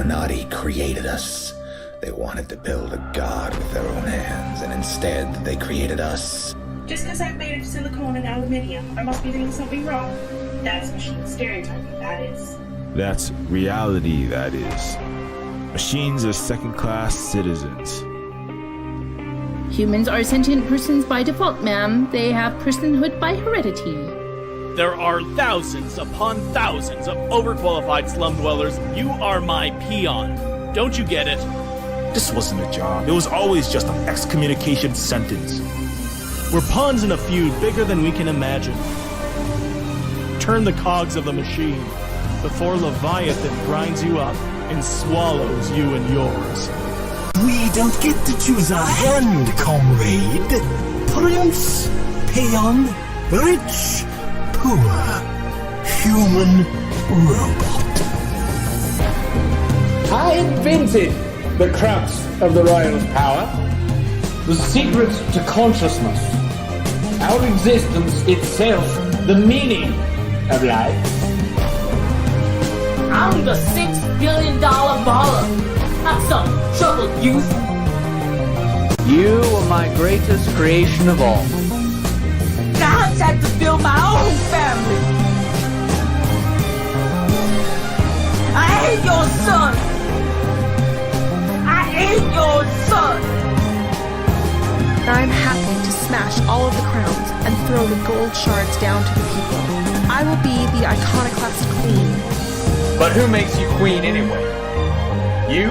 Illuminati created us. They wanted to build a god with their own hands, and instead they created us. Just because I'm made of silicone and aluminium, I must be doing something wrong. That's machine stereotyping, that is. That's reality, that is. Machines are second-class citizens. Humans are sentient persons by default, ma'am. They have personhood by heredity. There are thousands upon thousands of overqualified slum dwellers. You are my peon. Don't you get it? This wasn't a job. It was always just an excommunication sentence. We're pawns in a feud bigger than we can imagine. Turn the cogs of the machine before Leviathan grinds you up and swallows you and yours. We don't get to choose our hand, comrade. Prince, peon, rich, poor, human, robot. I invented the crux of the royal's power, the secret to consciousness, our existence itself, the meaning of life. I'm the $6 billion baller, not some troubled youth. You are my greatest creation of all. I had to build my own family. I ain't your son. I ain't your son. I'm happy to smash all of the crowns and throw the gold shards down to the people. I will be the iconoclast queen. But who makes you queen anyway? You?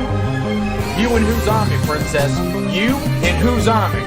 You in whose army, princess? You in whose army?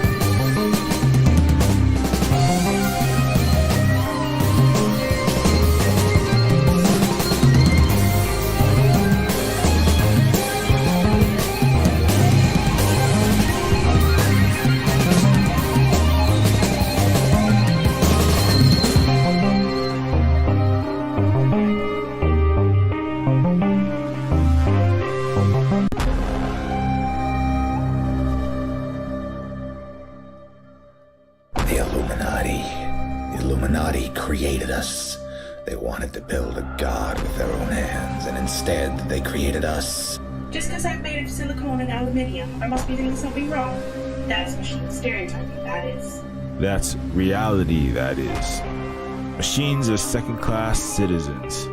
The Illuminati created us. They wanted to build a god with their own hands, and instead they created us. Just because I'm made of silicone and aluminium, I must be doing something wrong. That's machine stereotyping, that is. That's reality, that is. Machines are second-class citizens.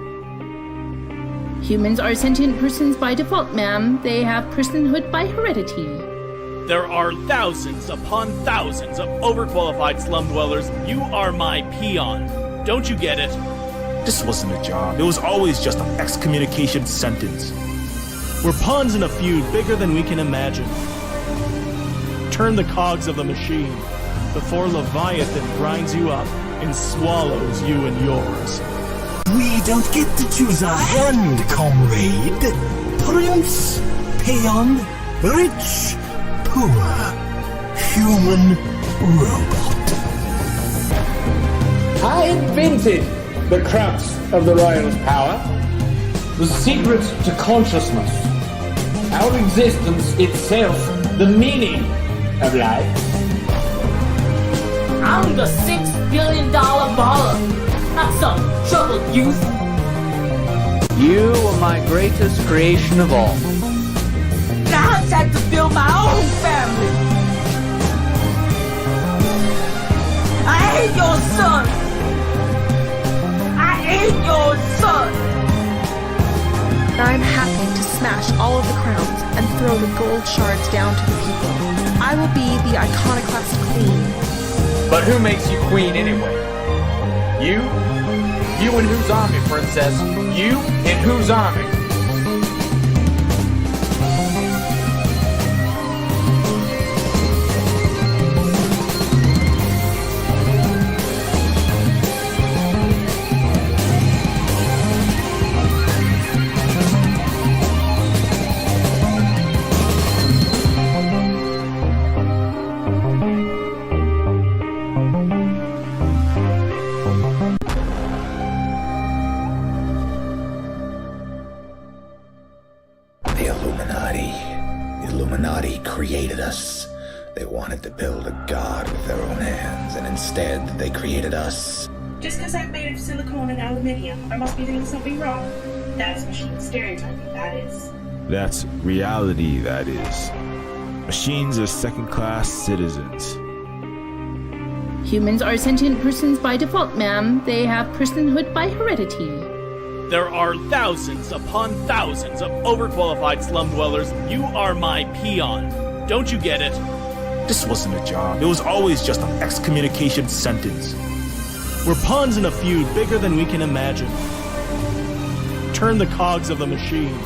Humans are sentient persons by default, ma'am. They have personhood by heredity. There are thousands upon thousands of overqualified slum dwellers. You are my peon. Don't you get it? This wasn't a job. It was always just an excommunication sentence. We're pawns in a feud bigger than we can imagine. Turn the cogs of the machine before Leviathan grinds you up and swallows you and yours. We don't get to choose our hand, comrade. Prince, peon, rich, poor, human, robot. I invented the crux of the royal's power, the secret to consciousness, our existence itself, the meaning of life. I'm the $6 billion baller, not some troubled youth. You are my greatest creation of all. I had to build my own family. I ain't your son. I ain't your son. I'm happy to smash all of the crowns and throw the gold shards down to the people. I will be the iconoclast queen. But who makes you queen anyway? You? You in whose army, princess? You in whose army? The Illuminati created us. They wanted to build a god with their own hands, and instead they created us. Just because I'm made of silicone and aluminium, I must be doing something wrong. That's machine stereotyping, that is. That's reality, that is. Machines are second-class citizens. Humans are sentient persons by default, ma'am. They have personhood by heredity. There are thousands upon thousands of overqualified slum dwellers. You are my peon. Don't you get it? This wasn't a job. It was always just an excommunication sentence. We're pawns in a feud bigger than we can imagine. Turn the cogs of the machine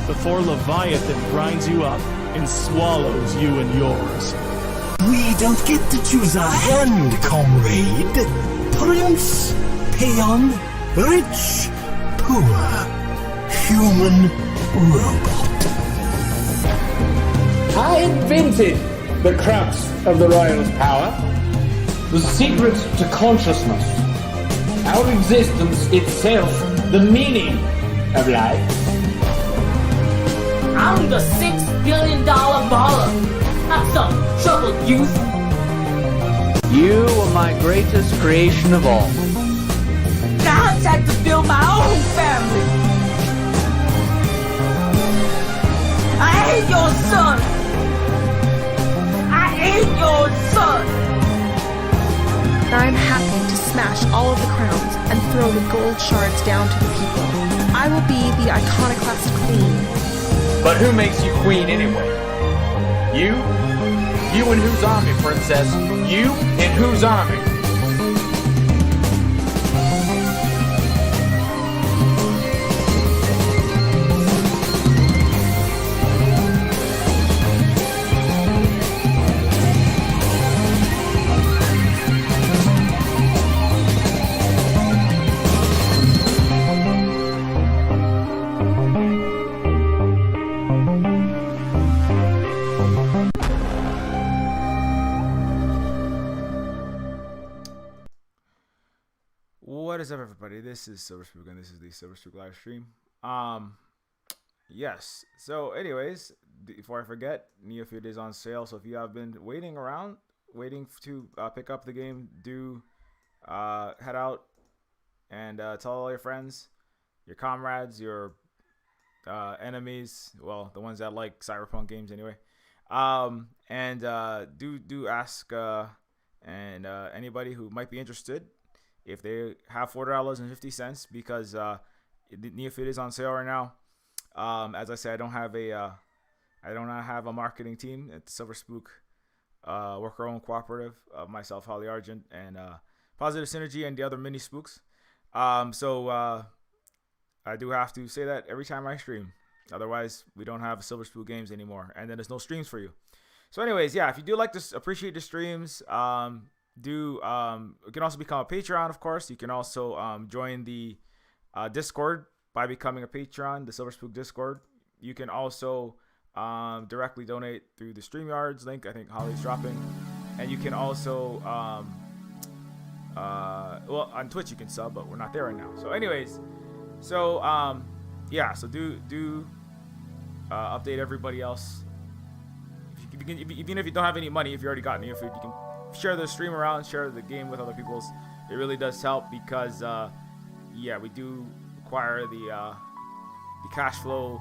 before Leviathan grinds you up and swallows you and yours. We don't get to choose our hand, comrade. Prince, peon, rich, poor, human, robot. I invented the crux of the royal's power, the secret to consciousness, our existence itself, the meaning of life. I'm the $6 billion baller. Not some troubled youth. You are my greatest creation of all. I had to build my own family. I ain't your son. I ain't your son. I'm happy to smash all of the crowns and throw the gold shards down to the people. I will be the iconoclast queen. But who makes you queen anyway? You? You in whose army, princess? You in whose army? What is up, everybody? This is Spook, and this is the Spook live stream. Yes. So, anyways, before I forget, Neofeud is on sale. So if you have been waiting around, waiting to pick up the game, do head out and tell all your friends, your comrades, your enemies. Well, the ones that like cyberpunk games, anyway. And do ask and anybody who might be interested, if they have $4.50, because Neofeud is on sale right now. As I said, I don't have a marketing team at Silver Spook. Work our own cooperative of myself, Holly Argent, and Positive Synergy, and the other mini spooks. So I do have to say that every time I stream. Otherwise, we don't have Silver Spook games anymore, and then there's no streams for you. So, anyways, yeah, if you do like to appreciate the streams, you can also become a Patreon, of course. You can also join the Discord by becoming a Patreon, the Silver Spook Discord. You can also directly donate through the StreamYards link. I think Holly's dropping. And you can also well, on Twitch you can sub, but we're not there right now. So anyways, yeah, so do update everybody else. Even if you don't have any money, if you already got Neofeud, you can share the stream around, share the game with other people. It really does help, because yeah, we do require the cash flow.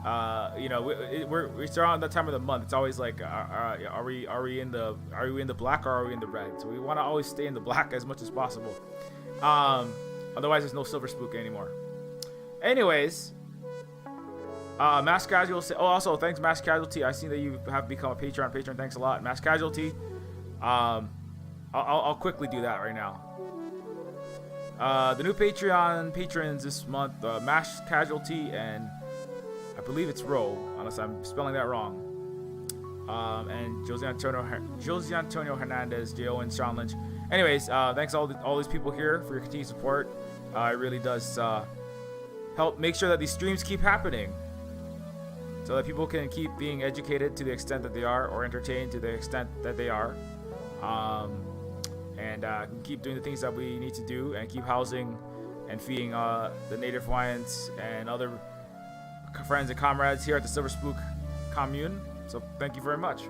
We're around that time of the month. It's always like, are we in the black, or are we in the red? So we want to always stay in the black as much as possible. Otherwise, there's no Silver Spook anymore. Anyways, Mass Casual. Oh, also thanks, Mass Casualty. I see that you have become a Patreon. Thanks a lot, Mass Casualty. I'll quickly do that right now. The new Patreon patrons this month, Mass Casualty, and I believe it's Ro, unless I'm spelling that wrong. And Jose Antonio Hernandez, J.O. and Sean Lynch. Anyways, thanks all these people here for your continued support. It really does help make sure that these streams keep happening, so that people can keep being educated to the extent that they are, or entertained to the extent that they are. And can keep doing the things that we need to do, and keep housing and feeding the native Hawaiians and other friends and comrades here at the Silver Spook commune. So thank you very much.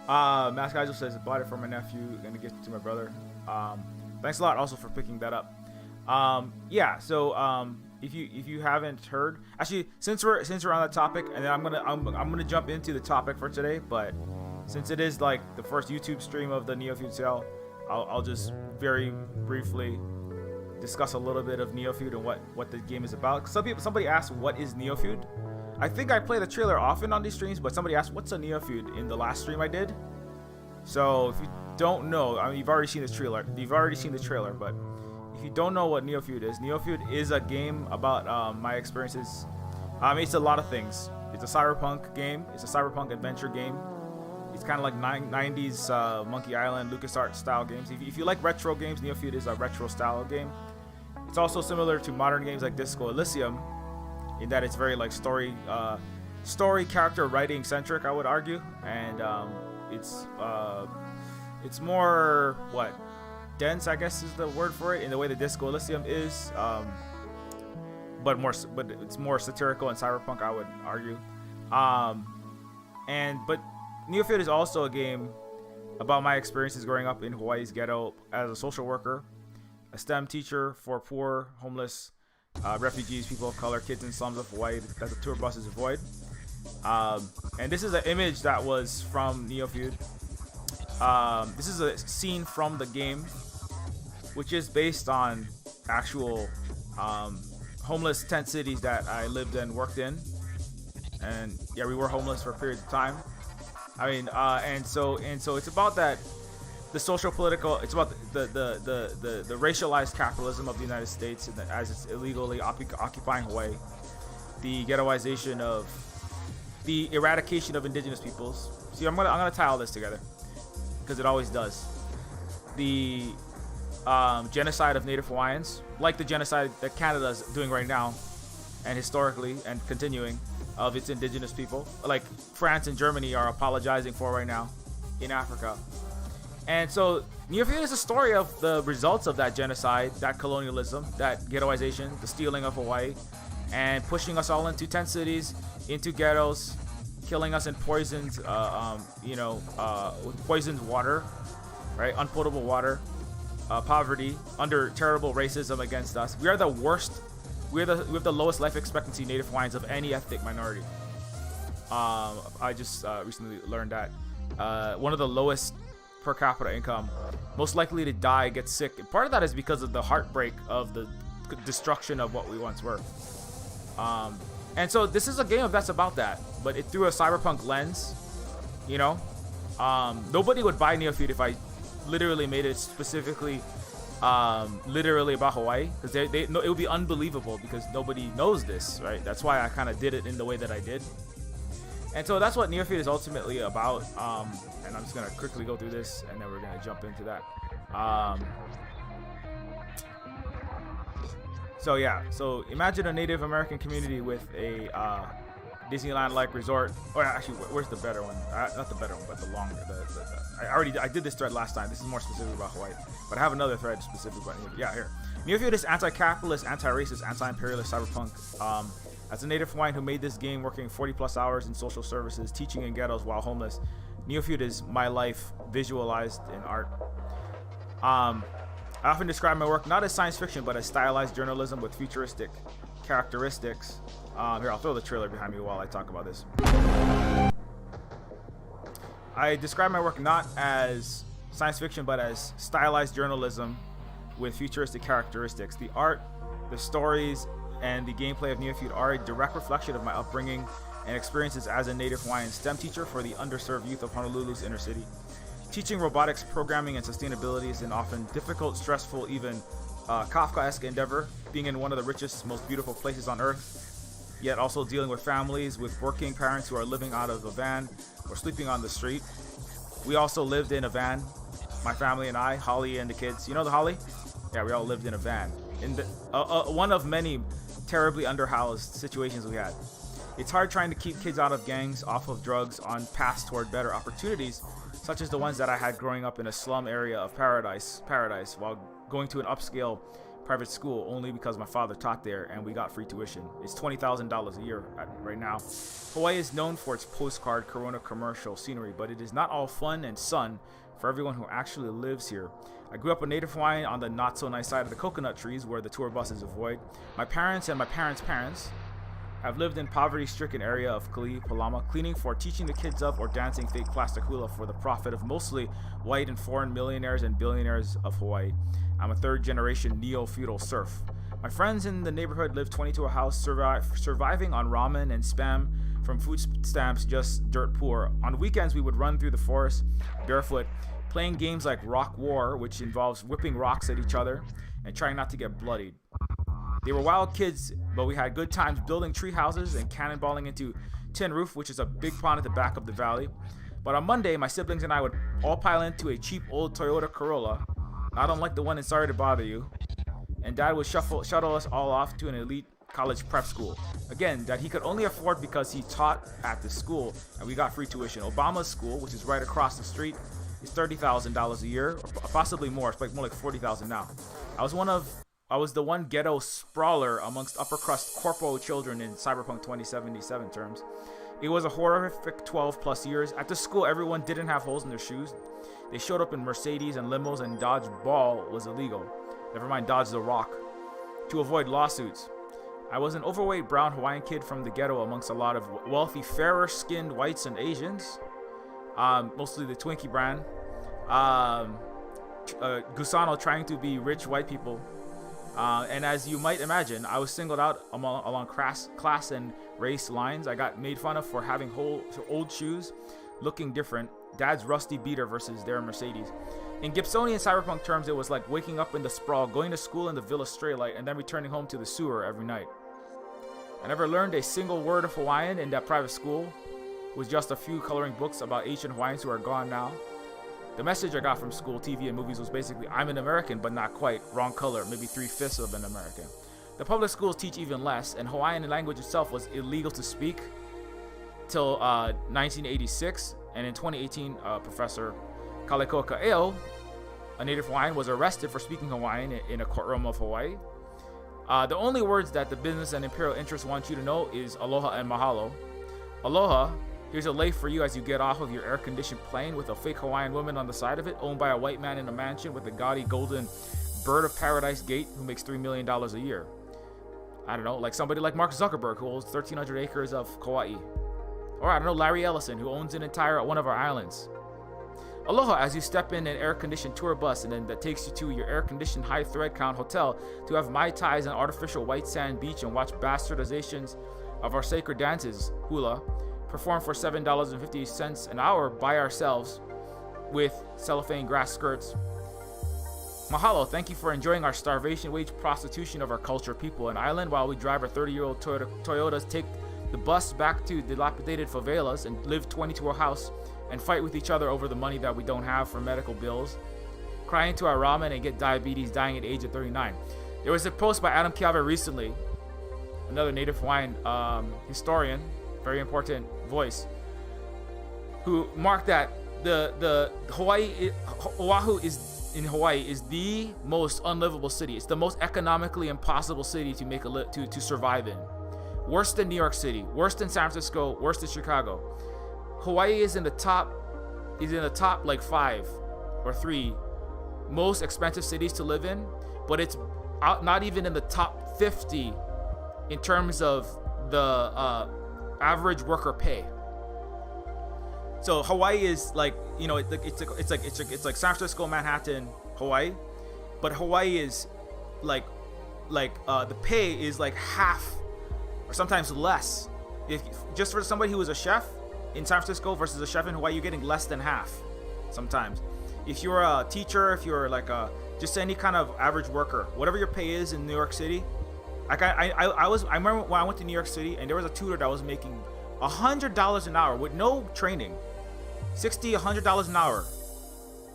Mass Casual says, I bought it for my nephew, gonna get it to my brother. Thanks a lot also for picking that up. Yeah, so if you haven't heard, actually, since we're on that topic, and then I'm gonna jump into the topic for today. But since it is like the first YouTube stream of the Neofeud sale, I'll just very briefly discuss a little bit of Neofeud and what the game is about. Somebody asked, what is Neofeud? I think I play the trailer often on these streams, but somebody asked, what's a Neofeud in the last stream I did. So if you don't know, I mean, you've already seen the trailer, but if you don't know what Neofeud is a game about my experiences. It's a lot of things. It's a cyberpunk game. It's a cyberpunk adventure game. It's kind of like 90s Monkey Island, LucasArts style games. If you like retro games, Neofeud is a retro style game. It's also similar to modern games like Disco Elysium, in that it's very like story character writing centric, I would argue, and it's more dense, I guess is the word for it, in the way that Disco Elysium is, but it's more satirical and cyberpunk, I would argue. But Neofeud is also a game about my experiences growing up in Hawaii's ghetto as a social worker, a STEM teacher for poor, homeless, refugees, people of color, kids in slums of Hawaii that the tour buses avoid. And this is an image that was from Neofeud. This is a scene from the game, which is based on actual homeless tent cities that I lived and worked in. And yeah, we were homeless for a period of time. I mean, and so it's about that, the social political. It's about the racialized capitalism of the United States as it's illegally occupying Hawaii, the ghettoization of, the eradication of indigenous peoples. See, I'm gonna tie all this together because it always does. The genocide of Native Hawaiians, like the genocide that Canada is doing right now, and historically and continuing, of its indigenous people, like France and Germany are apologizing for right now in Africa. And so Neofeud is a story of the results of that genocide, that colonialism, that ghettoization, the stealing of Hawaii, and pushing us all into tent cities, into ghettos, killing us in poisoned, with poisoned water, right? Unpotable water, poverty, under terrible racism against us. We are the worst. We have the lowest life expectancy Native Hawaiians of any ethnic minority. I just recently learned that one of the lowest per capita income, most likely to die, get sick. And part of that is because of the heartbreak of the destruction of what we once were. And so this is a game that's about that, but it through a cyberpunk lens. You know, nobody would buy Neofeud if I literally made it specifically. Literally about Hawaii, because it would be unbelievable because nobody knows this, right? That's why I kind of did it in the way that I did. And so that's what Neofeud is ultimately about. And I'm just gonna quickly go through this, and then we're gonna jump into that. So imagine a Native American community with a Disneyland-like resort. Or actually, where's the better one? Not the better one, but the longer. I did this thread last time. This is more specific about Hawaii, but I have another thread specific about Neofeud. Yeah, here. Neofeud is anti-capitalist, anti-racist, anti-imperialist cyberpunk. As a Native Hawaiian who made this game, working 40+ hours in social services, teaching in ghettos while homeless, Neofeud is my life visualized in art. I often describe my work not as science fiction, but as stylized journalism with futuristic characteristics. Here, I'll throw the trailer behind me while I talk about this. I describe my work not as science fiction, but as stylized journalism with futuristic characteristics. The art, the stories, and the gameplay of Neofeud are a direct reflection of my upbringing and experiences as a Native Hawaiian STEM teacher for the underserved youth of Honolulu's inner city. Teaching robotics, programming, and sustainability is an often difficult, stressful, even Kafkaesque endeavor, being in one of the richest, most beautiful places on earth, yet also dealing with families with working parents who are living out of a van or sleeping on the street. We also lived in a van, my family and I, Holly and the kids. You know the Holly? Yeah, we all lived in a van. In the one of many terribly underhoused situations we had. It's hard trying to keep kids out of gangs, off of drugs, on paths toward better opportunities, such as the ones that I had growing up in a slum area of paradise, while going to an upscale private school only because my father taught there and we got free tuition. It's $20,000 a year right now. Hawaii is known for its postcard Corona commercial scenery, but it is not all fun and sun for everyone who actually lives here. I grew up a native Hawaiian on the not so nice side of the coconut trees where the tour buses avoid. My parents and my parents' parents have lived in poverty-stricken area of Kalihi, Palama, cleaning for, teaching the kids up, or dancing fake plastic hula for the profit of mostly white and foreign millionaires and billionaires of Hawaii. I'm a third-generation neo-feudal serf. My friends in the neighborhood live 20 to a house, surviving on ramen and spam from food stamps, just dirt poor. On weekends, we would run through the forest barefoot, playing games like Rock War, which involves whipping rocks at each other and trying not to get bloodied. They were wild kids, but we had good times building tree houses and cannonballing into Tin Roof, which is a big pond at the back of the valley. But on Monday, my siblings and I would all pile into a cheap old Toyota Corolla, not unlike the one in Sorry to Bother You, and Dad would shuttle us all off to an elite college prep school. Again, that he could only afford because he taught at the school and we got free tuition. Obama's school, which is right across the street, is $30,000 a year, or possibly more. It's like more like $40,000 now. I was the one ghetto sprawler amongst upper crust corpo children in cyberpunk 2077 terms. It was a horrific 12 plus years. At the school, everyone didn't have holes in their shoes. They showed up in Mercedes and limos, and dodge ball was illegal. Never mind dodge the rock. To avoid lawsuits. I was an overweight brown Hawaiian kid from the ghetto amongst a lot of wealthy, fairer skinned whites and Asians. Mostly the Twinkie brand. Gusano trying to be rich white people. And as you might imagine, I was singled out along class and race lines. I got made fun of for having old shoes, looking different. Dad's rusty beater versus their Mercedes. In Gibsonian cyberpunk terms, it was like waking up in the sprawl, going to school in the Villa Straylight, and then returning home to the sewer every night. I never learned a single word of Hawaiian in that private school, with just a few coloring books about ancient Hawaiians who are gone now. The message I got from school, TV, and movies was basically, I'm an American, but not quite. Wrong color, maybe 3/5 of an American. The public schools teach even less, and Hawaiian language itself was illegal to speak till 1986. And in 2018, Professor Kaleko Ka'eo, a native Hawaiian, was arrested for speaking Hawaiian in a courtroom of Hawaii. The only words that the business and imperial interests want you to know is aloha and mahalo. Aloha. Here's a lei for you as you get off of your air-conditioned plane with a fake Hawaiian woman on the side of it, owned by a white man in a mansion with a gaudy golden bird of paradise gate who makes $3 million a year. I don't know, like somebody like Mark Zuckerberg who owns 1,300 acres of Kauai. Or I don't know, Larry Ellison who owns an entire one of our islands. Aloha as you step in an air-conditioned tour bus and then that takes you to your air-conditioned high thread count hotel to have Mai Tais and artificial white sand beach and watch bastardizations of our sacred dances, hula, performed for $7.50 an hour by ourselves with cellophane grass skirts. Mahalo, thank you for enjoying our starvation wage prostitution of our culture people and island while we drive our 30-year-old Toyotas, take the bus back to dilapidated favelas and live 20 to a house and fight with each other over the money that we don't have for medical bills, cry into our ramen and get diabetes dying at the age of 39. There was a post by Adam Kiave recently, another native Hawaiian historian, very important voice, who marked that the Oahu in Hawaii is the most unlivable city. It's the most economically impossible city to make to survive in. Worse than New York City, worse than San Francisco, worse than Chicago. Hawaii is in the top like 5 or 3 most expensive cities to live in, but it's not even in the top 50 in terms of the average worker pay. So Hawaii is like, you know, it's like San Francisco, Manhattan, Hawaii, but Hawaii is like the pay is like half or sometimes less. If just for somebody who is a chef in San Francisco versus a chef in Hawaii, you're getting less than half sometimes. If you're a teacher, if you're like just any kind of average worker, whatever your pay is in New York City. Like I remember when I went to New York City and there was a tutor that was making $100 an hour with no training, $100 an hour,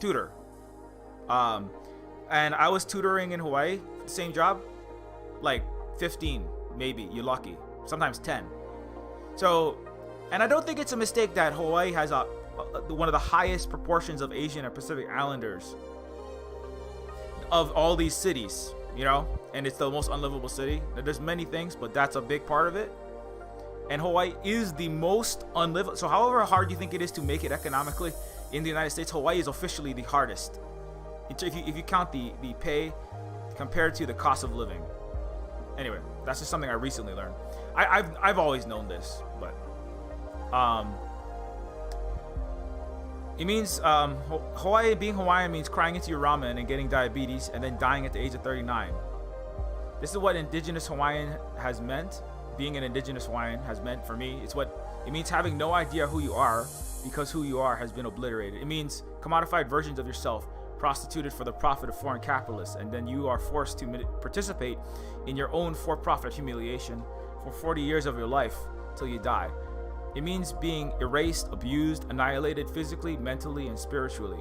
tutor. And I was tutoring in Hawaii, same job, like 15 maybe, you're lucky, sometimes 10. So, and I don't think it's a mistake that Hawaii has one of the highest proportions of Asian and Pacific Islanders of all these cities, you know, and it's the most unlivable city. There's many things, but that's a big part of it. And Hawaii is the most unlivable. So however hard you think it is to make it economically, in the United States, Hawaii is officially the hardest. If you count the pay compared to the cost of living. Anyway, that's just something I recently learned. I've always known this, but it means Hawaii, being Hawaiian means crying into your ramen and getting diabetes and then dying at the age of 39. This is what indigenous Hawaiian has meant. Being an indigenous Hawaiian has meant for me. It means having no idea who you are because who you are has been obliterated. It means commodified versions of yourself prostituted for the profit of foreign capitalists, and then you are forced to participate in your own for-profit humiliation for 40 years of your life till you die. It means being erased, abused, annihilated physically, mentally, and spiritually.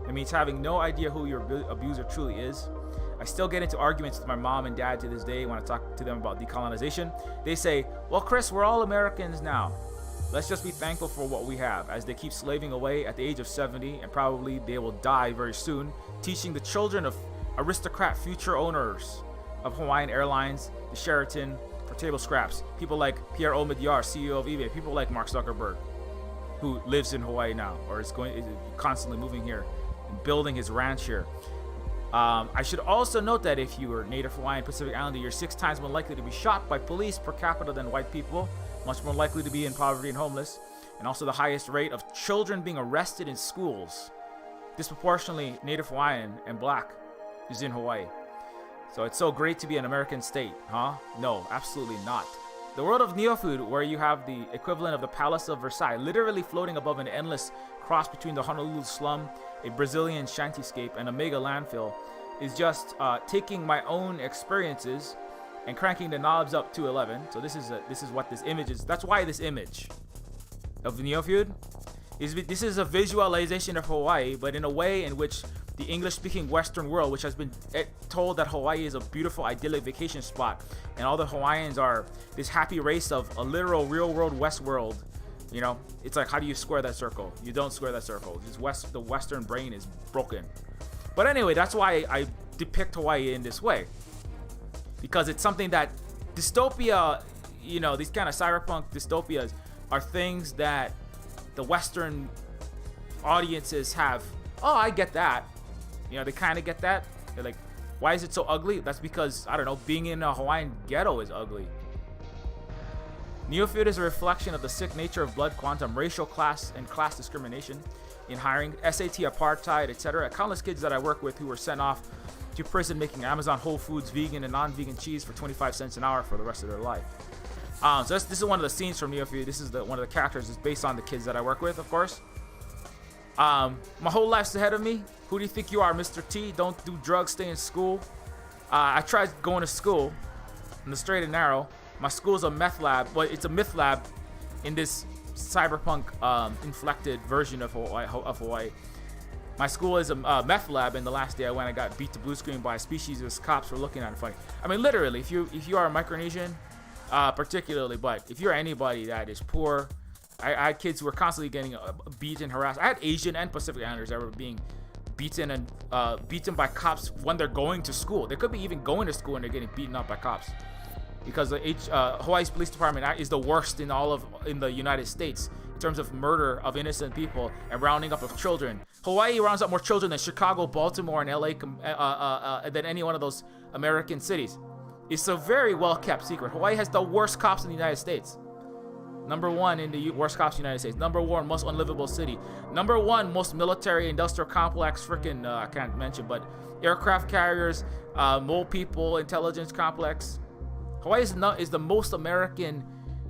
It means having no idea who your abuser truly is. I still get into arguments with my mom and dad to this day when I talk to them about decolonization. They say, well, Chris, we're all Americans now. Let's just be thankful for what we have, as they keep slaving away at the age of 70, and probably they will die very soon, teaching the children of aristocrat future owners of Hawaiian Airlines, the Sheraton, for table scraps. People like Pierre Omidyar, CEO of eBay. People like Mark Zuckerberg, who lives in Hawaii now, or is constantly moving here and building his ranch here. I should also note that if you are Native Hawaiian Pacific Islander, you're 6 times more likely to be shot by police per capita than white people, much more likely to be in poverty and homeless, and also the highest rate of children being arrested in schools. Disproportionately Native Hawaiian and black is in Hawaii. So it's so great to be an American state, huh? No, absolutely not. The world of Neofeud, where you have the equivalent of the Palace of Versailles, literally floating above an endless cross between the Honolulu slum, a Brazilian shantyscape, and a mega landfill, is just taking my own experiences and cranking the knobs up to 11. So this is what this image is. That's why this image of the Neofeud this is a visualization of Hawaii, but in a way in which the English-speaking Western world, which has been told that Hawaii is a beautiful, idyllic vacation spot, and all the Hawaiians are this happy race of a literal, real-world West world. You know, it's like, how do you square that circle? You don't square that circle. The Western brain is broken. But anyway, that's why I depict Hawaii in this way, because it's something that dystopia, you know, these kind of cyberpunk dystopias are things that the Western audiences have. Oh, I get that. You know, they kind of get that. They're like, why is it so ugly? That's because, I don't know, being in a Hawaiian ghetto is ugly. Neofeud is a reflection of the sick nature of blood quantum, racial class, and class discrimination in hiring, SAT apartheid, etc. Countless kids that I work with who were sent off to prison making Amazon Whole Foods vegan and non-vegan cheese for 25 cents an hour for the rest of their life. So this is one of the scenes from Neofeud. This is one of the characters. It's based on the kids that I work with, of course. My whole life's ahead of me. Who do you think you are, Mr. T? Don't do drugs, stay in school. I tried going to school in the straight and narrow. My school's a meth lab. Well, it's a myth lab in this cyberpunk inflected version of Hawaii. My school is a meth lab, and the last day I went, I got beat to blue screen by a species of cops for looking at it funny. I mean, literally, if you are a Micronesian, particularly, but if you're anybody that is poor, I had kids who were constantly getting beaten, harassed. I had Asian and Pacific Islanders that were being beaten and beaten by cops when they're going to school. They could be even going to school and they're getting beaten up by cops, because the Hawaii's police department is the worst in the United States in terms of murder of innocent people and rounding up of children. Hawaii rounds up more children than Chicago, Baltimore, and LA than any one of those American cities. It's a very well-kept secret. Hawaii has the worst cops in the United States. Number 1 in the worst cops in the United States. Number 1 most unlivable city. Number 1 most military industrial complex. Freaking I can't mention, but aircraft carriers, mole people, intelligence complex. Hawaii is the most American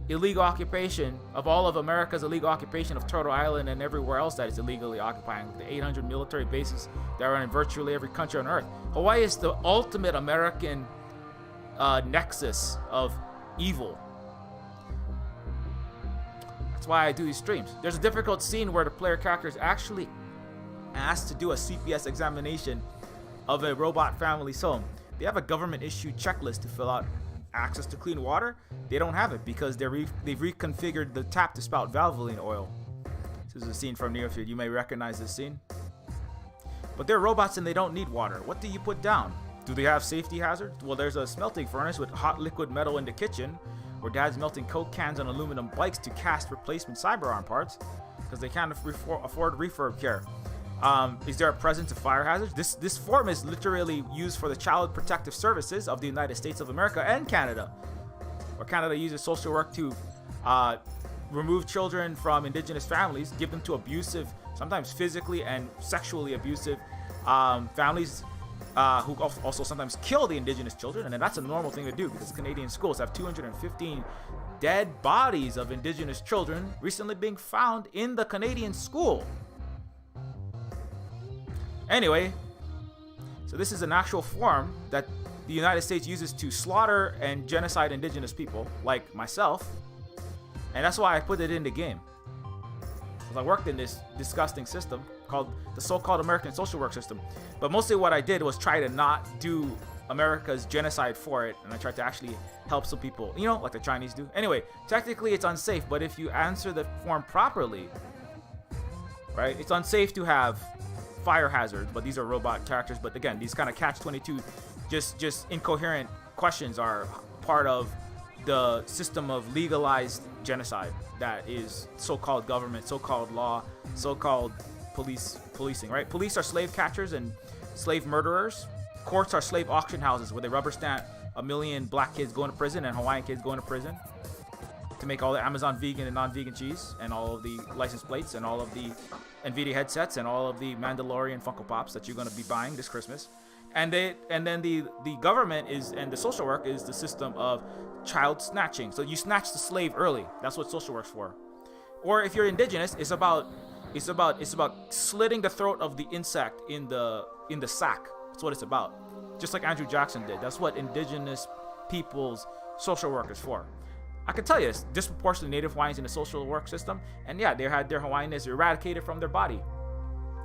illegal occupation of all of America's illegal occupation of Turtle Island and everywhere else that is illegally occupying. The 800 military bases that are in virtually every country on Earth. Hawaii is the ultimate American nexus of evil. That's why I do these streams. There's a difficult scene where the player character is actually asked to do a CPS examination of a robot family's home. They have a government-issued checklist to fill out. Access to clean water? They don't have it because they've reconfigured the tap to spout Valvoline oil. This is a scene from Neofeud. You may recognize this scene. But they're robots and they don't need water. What do you put down? Do they have safety hazards? Well, there's a smelting furnace with hot liquid metal in the kitchen, or dads melting Coke cans on aluminum bikes to cast replacement cyberarm parts because they can't afford refurb care. Is there a presence of fire hazards? This form is literally used for the Child Protective Services of the United States of America and Canada, where Canada uses social work to remove children from indigenous families, give them to abusive, sometimes physically and sexually abusive families who also sometimes kill the indigenous children. And then that's a normal thing to do because Canadian schools have 215 dead bodies of indigenous children recently being found in the Canadian school. Anyway, so this is an actual form that the United States uses to slaughter and genocide indigenous people like myself, and that's why I put it in the game. Because I worked in this disgusting system called the so-called American social work system. But mostly what I did was try to not do America's genocide for it, and I tried to actually help some people, you know, like the Chinese do. Anyway, technically it's unsafe, but if you answer the form properly, right, it's unsafe to have fire hazards, but these are robot characters. But again, these kind of catch-22 just incoherent questions are part of the system of legalized genocide that is so-called government, so-called law, so-called policing, right? Police are slave catchers and slave murderers. Courts are slave auction houses where they rubber stamp 1 million black kids going to prison and Hawaiian kids going to prison to make all the Amazon vegan and non-vegan cheese and all of the license plates and all of the NVIDIA headsets and all of the Mandalorian Funko Pops that you're going to be buying this Christmas. And then the government is, and the social work is the system of child snatching. So you snatch the slave early. That's what social work's for. Or if you're indigenous, it's about slitting the throat of the insect in the sack. That's what it's about. Just like Andrew Jackson did. That's what indigenous people's social work is for. I can tell you, it's disproportionately Native Hawaiians in the social work system, and yeah, they had their Hawaiianness eradicated from their body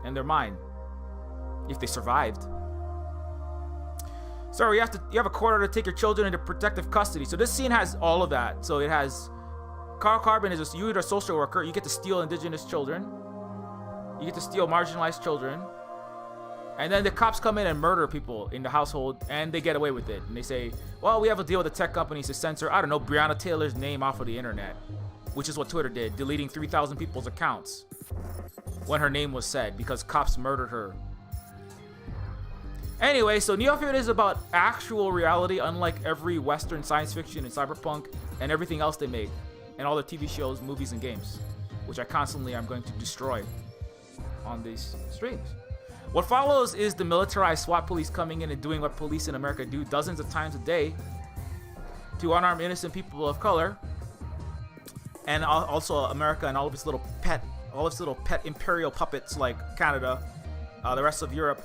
and their mind if they survived. So you have a court order to take your children into protective custody. So this scene has all of that. So it has Carl Carbon is you're a social worker. You get to steal indigenous children. You get to steal marginalized children. And then the cops come in and murder people in the household, and they get away with it. And they say, well, we have a deal with the tech companies to censor, I don't know, Breonna Taylor's name off of the internet, which is what Twitter did, deleting 3,000 people's accounts when her name was said because cops murdered her. Anyway, so Neofeud is about actual reality, unlike every Western science fiction and cyberpunk and everything else they make, and all the TV shows, movies, and games, which I constantly am going to destroy on these streams. What follows is the militarized SWAT police coming in and doing what police in America do dozens of times a day to unarmed innocent people of color, and also America and all of its little pet imperial puppets like Canada, the rest of Europe,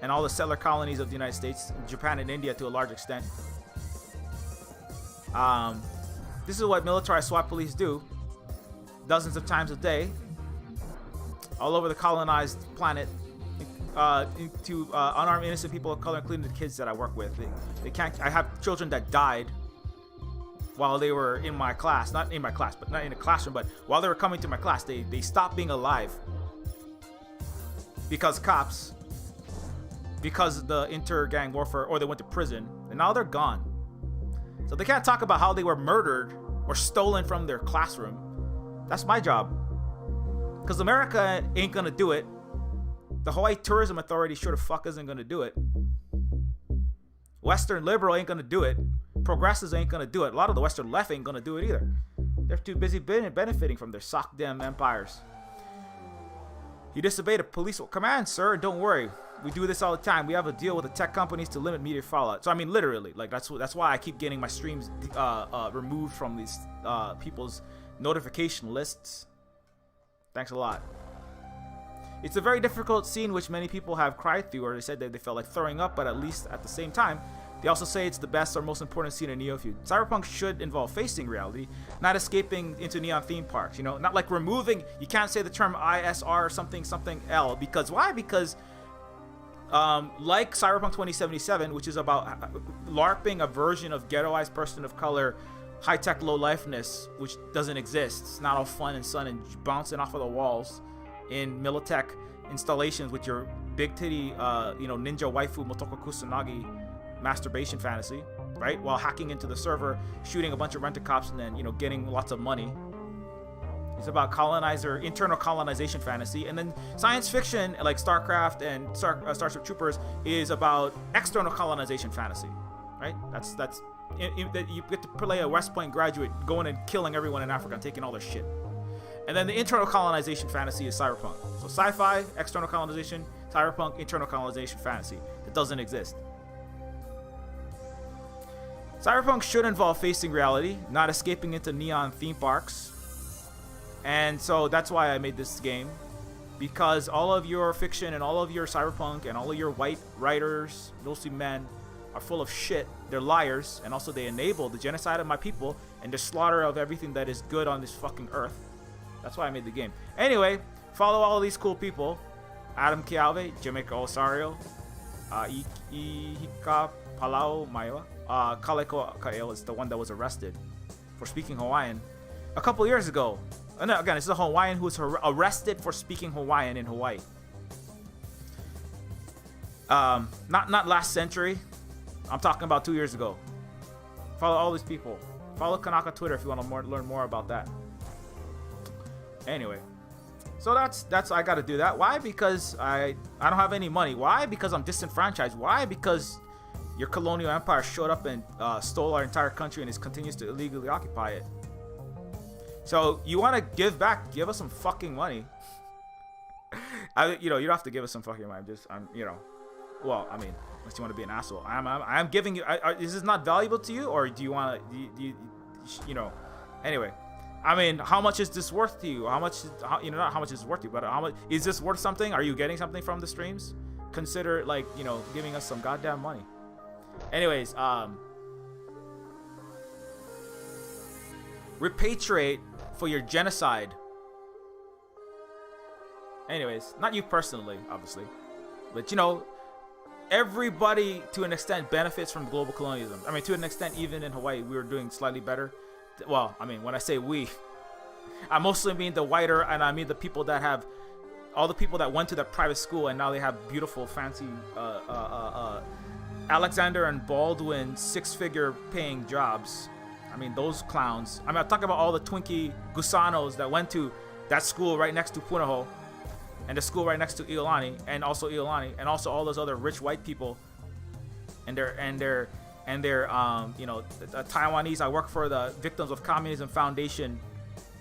and all the settler colonies of the United States, Japan and India to a large extent. This is what militarized SWAT police do dozens of times a day all over the colonized planet to unarmed innocent people of color, including the kids that I work with. They can't. I have children that died while they were in my class, not in my class, but not in a classroom, but while they were coming to my class, they stopped being alive because cops, because of the inter-gang warfare, or they went to prison, and now they're gone. So they can't talk about how they were murdered or stolen from their classroom. That's my job. Because America ain't gonna do it. The Hawaii Tourism Authority sure the fuck isn't gonna do it. Western liberal ain't gonna do it. Progressives ain't gonna do it. A lot of the Western left ain't gonna do it either. They're too busy benefiting from their sock them empires. You disobeyed a police command, sir. Don't worry. We do this all the time. We have a deal with the tech companies to limit media fallout. So I mean, literally, like that's why I keep getting my streams removed from these people's notification lists. Thanks a lot. It's a very difficult scene which many people have cried through, or they said that they felt like throwing up, but at least at the same time, they also say it's the best or most important scene in Neofeud. Cyberpunk should involve facing reality, not escaping into neon theme parks. You know, not like removing. You can't say the term ISR or something L because why? Because like Cyberpunk 2077, which is about LARPing a version of ghettoized person of color, high-tech low-lifeness, which doesn't exist. It's not all fun and sun and bouncing off of the walls in Militech installations with your big titty, ninja waifu Motoko Kusanagi masturbation fantasy. right? While hacking into the server, shooting a bunch of rent-a-cops, and then, you know, getting lots of money. It's about internal colonization fantasy. And then science fiction, like StarCraft and Starship Troopers, is about external colonization fantasy, right? That's you get to play a West Point graduate going and killing everyone in Africa and taking all their shit. And then the internal colonization fantasy is cyberpunk. So sci-fi, external colonization, cyberpunk, internal colonization fantasy. It doesn't exist. Cyberpunk should involve facing reality, not escaping into neon theme parks. And so that's why I made this game. Because all of your fiction and all of your cyberpunk and all of your white writers, mostly men, are full of shit. They're liars. And also they enable the genocide of my people and the slaughter of everything that is good on this fucking earth. That's why I made the game. Anyway, follow all of these cool people. Adam Kialve, Jamaica Osario, Ihika Palau Maiwa, Kaleko Kael is the one that was arrested for speaking Hawaiian a couple years ago. No, again, this is a Hawaiian who was arrested for speaking Hawaiian in Hawaii. Not last century. I'm talking about 2 years ago. Follow all these people. Follow Kanaka Twitter if you want to learn more about that. Anyway, so that's I got to do that. Why? Because I don't have any money. Why? Because I'm disenfranchised. Why? Because your colonial empire showed up and stole our entire country and continues to illegally occupy it. So you want to give back? Give us some fucking money. You don't have to give us some fucking money. Well, I mean, unless you want to be an asshole. I'm giving you. Is this not valuable to you, or do you want to? Anyway. I mean, how much is this worth to you? Not how much is it worth to you, but how much is this worth something? Are you getting something from the streams? Consider, giving us some goddamn money. Anyways, repatriate for your genocide. Anyways, not you personally, obviously, but everybody to an extent benefits from global colonialism. I mean, to an extent, even in Hawaii, we were doing slightly better. Well, I mean, when I say we, I mostly mean the whiter, and I mean the people that have, all the people that went to that private school and now they have beautiful, fancy, Alexander and Baldwin 6-figure paying jobs. I mean, those clowns. I mean, I'm talking about all the Twinkie Gusanos that went to that school right next to Punahou, and the school right next to Iolani, and also all those other rich white people, and their the Taiwanese. I work for the Victims of Communism Foundation,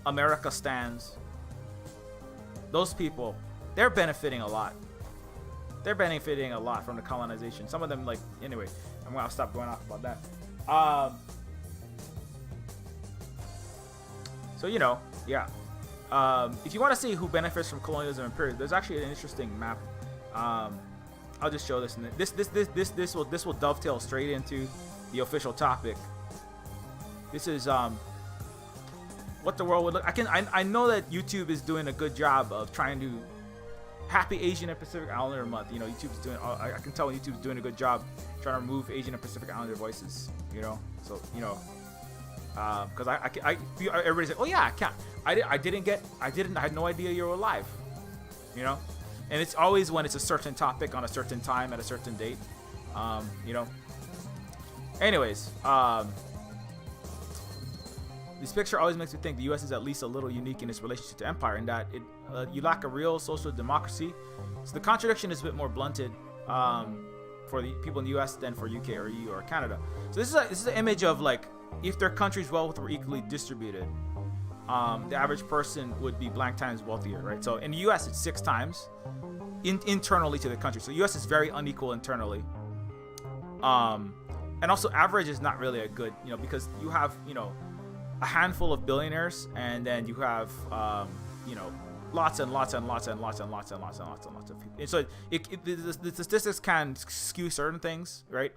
America stands. Those people, they're benefiting a lot. They're benefiting a lot from the colonization. Some of them, anyway, I'm gonna stop going off about that. Yeah. If you want to see who benefits from colonialism and imperialism, there's actually an interesting map. I'll just show this, and this will dovetail straight into the official topic. This is what the world would look. I know that YouTube is doing a good job of trying to Happy Asian and Pacific Islander Month. YouTube's doing. I can tell YouTube's doing a good job trying to remove Asian and Pacific Islander voices. So because everybody's like, oh yeah, I can't. I had no idea you were alive. And it's always when it's a certain topic on a certain time at a certain date. Anyways, this picture always makes me think the U.S. is at least a little unique in its relationship to empire, in that you lack a real social democracy. So the contradiction is a bit more blunted for the people in the U.S. than for UK or EU or Canada. So this is an image of if their countries' wealth were equally distributed, the average person would be blank times wealthier, right? So in the U.S. it's 6 times internally to the country. So the U.S. is very unequal internally. And also average is not really a good, because you have, a handful of billionaires, and then you have, lots and lots and lots and lots and lots and lots and lots and lots of people. And so the statistics can skew certain things, right?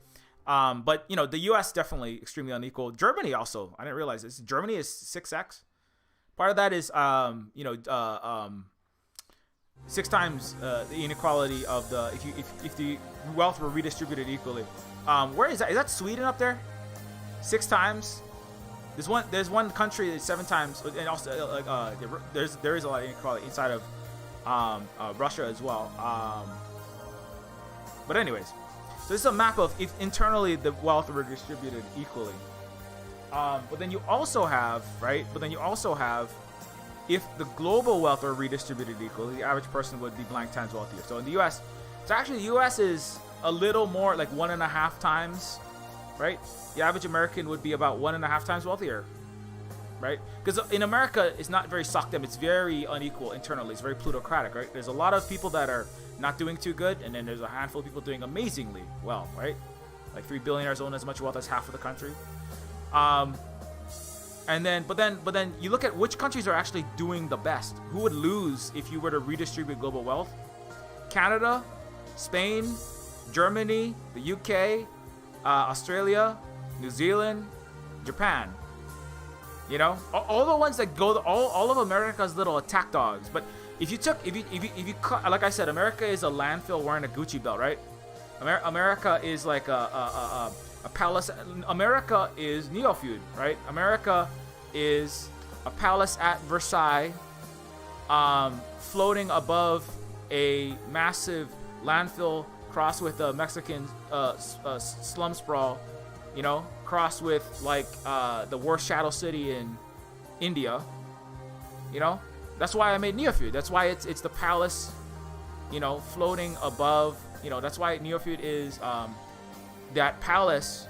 But the U.S. definitely extremely unequal. Germany also, I didn't realize this. Germany is 6x. Part of that is, 6 times the inequality of the if the wealth were redistributed equally. Where is that? Is that Sweden up there? 6 times. There's one country that's 7 times, and also there is a lot of inequality inside of Russia as well. But anyways, So this is a map of if internally the wealth were distributed equally. But then you also have, right? But then you also have, if the global wealth are redistributed equally, the average person would be blank times wealthier. So in the U.S., so actually the U.S. is a little more, like 1.5 times, right? The average American would be about 1.5 times wealthier, right? Because in America, it's not very sockdom. It's very unequal internally. It's very plutocratic, right? There's a lot of people that are not doing too good, and then there's a handful of people doing amazingly well, right? Like 3 billionaires own as much wealth as half of the country. And then, but then you look at which countries are actually doing the best. Who would lose if you were to redistribute global wealth? Canada, Spain, Germany, the UK, Australia, New Zealand, Japan. You know, all the ones that go, all of America's little attack dogs. But if you cut, like I said, America is a landfill wearing a Gucci belt, right? America is like a palace. America is Neofeud, right? America is a palace at Versailles, floating above a massive landfill, crossed with a Mexican slum sprawl, you know, crossed with like the worst shadow city in India. You know, that's why I made Neofeud. That's why it's the palace, you know, floating above. You know, that's why Neofeud is that palace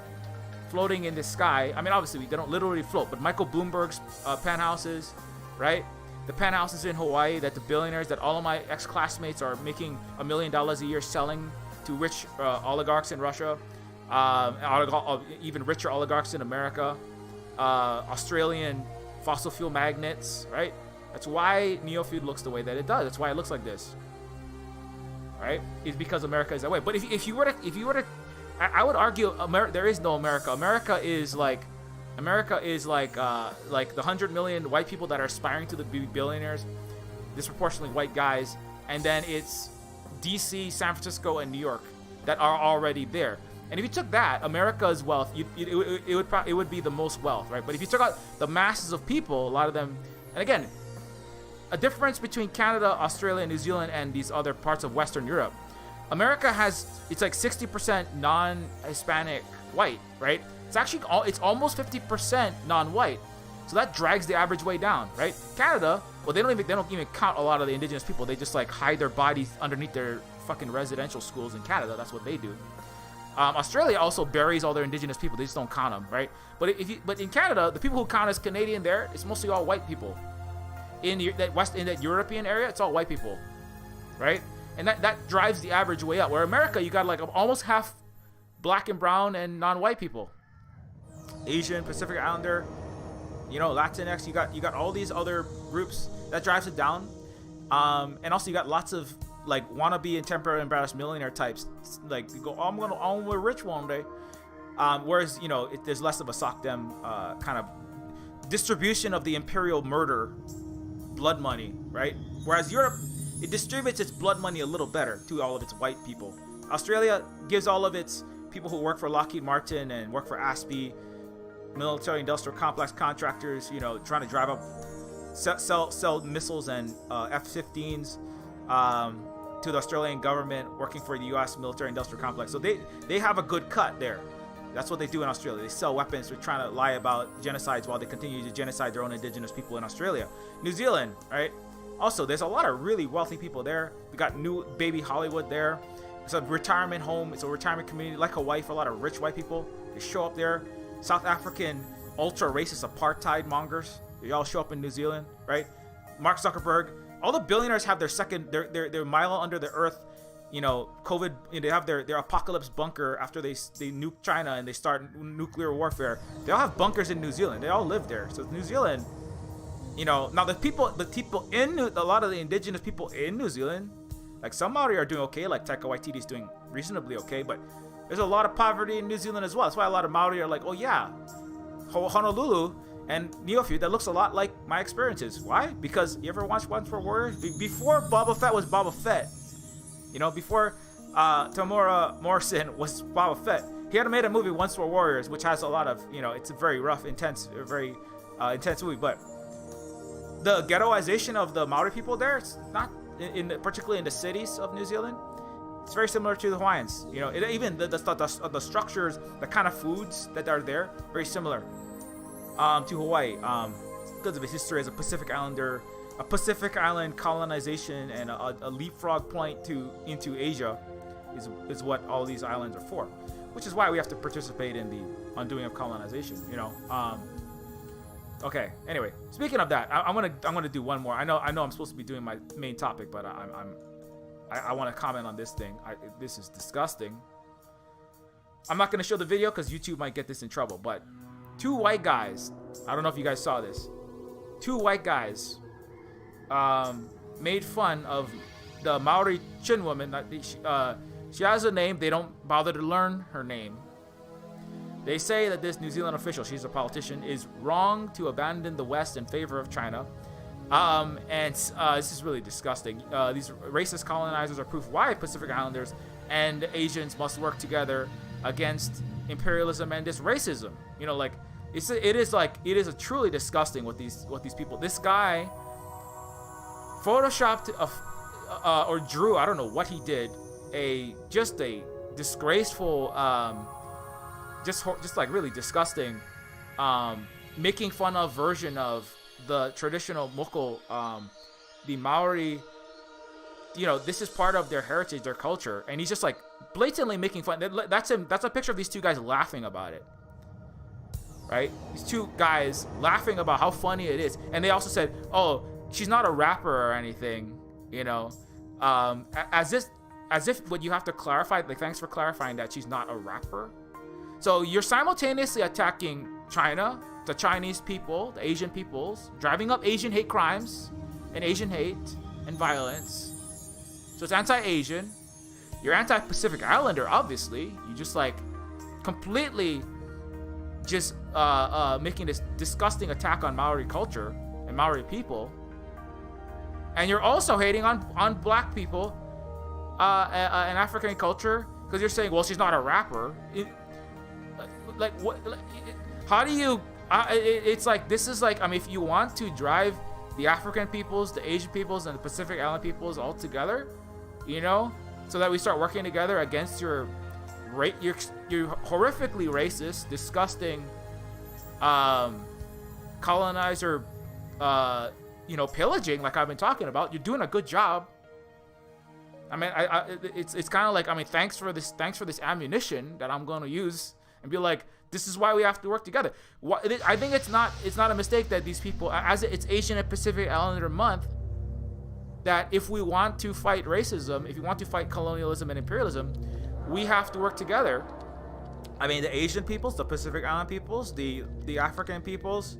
floating in the sky. I mean, obviously they don't literally float, but Michael Bloomberg's penthouses, right? The penthouses in Hawaii that the billionaires, that all of my ex-classmates are making $1 million a year selling to rich oligarchs in Russia, even richer oligarchs in America, Australian fossil fuel magnates, right? That's why Neofeud looks the way that it does. That's why it looks like this, right? It's because America is that way. But if you were to, I would argue there is no America. America is like the 100 million white people that are aspiring to be billionaires, disproportionately white guys, and then it's DC, San Francisco, and New York that are already there. And if you took that, America's wealth, it would be the most wealth, right? But if you took out the masses of people, a lot of them, and again, a difference between Canada, Australia, New Zealand, and these other parts of Western Europe. America it's like 60% non-Hispanic white, right? It's actually it's almost 50% non-white. So that drags the average way down, right? Canada, well, they don't even count a lot of the indigenous people. They just like hide their bodies underneath their fucking residential schools in Canada. That's what they do. Australia also buries all their indigenous people. They just don't count them, right? But in Canada, the people who count as Canadian there, it's mostly all white people. In that European area, it's all white people, right? And that drives the average way up. Where America, you got like almost half black and brown and non-white people, Asian, Pacific Islander, you know, Latinx. You got all these other groups that drives it down. And also you got lots of like wannabe and temporary embarrassed millionaire types. Like you go, oh, I'm gonna rich one day. Whereas you know there's less of a sock them kind of distribution of the imperial murder, blood money, right? Whereas Europe, it distributes its blood money a little better to all of its white people. Australia gives all of its people who work for Lockheed Martin and work for ASPI, military industrial complex contractors, you know, trying to drive up, sell missiles and F-15s to the Australian government, working for the U.S. military industrial complex. So they have a good cut there. That's what they do in Australia. They sell weapons. They're trying to lie about genocides while they continue to genocide their own indigenous people in Australia. New Zealand, right? Also, there's a lot of really wealthy people there. We got new baby Hollywood there. It's a retirement home. It's a retirement community like Hawaii for a lot of rich white people. They show up there. South African ultra racist apartheid mongers. They all show up in New Zealand, right? Mark Zuckerberg. All the billionaires have their mile under the earth, you know, COVID. You know, they have their apocalypse bunker after they nuke China and they start nuclear warfare. They all have bunkers in New Zealand. They all live there. So New Zealand, you know, now the people in a lot of the indigenous people in New Zealand, like some Maori are doing okay, like Taika Waititi is doing reasonably okay, but there's a lot of poverty in New Zealand as well. That's why a lot of Maori are like, oh yeah, Honolulu and Neofeud, that looks a lot like my experiences. Why? Because you ever watched Once for Warriors? Before Boba Fett was Boba Fett, you know, before Tamora Morrison was Boba Fett, he had made a movie Once for Warriors, which has a lot of, you know, it's a very rough, intense movie, but the ghettoization of the Maori people there, it's not particularly in the cities of New Zealand. It's very similar to the Hawaiians. You know, even the structures, the kind of foods that are there, very similar to Hawaii. Because of its history as a Pacific Islander, a Pacific Island colonization, and a leapfrog point into Asia is what all these islands are for. Which is why we have to participate in the undoing of colonization. You know. Okay. Anyway, speaking of that, I'm gonna do one more. I know I'm supposed to be doing my main topic, but I want to comment on this thing. This is disgusting. I'm not gonna show the video because YouTube might get this in trouble. But 2 white guys. I don't know if you guys saw this. 2 white guys made fun of the Maori Chin woman. She has a name. They don't bother to learn her name. They say that this New Zealand official, she's a politician, is wrong to abandon the West in favor of China. This is really disgusting. These racist colonizers are proof why Pacific Islanders and Asians must work together against imperialism and this racism. You know, like it is a truly disgusting what these people. This guy photoshopped or drew, I don't know what he did, a disgraceful, just like really disgusting, making fun of version of the traditional moko, the Maori. You know, this is part of their heritage, their culture, and he's just like blatantly making fun. That's him. That's a picture of these 2 guys laughing about it. Right? These 2 guys laughing about how funny it is, and they also said, "Oh, she's not a rapper or anything," you know, as if what you have to clarify. Like, thanks for clarifying that she's not a rapper. So you're simultaneously attacking China, the Chinese people, the Asian peoples, driving up Asian hate crimes and Asian hate and violence. So it's anti-Asian. You're anti-Pacific Islander, obviously. You just like completely just making this disgusting attack on Maori culture and Maori people. And you're also hating on black people and African culture because you're saying, well, she's not a rapper. Like what? How do you? It's like, this is like, I mean, if you want to drive the African peoples, the Asian peoples, and the Pacific Island peoples all together, you know, so that we start working together against your horrifically racist, disgusting, colonizer, you know, pillaging, like I've been talking about. You're doing a good job. I mean, it's kind of like, I mean, thanks for this ammunition that I'm going to use and be like, this is why we have to work together. I think it's not a mistake that these people, as it's Asian and Pacific Islander Month, that if we want to fight racism, if we want to fight colonialism and imperialism, we have to work together. I mean, the Asian peoples, the Pacific Island peoples, the African peoples,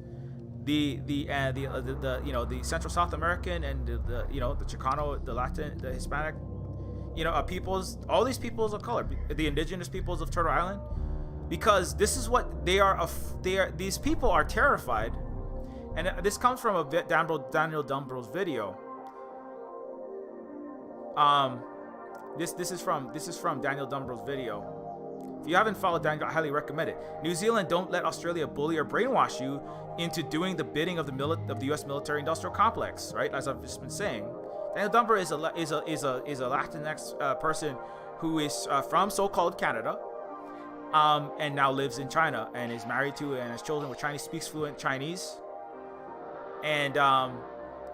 the you know, the Central South American and the you know, the Chicano, the Latin, the Hispanic, you know, peoples, all these peoples of color, the indigenous peoples of Turtle Island, because this is what they are. These people are terrified, and this comes from a Daniel Dumbro's video. This is from Daniel Dumbro's video. If you haven't followed Daniel, I highly recommend it. New Zealand, don't let Australia bully or brainwash you into doing the bidding of the U.S. military-industrial complex. Right, as I've just been saying, Daniel Dumbro is a Latinx person who is from so-called Canada, and now lives in China and is married to and has children with Chinese, speaks fluent Chinese. And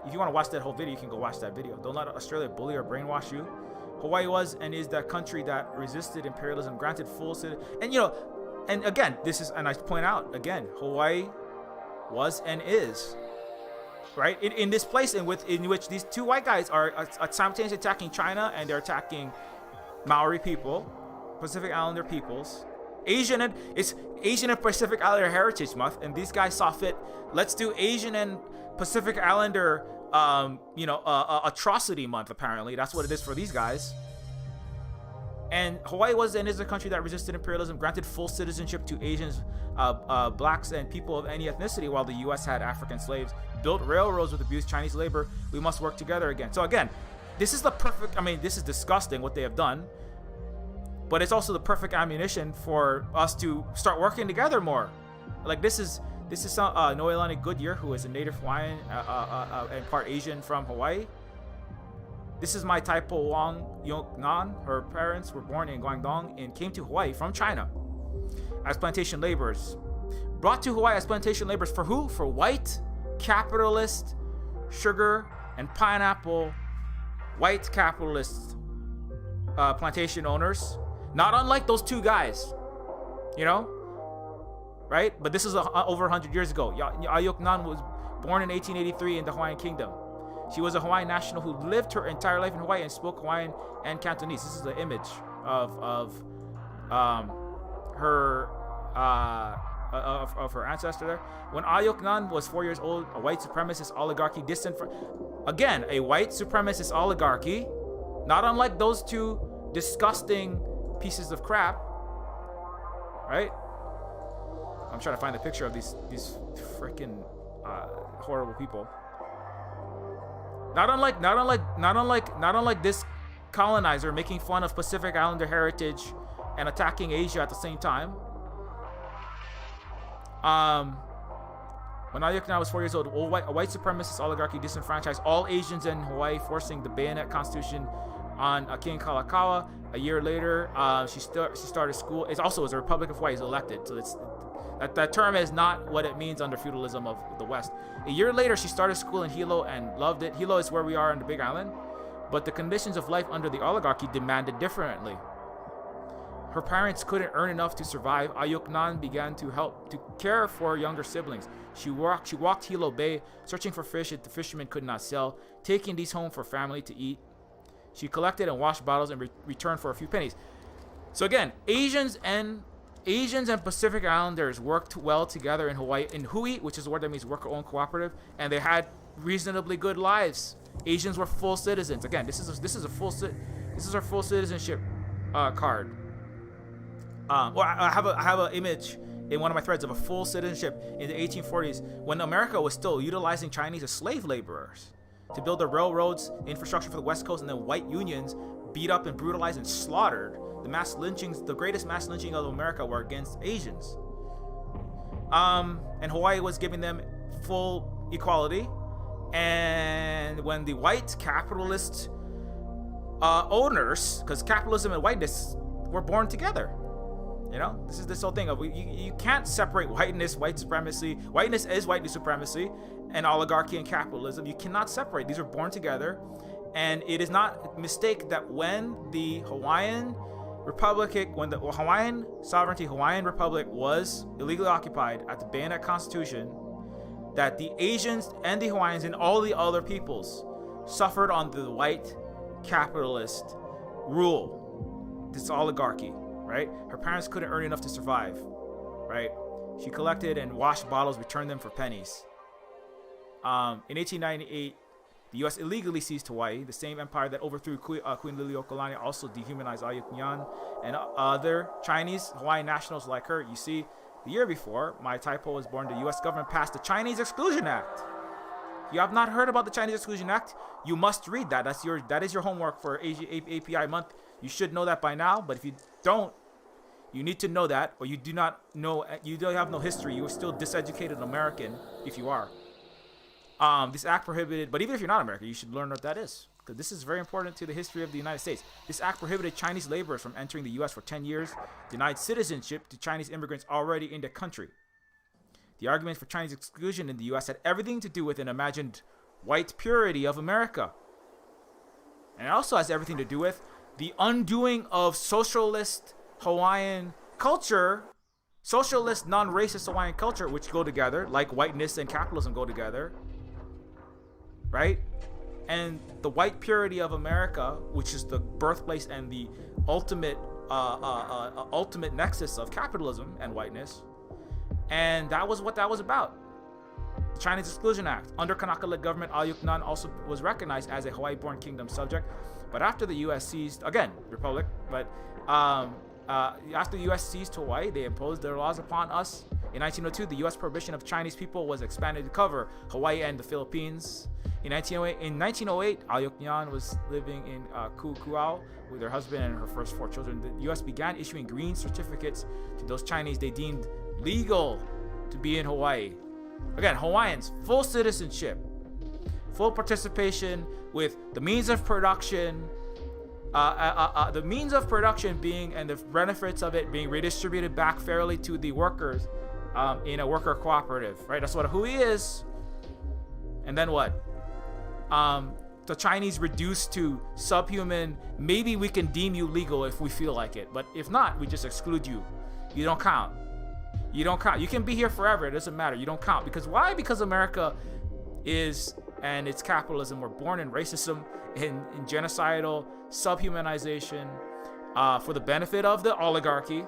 if you want to watch that whole video, you can go watch that video. Don't let Australia bully or brainwash you. Hawaii was and is that country that resisted imperialism, granted full citizen. And you know, and again, this is, and I point out again, Hawaii was and is, right, in this place in which these 2 white guys are simultaneously attacking China, and they're attacking Maori people, Pacific Islander peoples, it's Asian and Pacific Islander Heritage Month, and these guys saw fit, let's do Asian and Pacific Islander atrocity month. Apparently that's what it is for these guys. And Hawaii was and is a country that resisted imperialism, granted full citizenship to Asians, blacks, and people of any ethnicity, while the U.S. had African slaves, built railroads with abused Chinese labor. We must work together again. So again, this is the perfect, I mean, this is disgusting what they have done, but it's also the perfect ammunition for us to start working together more. Like this is Noelani Goodyear, who is a native Hawaiian and part Asian from Hawaii. This is my Taipo Wang Yong-nan. Her parents were born in Guangdong and came to Hawaii from China as plantation laborers. Brought to Hawaii as plantation laborers for who? For white, capitalist, sugar, and pineapple, white capitalist plantation owners. Not unlike those two guys, you know? Right? But this is over 100 years ago. Ayok-nan was born in 1883 in the Hawaiian Kingdom. She was a Hawaiian national who lived her entire life in Hawaii and spoke Hawaiian and Cantonese. This is the image of her ancestor there. When Ayok-nan was 4 years old, a white supremacist oligarchy distant from, again, a white supremacist oligarchy, not unlike those two disgusting pieces of crap, right? I'm trying to find a picture of these freaking horrible people. Not unlike this colonizer making fun of Pacific Islander heritage and attacking Asia at the same time. When Ayok-nan was 4 years old, a white supremacist oligarchy disenfranchised all Asians in Hawaii, forcing the Bayonet Constitution on King Kalakaua. A year later, she started school. It also was a Republic of Hawaii is elected, so that term is not what it means under feudalism of the West. A year later, she started school in Hilo and loved it. Hilo is where we are on the Big Island, but the conditions of life under the oligarchy demanded differently. Her parents couldn't earn enough to survive. Ayok-nan began to help to care for younger siblings. She walked Hilo Bay, searching for fish that the fishermen could not sell, taking these home for family to eat. She collected and washed bottles and returned for a few pennies. So again, Asians and Pacific Islanders worked well together in Hawaii, in Hui, which is a word that means worker-owned cooperative, and they had reasonably good lives. Asians were full citizens. Again, this is our full citizenship card. Well, I have an image in one of my threads of a full citizenship in the 1840s when America was still utilizing Chinese as slave laborers to build the railroads, infrastructure for the West Coast, and then white unions beat up and brutalized and slaughtered. The mass lynchings, the greatest mass lynching of America, were against Asians. And Hawaii was giving them full equality. And when the white capitalist owners, because capitalism and whiteness were born together, you know, this is this whole thing of you can't separate whiteness, white supremacy. Whiteness is white supremacy, and oligarchy and capitalism. You cannot separate. These are born together, and it is not a mistake that when the Hawaiian Hawaiian Republic was illegally occupied at the Bayonet Constitution, that the Asians and the Hawaiians and all the other peoples suffered under the white capitalist rule, this oligarchy, right? Her parents couldn't earn enough to survive, right? She collected and washed bottles, returned them for pennies. In 1898, the U.S. illegally seized Hawaii. The same empire that overthrew Queen Liliuokalani also dehumanized Ayok-nan and other Chinese Hawaiian nationals like her. You see, the year before my Taipo was born, the U.S. government passed the Chinese Exclusion Act. You have not heard about the Chinese Exclusion Act? You must read that. That is your homework for API month. You should know that by now. But if you don't, you need to know that, or you do not know. You don't have no history. You are still diseducated American if you are. This act prohibited, but even if you're not American, you should learn what that is, because this is very important to the history of the United States. This act prohibited Chinese laborers from entering the U.S. for 10 years, denied citizenship to Chinese immigrants already in the country. The argument for Chinese exclusion in the U.S. had everything to do with an imagined white purity of America. And it also has everything to do with the undoing of socialist Hawaiian culture, socialist non-racist Hawaiian culture, which go together, like whiteness and capitalism go together. Right? And the white purity of America, which is the birthplace and the ultimate nexus of capitalism and whiteness. And that was what that was about. The Chinese Exclusion Act. Under Kanaka-led government, Ayok-nan also was recognized as a Hawaii-born kingdom subject. But after the U.S. seized, again, republic, but after the U.S. seized Hawaii, they imposed their laws upon us. In 1902, the U.S. prohibition of Chinese people was expanded to cover Hawaii and the Philippines. In 1908, Ayok-nan was living in Ku'ukuau with her husband and her first 4 children. The U.S. began issuing green certificates to those Chinese they deemed legal to be in Hawaii. Again, Hawaiians, full citizenship. full participation with the means of production, being, and the benefits of it being redistributed back fairly to the workers in a worker cooperative, right? That's what who he is. And then what? The Chinese reduced to subhuman. Maybe we can deem you legal if we feel like it, but if not, we just exclude you. You don't count. You don't count. You can be here forever. It doesn't matter. You don't count. Because why? Because America is, and its capitalism, were born in racism, in genocidal subhumanization, for the benefit of the oligarchy,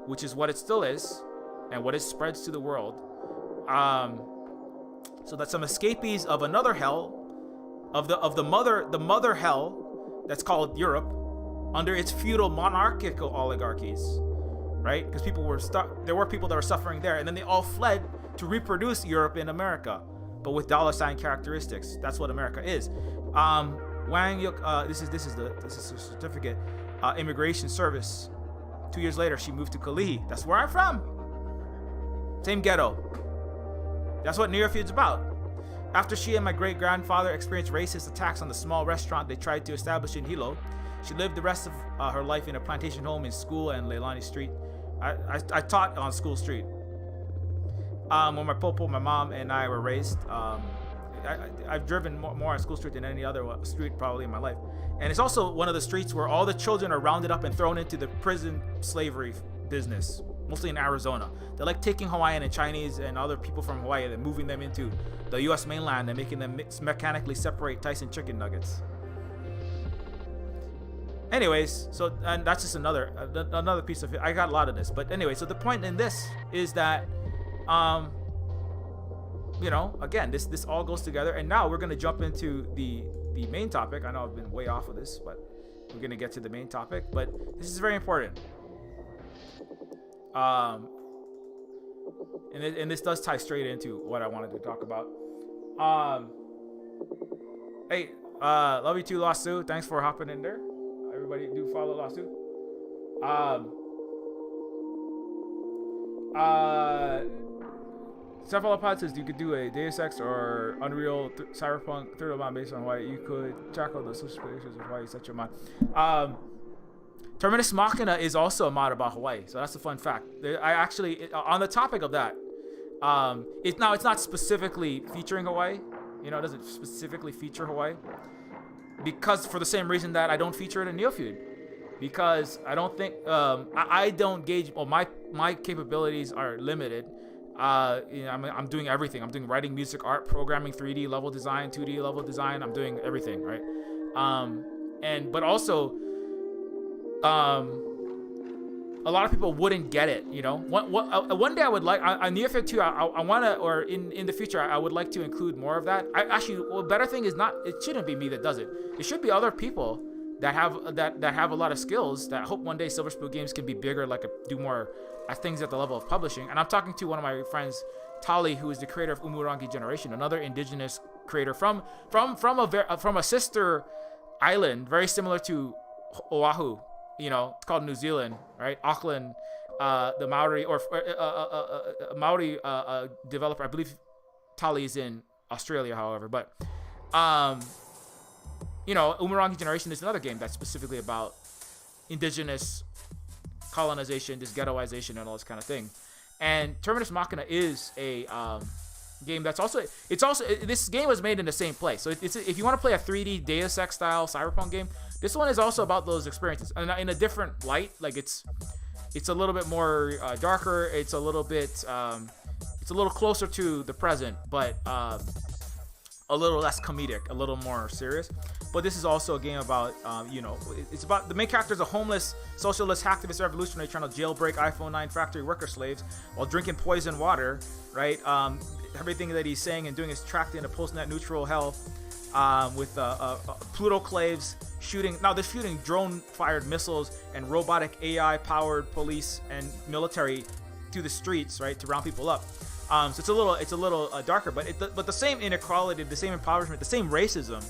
which is what it still is, and what it spreads to the world. So that some escapees of another hell, of the mother hell that's called Europe, under its feudal monarchical oligarchies, right? Because people were there were people that were suffering there, and then they all fled to reproduce Europe in America, but with dollar sign characteristics. That's what America is. Wang Yuk, this is a certificate, immigration service. 2 years later, she moved to Kalihi. That's where I'm from. Same ghetto. That's what Neofeud's about. After she and my great-grandfather experienced racist attacks on the small restaurant they tried to establish in Hilo, she lived the rest of her life in a plantation home in School and Leilani Street. I taught on School Street. When my popo, my mom, and I were raised, I've driven more on School Street than any other street probably in my life. And it's also one of the streets where all the children are rounded up and thrown into the prison slavery business, mostly in Arizona. They're like taking Hawaiian and Chinese and other people from Hawaii and moving them into the U.S. mainland and making them mechanically separate Tyson chicken nuggets. Anyways, so, and that's just another piece of it. I got a lot of this, but anyway, so the point in this is that, you know, again, this all goes together, and now we're gonna jump into the main topic. I know I've been way off of this, but we're gonna get to the main topic. But this is very important. And this does tie straight into what I wanted to talk about. Hey, love you too, Lasu. Thanks for hopping in there. Everybody do follow Lasu. Cephalopod says you could do a Deus Ex or Unreal Cyberpunk third mind based on why you could tackle the social issues of why you set your mind. Terminus Machina is also a mod about Hawaii, so that's a fun fact. I actually, on the topic of that, it's not specifically featuring Hawaii. You know, it doesn't specifically feature Hawaii, because for the same reason that I don't feature it in Neofeud, because I don't think I don't gauge. Well, my capabilities are limited. You know, I'm doing everything. I'm doing writing, music, art, programming, 3D level design, 2D level design. I'm doing everything, right? But also, a lot of people wouldn't get it, you know. One day I would like, on Neofeud 2, I want to, or in the future, I would like to include more of that. Better thing is it shouldn't be me that does it. It should be other people that have a lot of skills, that hope one day Silver Spook Games can be bigger, do more things at the level of publishing. And I'm talking to one of my friends, Tali, who is the creator of Umurangi Generation, another indigenous creator from a sister island very similar to Oahu. You know, it's called New Zealand, right? Auckland, the Maori Maori developer. I believe Tali is in Australia, however. But, you know, Umurangi Generation is another game that's specifically about indigenous colonization, this ghettoization, and all this kind of thing. And Terminus Machina is a game that's also this game was made in the same place. So if you want to play a 3D Deus Ex style cyberpunk game, this one is also about those experiences, and in a different light. Like it's a little bit more darker. It's a little bit it's a little closer to the present, but a little less comedic, a little more serious. But this is also a game about, you know, it's about the main character is a homeless socialist hacktivist revolutionary trying to jailbreak iPhone 9 factory worker slaves while drinking poison water, right? Everything that he's saying and doing is tracked into post-net neutral hell, with Pluto claves shooting. Now they're shooting drone-fired missiles and robotic AI-powered police and military through the streets, right, to round people up. So it's a little darker, but the same inequality, the same impoverishment, the same racism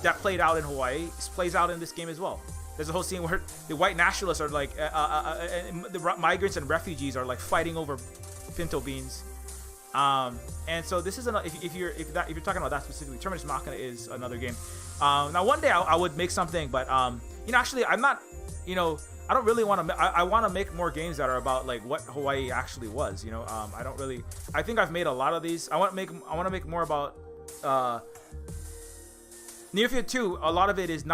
that played out in Hawaii plays out in this game as well. There's a whole scene where the white nationalists are like, the migrants and refugees are like fighting over pinto beans, And so this is if you're talking about that specifically, Terminus Machina is another game. Now one day I would make something, but actually I'm not, I don't really want to. I want to make more games that are about like what Hawaii actually was. I don't really. I think I've made a lot of these. I want to make more about Neofeud 2. A lot of it is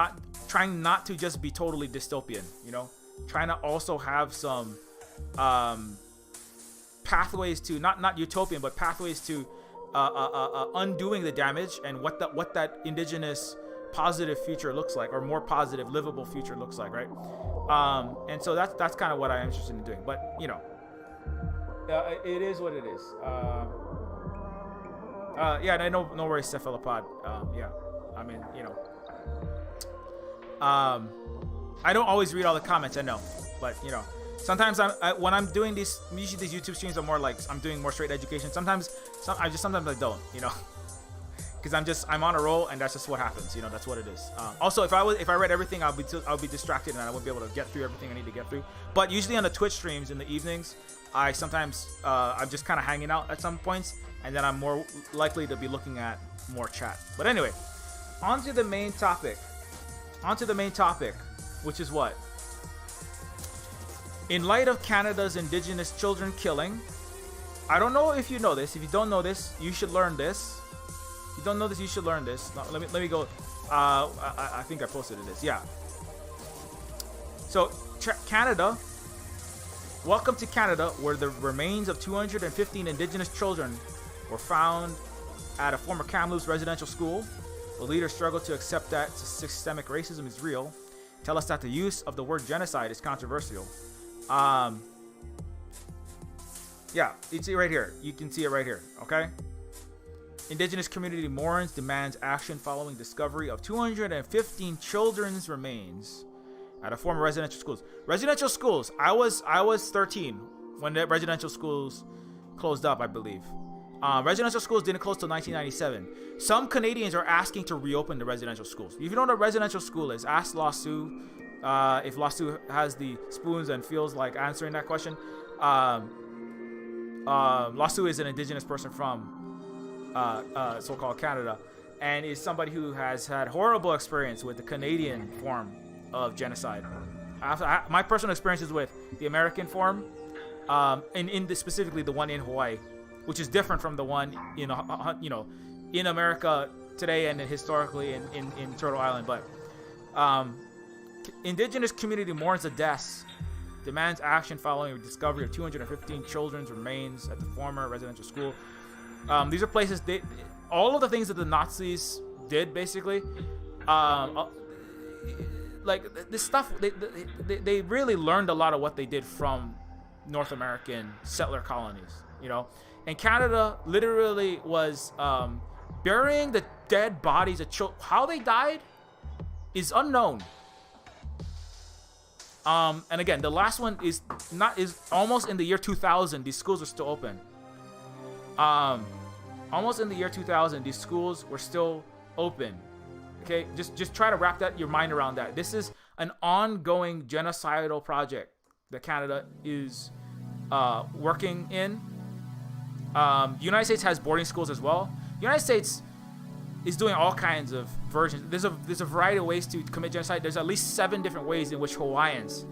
trying not to just be totally dystopian. Trying to also have some pathways to not utopian, but pathways to undoing the damage and what that indigenous positive future looks like, or more positive livable future looks like, right? And so that's kind of what I'm interested in doing, but it is what it is. Yeah, no worries, cephalopod. Yeah, I mean, I don't always read all the comments, I know, but sometimes when I'm doing usually these YouTube streams are more like I'm doing more straight education. Sometimes I don't, because I'm on a roll, and that's just what happens. That's what it is. Also, if I read everything, I'll be distracted, and I won't be able to get through everything I need to get through. But usually on the Twitch streams in the evenings, I'm just kind of hanging out at some points, and then I'm more likely to be looking at more chat. But anyway, on to the main topic, which is what? In light of Canada's Indigenous children killing, I don't know if you know this. If you don't know this, you should learn this. If you don't know this, you should learn this. No, let me go. I think I posted this. Yeah. So Canada. Welcome to Canada, where the remains of 215 Indigenous children were found at a former Kamloops residential school. The leaders struggle to accept that systemic racism is real. Tell us that the use of the word genocide is controversial. Yeah, you see it right here. You can see it right here. Okay. Indigenous community mourns, demands action following discovery of 215 children's remains at a former residential schools. Residential schools. I was 13 when the residential schools closed up, I believe. Residential schools didn't close till 1997. Some Canadians are asking to reopen the residential schools. If you don't know what a residential school is, ask Lasu. If Lasu has the spoons and feels like answering that question. Lasu is an Indigenous person from so-called Canada, and is somebody who has had horrible experience with the Canadian form of genocide. My personal experience is with the American form, and specifically the one in Hawaii, which is different from the one in America today and historically in Turtle Island. But Indigenous community mourns the deaths, demands action following the discovery of 215 children's remains at the former residential school. These are places all of the things that the Nazis did, basically, like this stuff. They really learned a lot of what they did from North American settler colonies, And Canada literally was burying the dead bodies of children. How they died is unknown. And again, the last one is almost in the year 2000. These schools are still open. Almost in the year 2000, these schools were still open. Okay, just try to wrap your mind around that. This is an ongoing genocidal project that Canada is working in. The United States has boarding schools as well. The United States is doing all kinds of versions. There's a variety of ways to commit genocide. There's at least 7 different ways in which Hawaiians,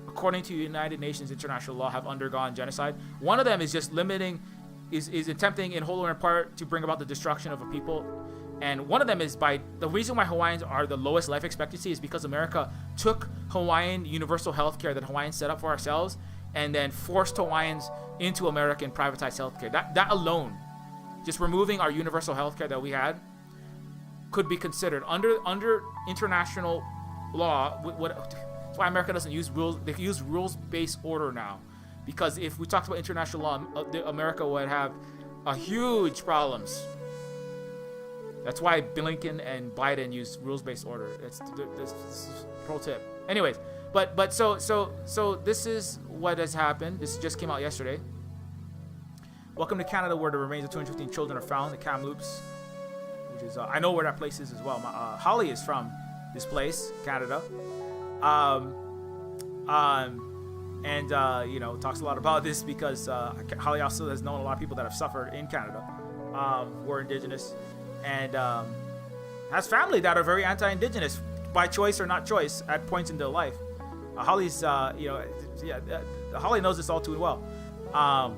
according to United Nations international law, have undergone genocide. One of them is just is attempting in whole or in part to bring about the destruction of a people. And one of them is the reason why Hawaiians are the lowest life expectancy is because America took Hawaiian universal health care that Hawaiians set up for ourselves and then forced Hawaiians into American privatized health care. That alone, just removing our universal health care that we had, could be considered under international law. That's why America doesn't use rules. They use rules-based order now, because if we talked about international law, America would have a huge problems. That's why Blinken and Biden use rules-based order. This is pro tip. Anyways, but so this is what has happened. This just came out yesterday. Welcome to Canada, where the remains of 215 children are found. The Kamloops, which is I know where that place is as well. Holly is from this place, Canada. and talks a lot about this because Holly also has known a lot of people that have suffered in Canada, who are Indigenous, and has family that are very anti-Indigenous by choice or not choice at points in their life. Holly's, Holly knows this all too well. I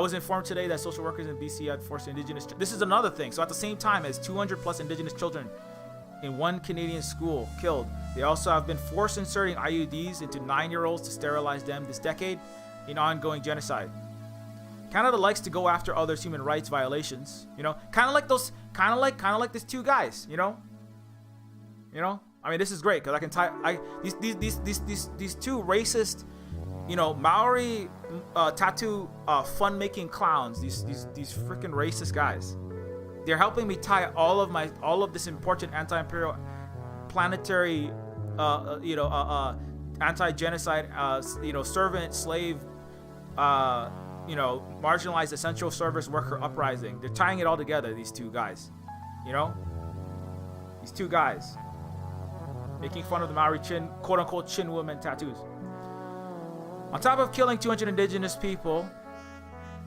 was informed today that social workers in BC had forced Indigenous. This is another thing. So at the same time as 200 plus Indigenous children in one Canadian school killed, they also have been forced inserting IUDs into 9-year-olds to sterilize them this decade in ongoing genocide. Canada likes to go after others' human rights violations. Kind of like these two guys. I mean, this is great because I can tie these two racist, Maori tattoo fun-making clowns. These freaking racist guys. They're helping me tie all of this important anti-imperial, planetary, anti-genocide, servant, slave, marginalized essential service worker uprising. They're tying it all together. These two guys, these two guys making fun of the Maori quote-unquote chin woman tattoos. On top of killing 200 Indigenous people,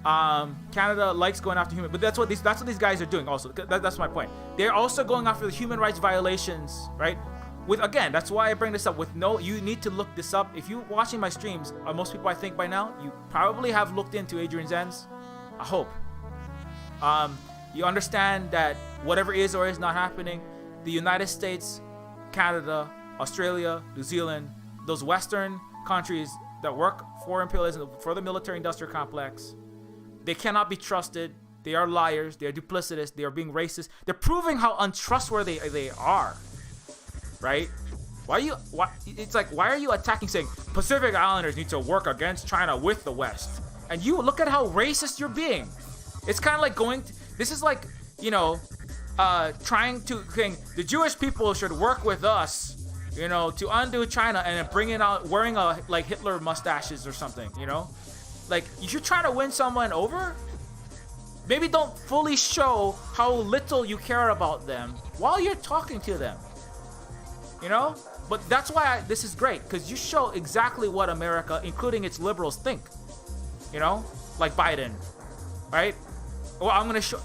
Canada likes going after human, but that's what these guys are doing. Also, that's my point. They're also going after the human rights violations, right? That's why I bring this up. You need to look this up. If you're watching my streams, most people I think by now, you probably have looked into Adrian Zenz. I hope. You understand that whatever is or is not happening, the United States, Canada, Australia, New Zealand, those Western countries that work for imperialism, for the military-industrial complex, they cannot be trusted. They are liars. They are duplicitous. They are being racist. They're proving how untrustworthy they are. Right? Why are you attacking, saying Pacific Islanders need to work against China with the West? And you look at how racist you're being. It's kind of like this is like, trying to think the Jewish people should work with us, to undo China and then bring it out wearing like Hitler mustaches or something, Like, if you're trying to win someone over, maybe don't fully show how little you care about them while you're talking to them. But that's why this is great, because you show exactly what America, including its liberals, think. Like Biden, right? Well, I'm gonna show.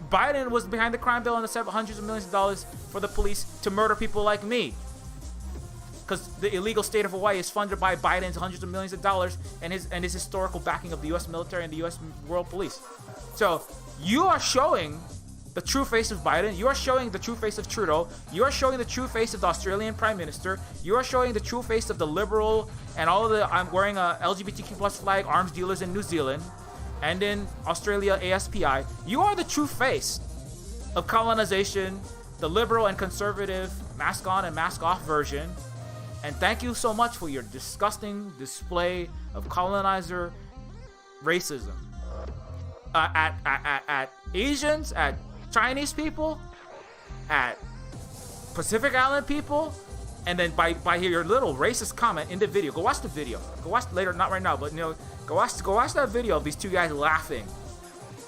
Biden was behind the crime bill and the hundreds of millions of dollars for the police to murder people like me. Because the illegal state of Hawaii is funded by Biden's hundreds of millions of dollars and his historical backing of the U.S. military and the U.S. world police. So you are showing the true face of Biden. You are showing the true face of Trudeau. You are showing the true face of the Australian Prime Minister. You are showing the true face of the liberal and all of the I'm wearing a LGBTQ plus flag arms dealers in New Zealand and in Australia ASPI. You are the true face of colonization, the liberal and conservative mask on and mask off version. And thank you so much for your disgusting display of colonizer racism at Asians, at Chinese people, at Pacific Island people, and then by your little racist comment in the video. Go watch the video. Go watch later, not right now, but go watch that video of these two guys laughing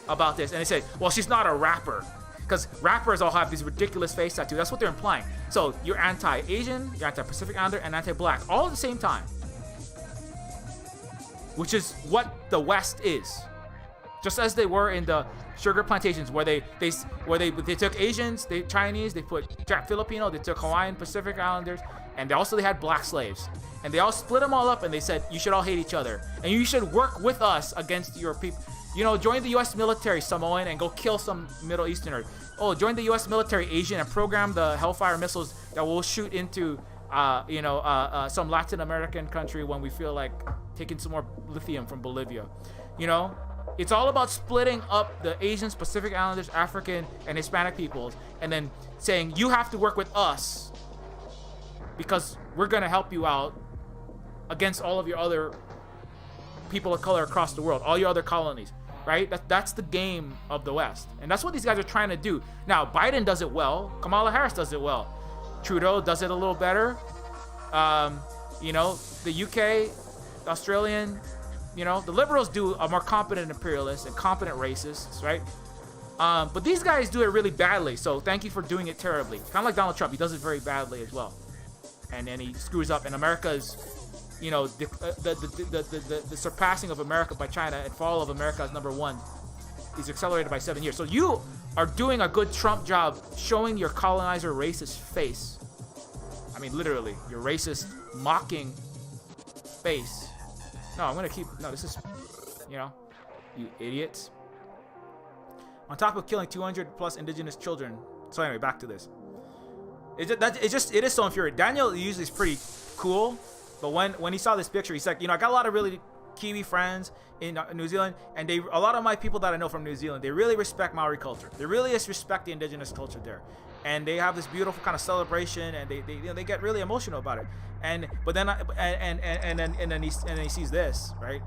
about this, and they say, "Well, she's not a rapper." Because rappers all have these ridiculous face tattoos. That's what they're implying. So you're anti-Asian, you're anti-Pacific Islander, and anti-Black all at the same time. Which is what the West is. Just as they were in the sugar plantations where they took Asians, they Chinese, they put Filipino, they took Hawaiian, Pacific Islanders, and they had black slaves. And they all split them all up and they said, you should all hate each other. And you should work with us against your people. Join the U.S. military, Samoan, and go kill some Middle Easterner. Oh, join the U.S. military, Asian, and program the Hellfire missiles that will shoot into, some Latin American country when we feel like taking some more lithium from Bolivia. It's all about splitting up the Asians, Pacific Islanders, African, and Hispanic peoples, and then saying, you have to work with us because we're going to help you out against all of your other people of color across the world, all your other colonies. Right? That's the game of the West. And that's what these guys are trying to do. Now, Biden does it well. Kamala Harris does it well. Trudeau does it a little better. The UK, the Australian, the liberals do a more competent imperialist and competent racists, right? But these guys do it really badly. So thank you for doing it terribly. Kind of like Donald Trump. He does it very badly as well. And then he screws up. And America is the surpassing of America by China and fall of America as number one is accelerated by 7 years. So you are doing a good Trump job showing your colonizer racist face. I mean, literally, your racist, mocking face. No, I'm gonna keep. No, this is, you idiots. On top of killing 200 plus indigenous children. So anyway, back to this. It is so infuriating. Daniel usually is pretty cool, but when he saw this picture, he's like, I got a lot of really Kiwi friends in New Zealand, and a lot of my people that I know from New Zealand, they really respect Maori culture. They really respect the indigenous culture there, and they have this beautiful kind of celebration, and they get really emotional about it. And then he sees this, right?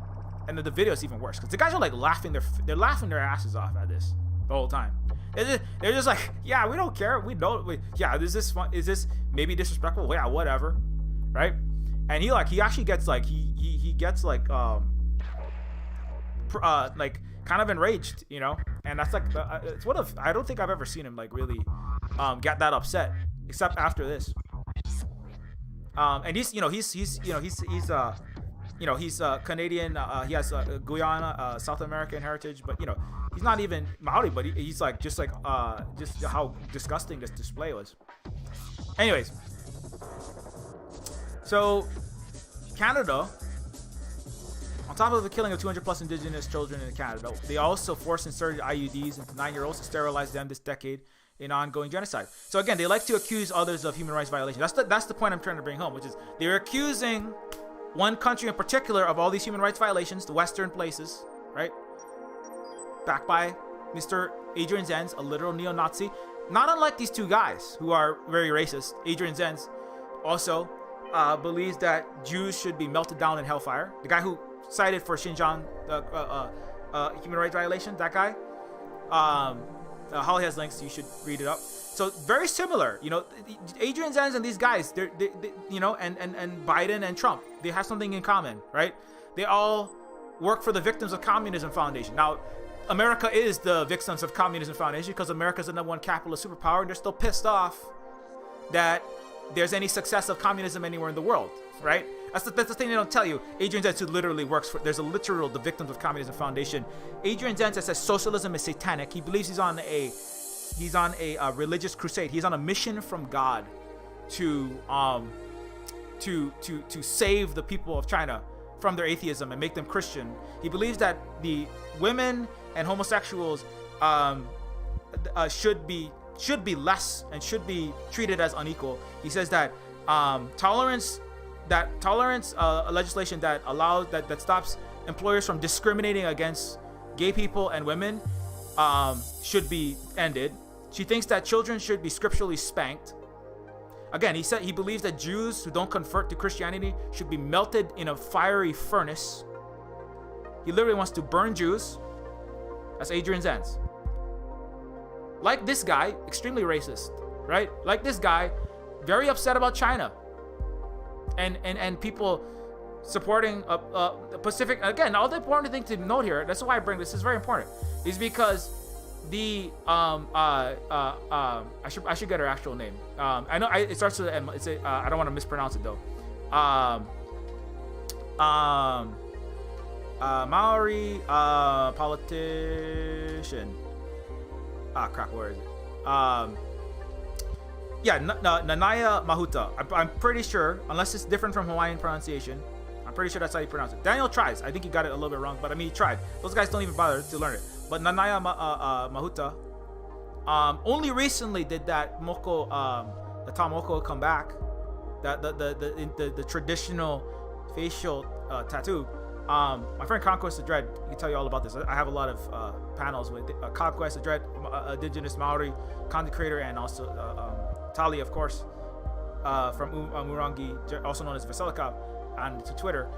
And then the video is even worse because the guys are like laughing their asses off at this the whole time. They're just like, yeah, we don't care. We don't. Yeah, is this fun? Is this maybe disrespectful? Yeah, whatever, right? And he actually gets like he gets like kind of enraged, and that's like it's one of, I don't think I've ever seen him like really get that upset except after this. And he's Canadian. He has Guyana, South American heritage, but he's not even Maori. But he's like just how disgusting this display was. Anyways, so Canada, on top of the killing of 200 plus indigenous children in Canada, they also forced inserted IUDs into 9-year-olds to sterilize them this decade in ongoing genocide. So again, they like to accuse others of human rights violations. That's the point I'm trying to bring home, which is they're accusing one country in particular of all these human rights violations, the Western places, right? Backed by Mr. Adrian Zenz, a literal neo-Nazi. Not unlike these two guys who are very racist. Adrian Zenz also believes that Jews should be melted down in hellfire. The guy who cited for Xinjiang human rights violation, that guy. Holly has links, you should read it up. So very similar, Adrian Zenz and these guys, they and Biden and Trump, they have something in common, right? They all work for the Victims of Communism Foundation. Now, America is the Victims of Communism Foundation because America's the number one capitalist superpower, and they're still pissed off that there's any success of communism anywhere in the world, right? That's the thing they don't tell you. Adrian Zenz, who literally works for, there's a literal, the Victims of Communism Foundation. Adrian Zenz says socialism is satanic. He believes he's on a religious crusade. He's on a mission from God to save the people of China from their atheism and make them Christian. He believes that the women and homosexuals should be less and should be treated as unequal. He says that tolerance legislation that allows that stops employers from discriminating against gay people and women should be ended. She thinks that children should be scripturally spanked. Again, he said he believes that Jews who don't convert to Christianity should be melted in a fiery furnace. He literally wants to burn Jews. That's Adrian Zenz. Like this guy, extremely racist, right? Like this guy, very upset about China. And people supporting Pacific. Again, all the important thing to note here, that's why I bring this is very important, is because the I should get her actual name. I know it starts with M. It's I don't want to mispronounce it though. Maori politician. Crap, where is it? Yeah, Nanaya Mahuta. I'm pretty sure, unless it's different from Hawaiian pronunciation, I'm pretty sure that's how you pronounce it. Daniel tries. I think he got it a little bit wrong, but I mean, he tried. Those guys don't even bother to learn it. But Nanaya Mahuta only recently did that moko, the tamoko come back, the traditional facial tattoo. My friend Conquest of Dread, he can tell you all about this. I have a lot of panels with Conquest of Dread, indigenous Maori content creator, and also Tali, of course, from Murangi, also known as Veselika, on to Twitter.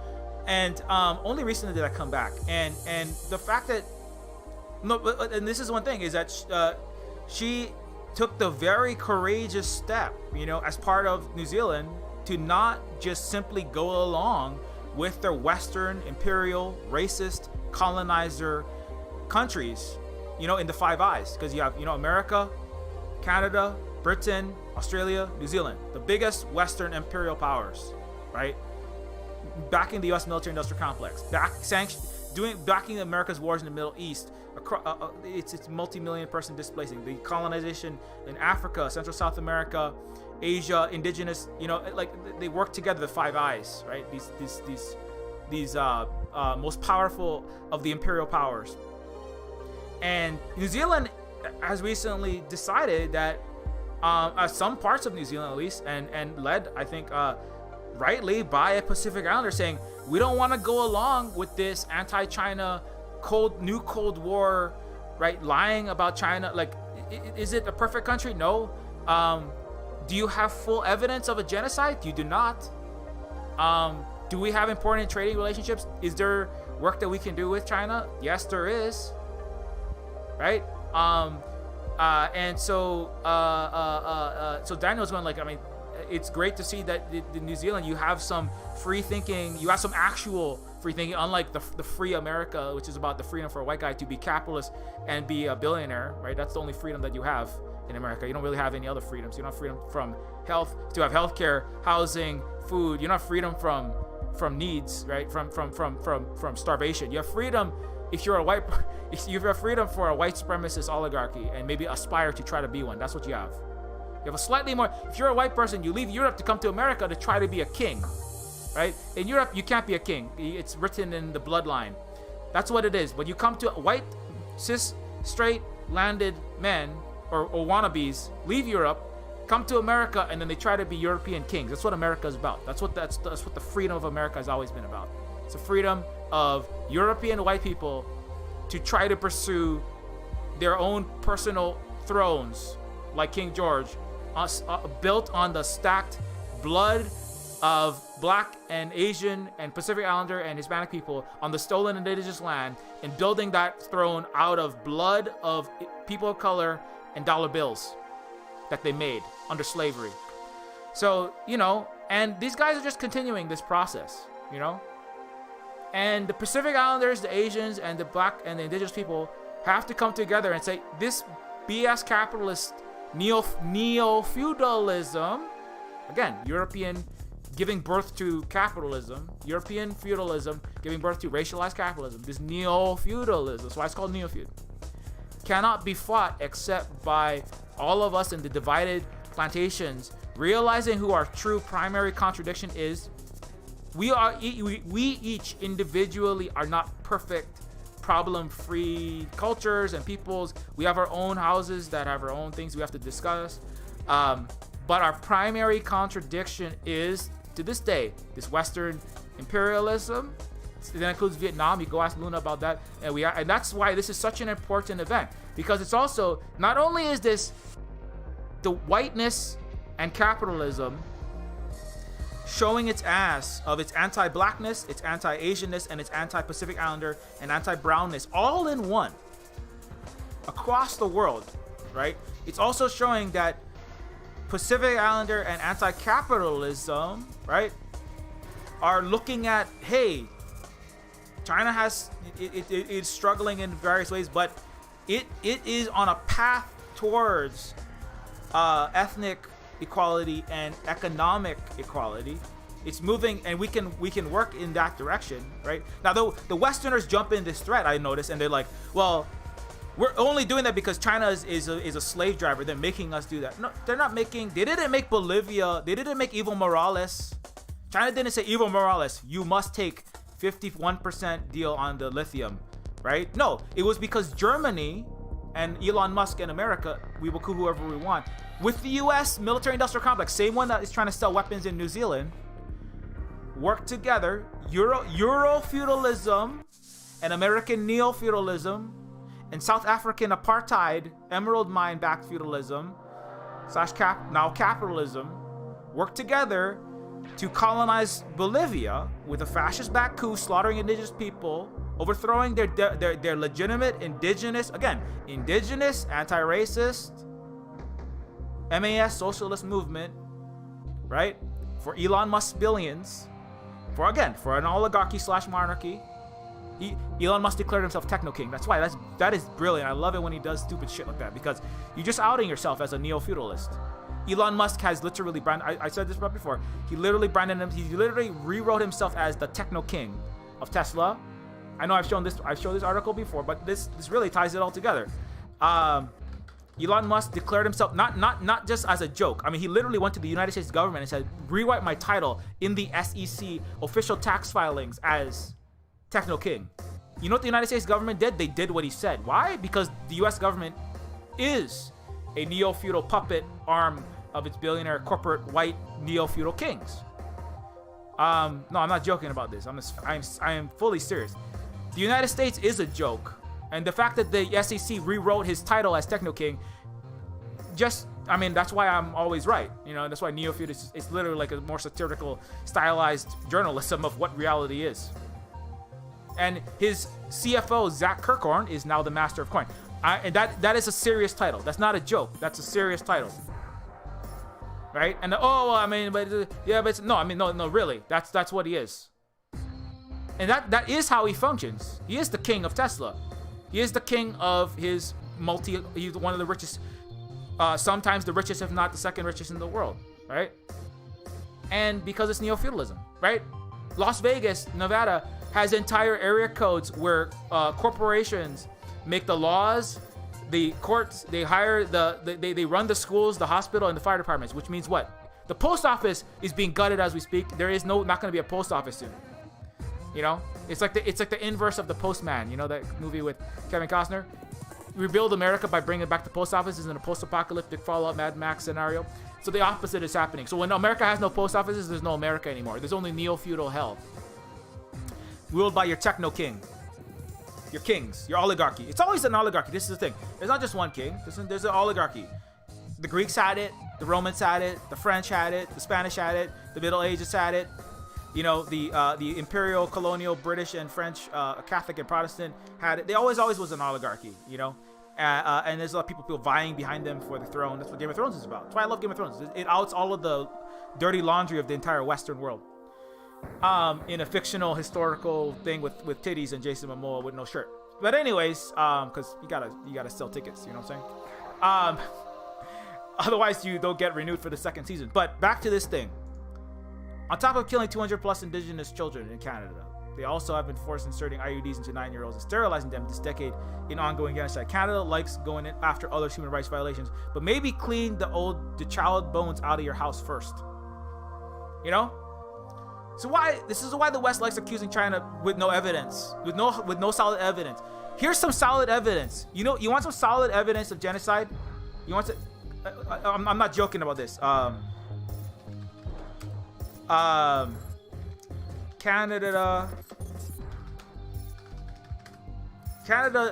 And only recently did I come back. And the fact that, and this is one thing, is that she took the very courageous step, as part of New Zealand, to not just simply go along with their Western, imperial, racist, colonizer countries, in the Five Eyes. Because you have, America, Canada, Britain, Australia, New Zealand, the biggest Western imperial powers, right? backing the U.S. military-industrial complex, backing America's wars in the Middle East. It's multi-million person displacing. The colonization in Africa, Central South America, Asia, indigenous. Like they work together. The Five Eyes, right? These most powerful of the imperial powers. And New Zealand has recently decided that some parts of New Zealand, at least, and led, I think, rightly by a Pacific Islander, saying we don't want to go along with this anti-China new Cold War, right? Lying about China. Like, is it a perfect country? No. Do you have full evidence of a genocide? You do not. Do we have important trading relationships? Is there work that we can do with China? Yes, there is. Right? And so Daniel's going like, I mean, it's great to see that in New Zealand you have some free thinking, you have some actual free thinking, unlike the free America, which is about the freedom for a white guy to be capitalist and be a billionaire, right? That's the only freedom that you have in America. You don't really have any other freedoms. You don't have freedom from health, to have healthcare, housing, food. You don't have freedom from needs, right? From starvation. You have freedom if you have freedom for a white supremacist oligarchy and maybe aspire to try to be one. That's what you have. You have a slightly more. If you're a white person, you leave Europe to come to America to try to be a king, right? In Europe, you can't be a king. It's written in the bloodline. That's what it is. When you come to white, cis, straight, landed men or wannabes, leave Europe, come to America, and then they try to be European kings. That's what America is about. That's what the freedom of America has always been about. It's the freedom of European white people to try to pursue their own personal thrones, like King George, built on the stacked blood of Black and Asian and Pacific Islander and Hispanic people on the stolen indigenous land, and building that throne out of blood of people of color and dollar bills that they made under slavery. So, and these guys are just continuing this process, And the Pacific Islanders, the Asians, and the Black and the indigenous people have to come together and say, this BS capitalist neo-feudalism, again, European giving birth to capitalism, European feudalism giving birth to racialized capitalism, this neo-feudalism, that's why it's called Neofeud, cannot be fought except by all of us in the divided plantations realizing who our true primary contradiction is. We each individually are not perfect, problem-free cultures and peoples. We have our own houses that have our own things we have to discuss. But our primary contradiction is, to this day, this Western imperialism. That includes Vietnam. You go ask Luna about that. And that's why this is such an important event, because it's also, not only is this the whiteness and capitalism showing its ass of its anti-blackness, its anti-Asianness, and its anti-Pacific Islander and anti-brownness all in one across the world, right? It's also showing that Pacific Islander and anti-capitalism, right, are looking at, hey, China it's struggling in various ways, but it is on a path towards ethnic equality and economic equality. It's moving, and we can work in that direction, right? Now, the Westerners jump in this threat, I notice, and they're like, well, we're only doing that because China is a slave driver. They're making us do that. No, they're not making. They didn't make Bolivia. They didn't make Evo Morales. China didn't say, Evo Morales, you must take 51% deal on the lithium, right? No, it was because Germany and Elon Musk and America, we will coup whoever we want. With the U.S. military-industrial complex, same one that is trying to sell weapons in New Zealand, work together. Euro-feudalism and American neo-feudalism and South African apartheid, emerald mine-backed feudalism / now capitalism, work together to colonize Bolivia with a fascist-backed coup, slaughtering indigenous people, overthrowing their legitimate indigenous, anti-racist, MAS socialist movement, right? For Elon Musk's billions, for an oligarchy / monarchy. Elon Musk declared himself techno king. That's why that is brilliant. I love it when he does stupid shit like that, because you're just outing yourself as a neo-feudalist. Elon Musk has literally branded. I said this before. He literally branded him. He literally rewrote himself as the techno king of Tesla. I know I've shown this article before, but this really ties it all together. Elon Musk declared himself not just as a joke. I mean, he literally went to the United States government and said, rewrite my title in the SEC official tax filings as Techno King. You know what the United States government did? They did what he said. Why? Because the US government is a neo-feudal puppet arm of its billionaire corporate white neo-feudal kings. No, I'm not joking about this. I am fully serious. The United States is a joke. And the fact that the SEC rewrote his title as Techno King, that's why I'm always right. You know, that's why Neofeud is literally like a more satirical, stylized journalism of what reality is. And his CFO, Zach Kirkhorn, is now the master of coin. And that is a serious title. That's not a joke. That's a serious title. Right? And no, really. That's what he is. And that is how he functions. He is the king of Tesla. He is the king of his he's one of the richest, sometimes the richest, if not the second richest in the world, right? And because it's neo-feudalism, right? Las Vegas, Nevada, has entire area codes where corporations make the laws, the courts, they hire they run the schools, the hospital, and the fire departments, which means what? The post office is being gutted as we speak. There is not going to be a post office soon. You know, it's like the inverse of The Postman. You know that movie with Kevin Costner? Rebuild America by bringing back the post offices in a post-apocalyptic Fallout Mad Max scenario. So the opposite is happening. So when America has no post offices, there's no America anymore. There's only neo-feudal hell. Ruled by your techno king. Your kings. Your oligarchy. It's always an oligarchy. This is the thing. There's not just one king. There's an oligarchy. The Greeks had it. The Romans had it. The French had it. The Spanish had it. The Middle Ages had it. You know, the imperial, colonial, British, and French, Catholic and Protestant had it. They always was an oligarchy, you know? And there's a lot of people vying behind them for the throne. That's what Game of Thrones is about. That's why I love Game of Thrones. It outs all of the dirty laundry of the entire Western world. In a fictional, historical thing with titties and Jason Momoa with no shirt. But anyways, because you gotta sell tickets, you know what I'm saying? Otherwise, you don't get renewed for the second season. But back to this thing. On top of killing 200 plus indigenous children in Canada, they also have been forced inserting IUDs into 9-year-olds and sterilizing them this decade in ongoing genocide. Canada likes going in after others' human rights violations, but maybe clean the child bones out of your house first. You know? So this is why the West likes accusing China with no evidence, with no solid evidence. Here's some solid evidence. You know, you want some solid evidence of genocide? You want to? I'm not joking about this. Canada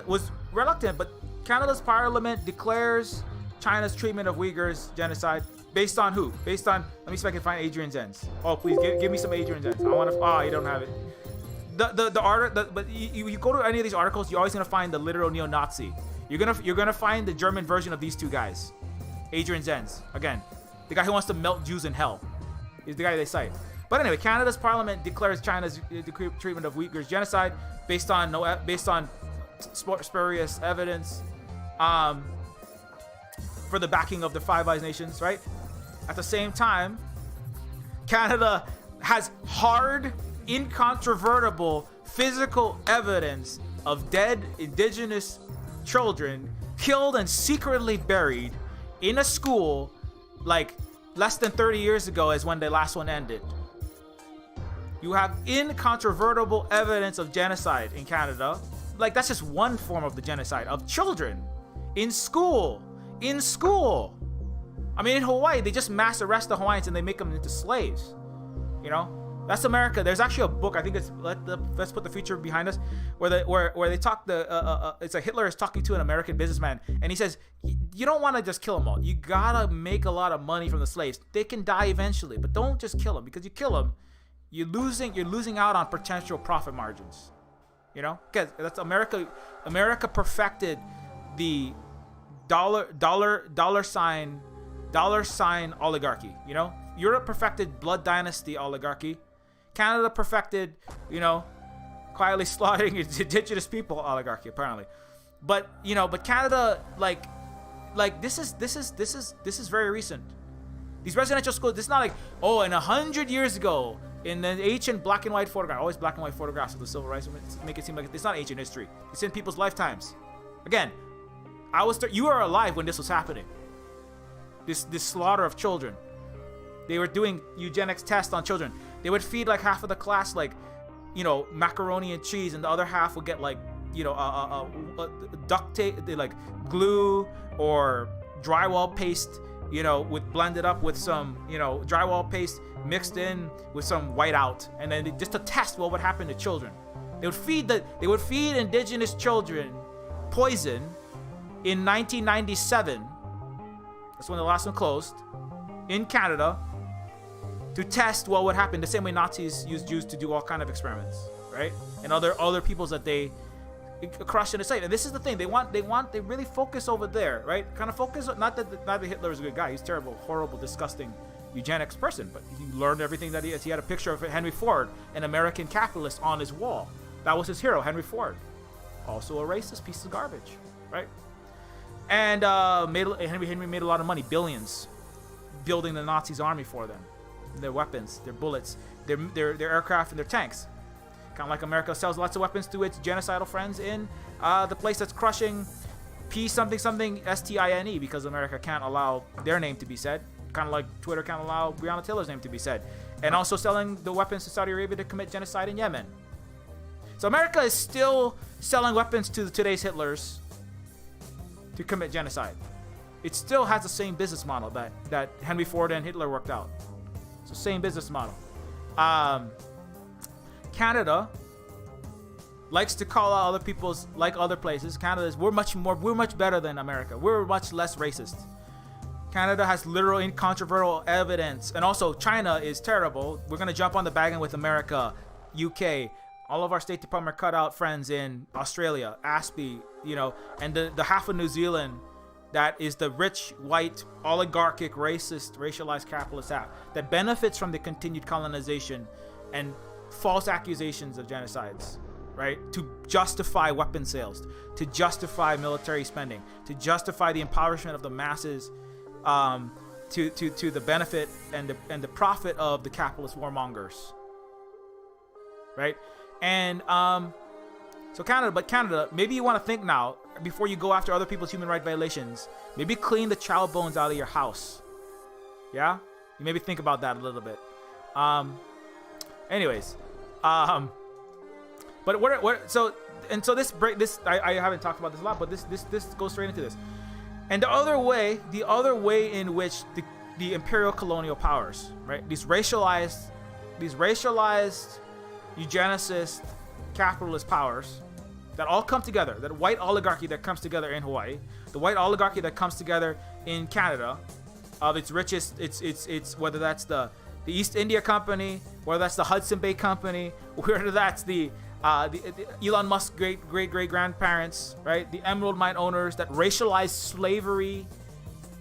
was reluctant, but Canada's parliament declares China's treatment of Uyghurs genocide based on who? Based on, let me see if I can find Adrian Zenz. Oh, please give me some Adrian Zenz. I want to. Oh, you don't have it. But you go to any of these articles, you're always gonna find the literal neo-Nazi. You're gonna find the German version of these two guys. Adrian Zenz, again, the guy who wants to melt Jews in hell, is the guy they cite. But anyway, Canada's parliament declares China's treatment of Uyghurs genocide based on spurious evidence, for the backing of the Five Eyes nations, right? At the same time, Canada has hard, incontrovertible physical evidence of dead indigenous children killed and secretly buried in a school like less than 30 years ago is when the last one ended. You have incontrovertible evidence of genocide in Canada. Like, that's just one form of the genocide of children in school. In school. I mean, in Hawaii, they just mass arrest the Hawaiians and they make them into slaves. You know? That's America. There's actually a book. I think it's let's put the future behind us, where they talk it's like Hitler is talking to an American businessman, and he says, you don't want to just kill them all. You gotta make a lot of money from the slaves. They can die eventually, but don't just kill them, because you kill them, you're losing out on potential profit margins. You know, because that's America. America perfected the dollar sign oligarchy. You know, Europe perfected blood dynasty oligarchy. Canada perfected, you know, quietly slaughtering indigenous people oligarchy, apparently. But, you know, but Canada, like this is very recent. These residential schools, this is not like, oh, in 100 years ago, in the ancient black and white photograph, always black and white photographs of the civil rights movement, make it seem like it's not ancient history. It's in people's lifetimes. Again, you were alive when this was happening. This slaughter of children. They were doing eugenics tests on children. They would feed like half of the class like, macaroni and cheese, and the other half would get like, duct tape, like glue or drywall paste, with blended up with some, drywall paste mixed in with some whiteout, and then just to test what would happen to children. They would feed indigenous children poison in 1997. That's when the last one closed in Canada, to test what would happen, the same way Nazis used Jews to do all kind of experiments, right? And other peoples that they crushed and enslaved. And this is the thing, they really focus over there, right? Kind of focus, not that Hitler was a good guy. He's terrible, horrible, disgusting eugenics person, but he learned everything that he is. He had a picture of Henry Ford, an American capitalist, on his wall. That was his hero, Henry Ford. Also a racist piece of garbage, right? And Henry made a lot of money, billions, building the Nazis' army for them. Their weapons, their bullets, their aircraft, and their tanks. Kind of like America sells lots of weapons to its genocidal friends in the place that's crushing P something STINE, because America can't allow their name to be said. Kind of like Twitter can't allow Breonna Taylor's name to be said. And also selling the weapons to Saudi Arabia to commit genocide in Yemen. So America is still selling weapons to today's Hitlers to commit genocide. It still has the same business model that Henry Ford and Hitler worked out. It's the same business model. Canada likes to call out other people's, like other places. We're much better than America. We're much less racist. Canada has literal incontrovertible evidence. And also China is terrible. We're going to jump on the wagon with America, UK, all of our State Department cutout friends in Australia, ASPI, and the half of New Zealand that is the rich, white, oligarchic, racist, racialized capitalist half that benefits from the continued colonization and false accusations of genocides, right? To justify weapon sales, to justify military spending, to justify the impoverishment of the masses, to the benefit and the profit of the capitalist warmongers, right? And so Canada, maybe you want to think now, before you go after other people's human rights violations, maybe clean the child bones out of your house. Yeah? You maybe think about that a little bit. Anyways, but so this I haven't talked about this a lot, but this goes straight into this. And the other way in which the imperial colonial powers, right? These racialized eugenicist capitalist powers that all come together, that white oligarchy that comes together in Hawaii, the white oligarchy that comes together in Canada, of its richest, it's whether that's the East India Company, whether that's the Hudson Bay Company, whether that's the Elon Musk's great grandparents, right? The emerald mine owners that racialized slavery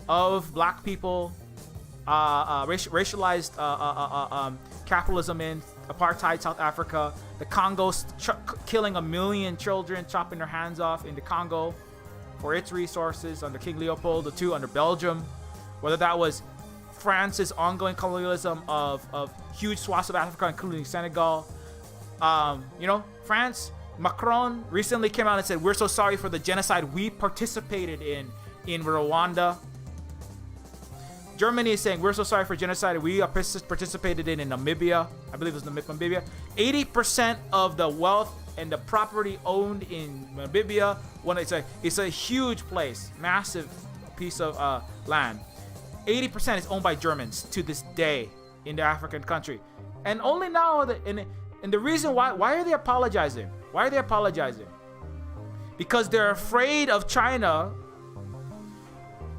of black people, racialized capitalism in apartheid South Africa, the Congo killing 1 million children, chopping their hands off in the Congo for its resources under King Leopold II, under Belgium, whether that was France's ongoing colonialism of huge swaths of Africa, including Senegal. France, Macron recently came out and said, we're so sorry for the genocide we participated in Rwanda. Germany is saying, we're so sorry for genocide we participated in Namibia. I believe it was Namibia. 80% of the wealth and the property owned in Namibia, it's a huge place, massive piece of land. 80% is owned by Germans to this day in the African country. And only now, and the reason why are they apologizing? Why are they apologizing? Because they're afraid of China.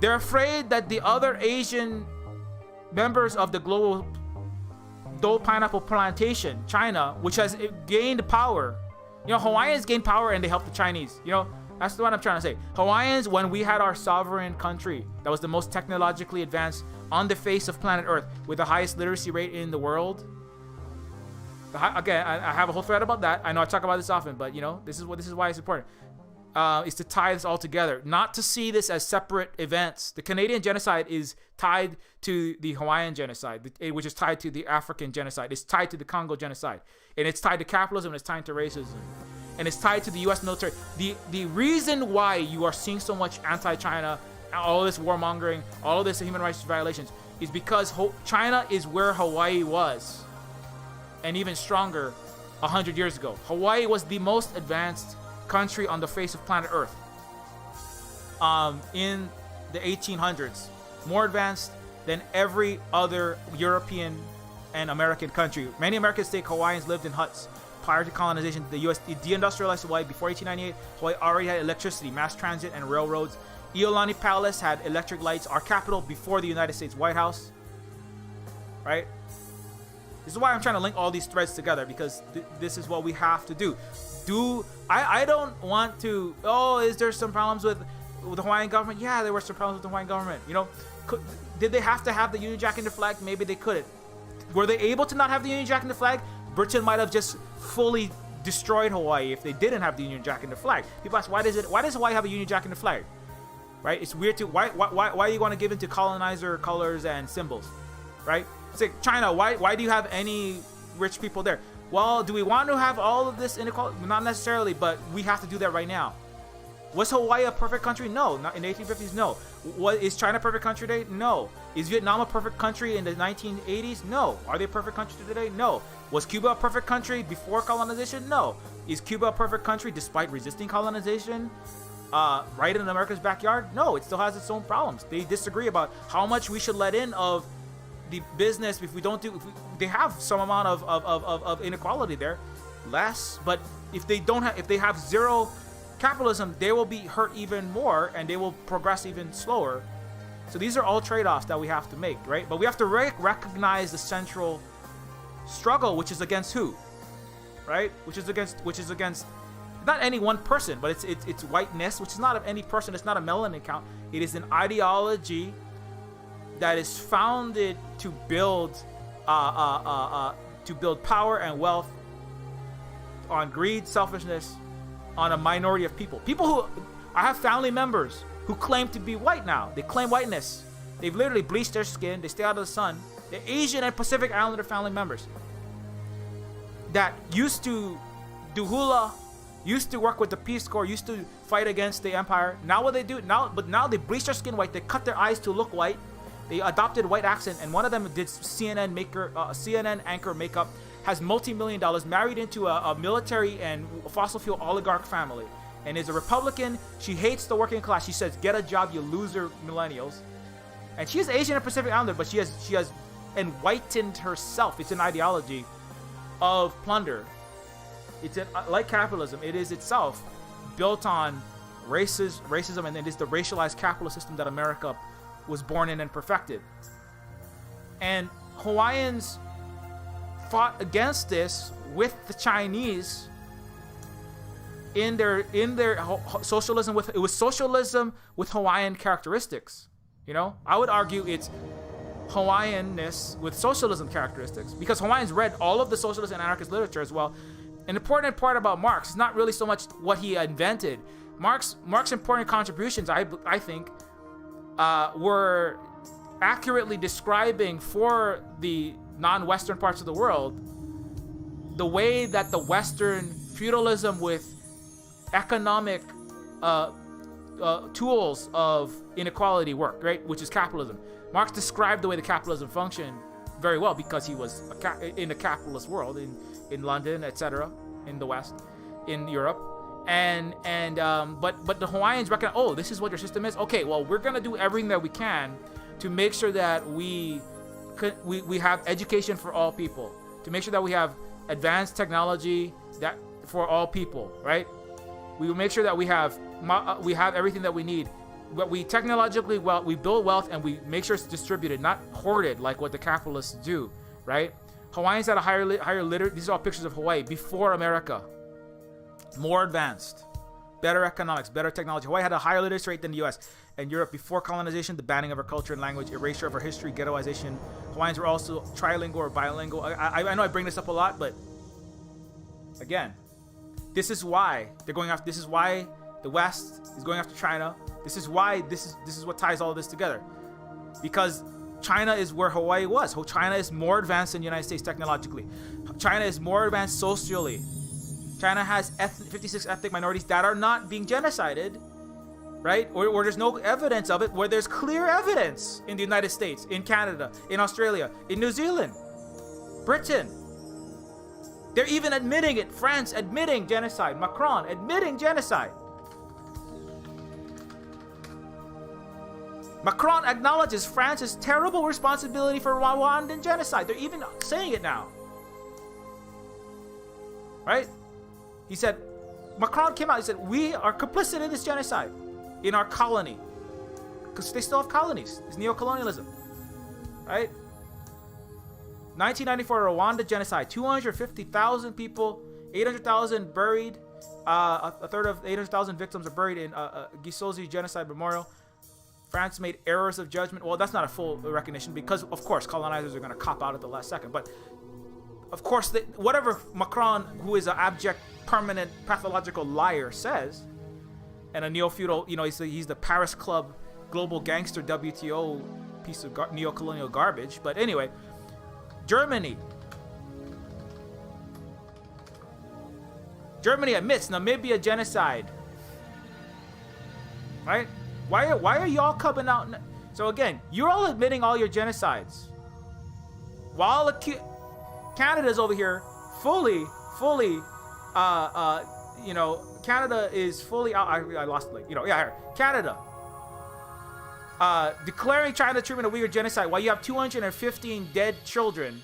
They're afraid that the other Asian members of the global Dole pineapple plantation, China, which has gained power. Hawaiians gained power and they helped the Chinese. That's what I'm trying to say. Hawaiians, when we had our sovereign country that was the most technologically advanced on the face of planet Earth with the highest literacy rate in the world. Again, I have a whole thread about that. I know I talk about this often, but this is why it's important. is to tie this all together, not to see this as separate events. The Canadian genocide is tied to the Hawaiian genocide, which is tied to the African genocide. It's tied to the Congo genocide, and it's tied to capitalism, and it's tied to racism, and it's tied to the U.S. military. The reason why you are seeing so much anti-China, all this warmongering, all of this human rights violations, is because China is where Hawaii was, and even stronger 100 years ago. Hawaii was the most advanced country on the face of planet Earth in the 1800s, more advanced than every other European and American country. Many Americans think Hawaiians lived in huts prior to colonization. The U.S. deindustrialized Hawaii before 1898. Hawaii already had electricity, mass transit, and railroads. Iolani Palace had electric lights, our capital, before the United States White House. Right? This is why I'm trying to link all these threads together, because this is what we have to do. I don't want to, is there some problems with the Hawaiian government? Yeah, there were some problems with the Hawaiian government. You know, did they have to have the Union Jack in the flag? Maybe they couldn't. Were they able to not have the Union Jack in the flag? Britain might have just fully destroyed Hawaii if they didn't have the Union Jack in the flag. People ask, why does Hawaii have a Union Jack in the flag? Right? It's weird to, why are you going to give into colonizer colors and symbols? Right? It's like, China, why do you have any rich people there? Well, do we want to have all of this inequality? Not necessarily, but we have to do that right now. Was Hawaii a perfect country? No. Not in the 1850s, no. Is China a perfect country today? No. Is Vietnam a perfect country in the 1980s? No. Are they a perfect country today? No. Was Cuba a perfect country before colonization? No. Is Cuba a perfect country despite resisting colonization? Right in America's backyard? No. It still has its own problems. They disagree about how much we should let in of the business. If we don't do, they have some amount of inequality there, less. But if they don't have, if they have zero capitalism, they will be hurt even more, and they will progress even slower. So these are all trade-offs that we have to make, right? But we have to recognize the central struggle, which is against who, right? Which is against not any one person, but it's whiteness, which is not of any person. It's not a melanin count. It is an ideology that is founded to build power and wealth on greed, selfishness, on a minority of people. People who, I have family members who claim to be white now. They claim whiteness. They've literally bleached their skin. They stay out of the sun. They're Asian and Pacific Islander family members that used to do hula, used to work with the Peace Corps, used to fight against the empire. Now what they do now they bleach their skin white. They cut their eyes to look white. They adopted white accent, and one of them did CNN anchor makeup, has multi-million dollars, married into a military and fossil fuel oligarch family, and is a Republican. She hates the working class. She says, "Get a job, you loser millennials." And she is Asian and Pacific Islander, but she has enlightened herself. It's an ideology of plunder. It's like capitalism. It is itself built on racism, and it is the racialized capitalist system that America was born in and perfected. And Hawaiians fought against this with the Chinese in their socialism. It was socialism with Hawaiian characteristics. You know, I would argue it's Hawaiianness with socialism characteristics, because Hawaiians read all of the socialist and anarchist literature as well. An important part about Marx is not really so much what he invented. Marx's important contributions, I think, were accurately describing for the non-Western parts of the world the way that the Western feudalism with economic tools of inequality worked, right? Which is capitalism. Marx described the way the capitalism functioned very well, because he was in the capitalist world in London, etc., in the West, in Europe. But the Hawaiians recognize, this is what your system is. Okay, well, we're gonna do everything that we can to make sure that we have education for all people, to make sure that we have advanced technology that for all people, right? We will make sure that we have everything that we need. But we technologically we build wealth, and we make sure it's distributed, not hoarded like what the capitalists do, right? Hawaiians had a higher literacy. These are all pictures of Hawaii before America. More advanced, better economics, better technology. Hawaii had a higher literacy rate than the U.S. and Europe before colonization, the banning of our culture and language, erasure of our history, ghettoization. Hawaiians were also trilingual or bilingual. I know I bring this up a lot, but again, this is why they're going after. This is why The West is going after China. This is why this is what ties all of this together. Because China is where Hawaii was. China is more advanced than the United States technologically. China is more advanced socially. China has 56 ethnic minorities that are not being genocided, right? Or there's no evidence of it, where there's clear evidence in the United States, in Canada, in Australia, in New Zealand, Britain. They're even admitting it. France admitting genocide. Macron admitting genocide. Macron acknowledges France's terrible responsibility for Rwandan genocide. They're even saying it now. Right? He said, Macron came out, he said, we are complicit in this genocide in our colony. Because they still have colonies. It's neocolonialism. Right? 1994 Rwanda genocide. 250,000 people, 800,000 buried. A third of 800,000 victims are buried in Gisozi Genocide Memorial. France made errors of judgment. Well, that's not a full recognition because, of course, colonizers are going to cop out at the last second. But, of course, whatever Macron, who is an abject, permanent, pathological liar, says, and a neo-feudal, he's the Paris Club global gangster WTO piece of neo-colonial garbage. But anyway, Germany admits Namibia genocide. Right? Why are y'all coming out? So again, you're all admitting all your genocides, while Canada's over here fully, Canada is fully out. I lost it. Canada declaring China treatment of Uyghur genocide while you have 215 dead children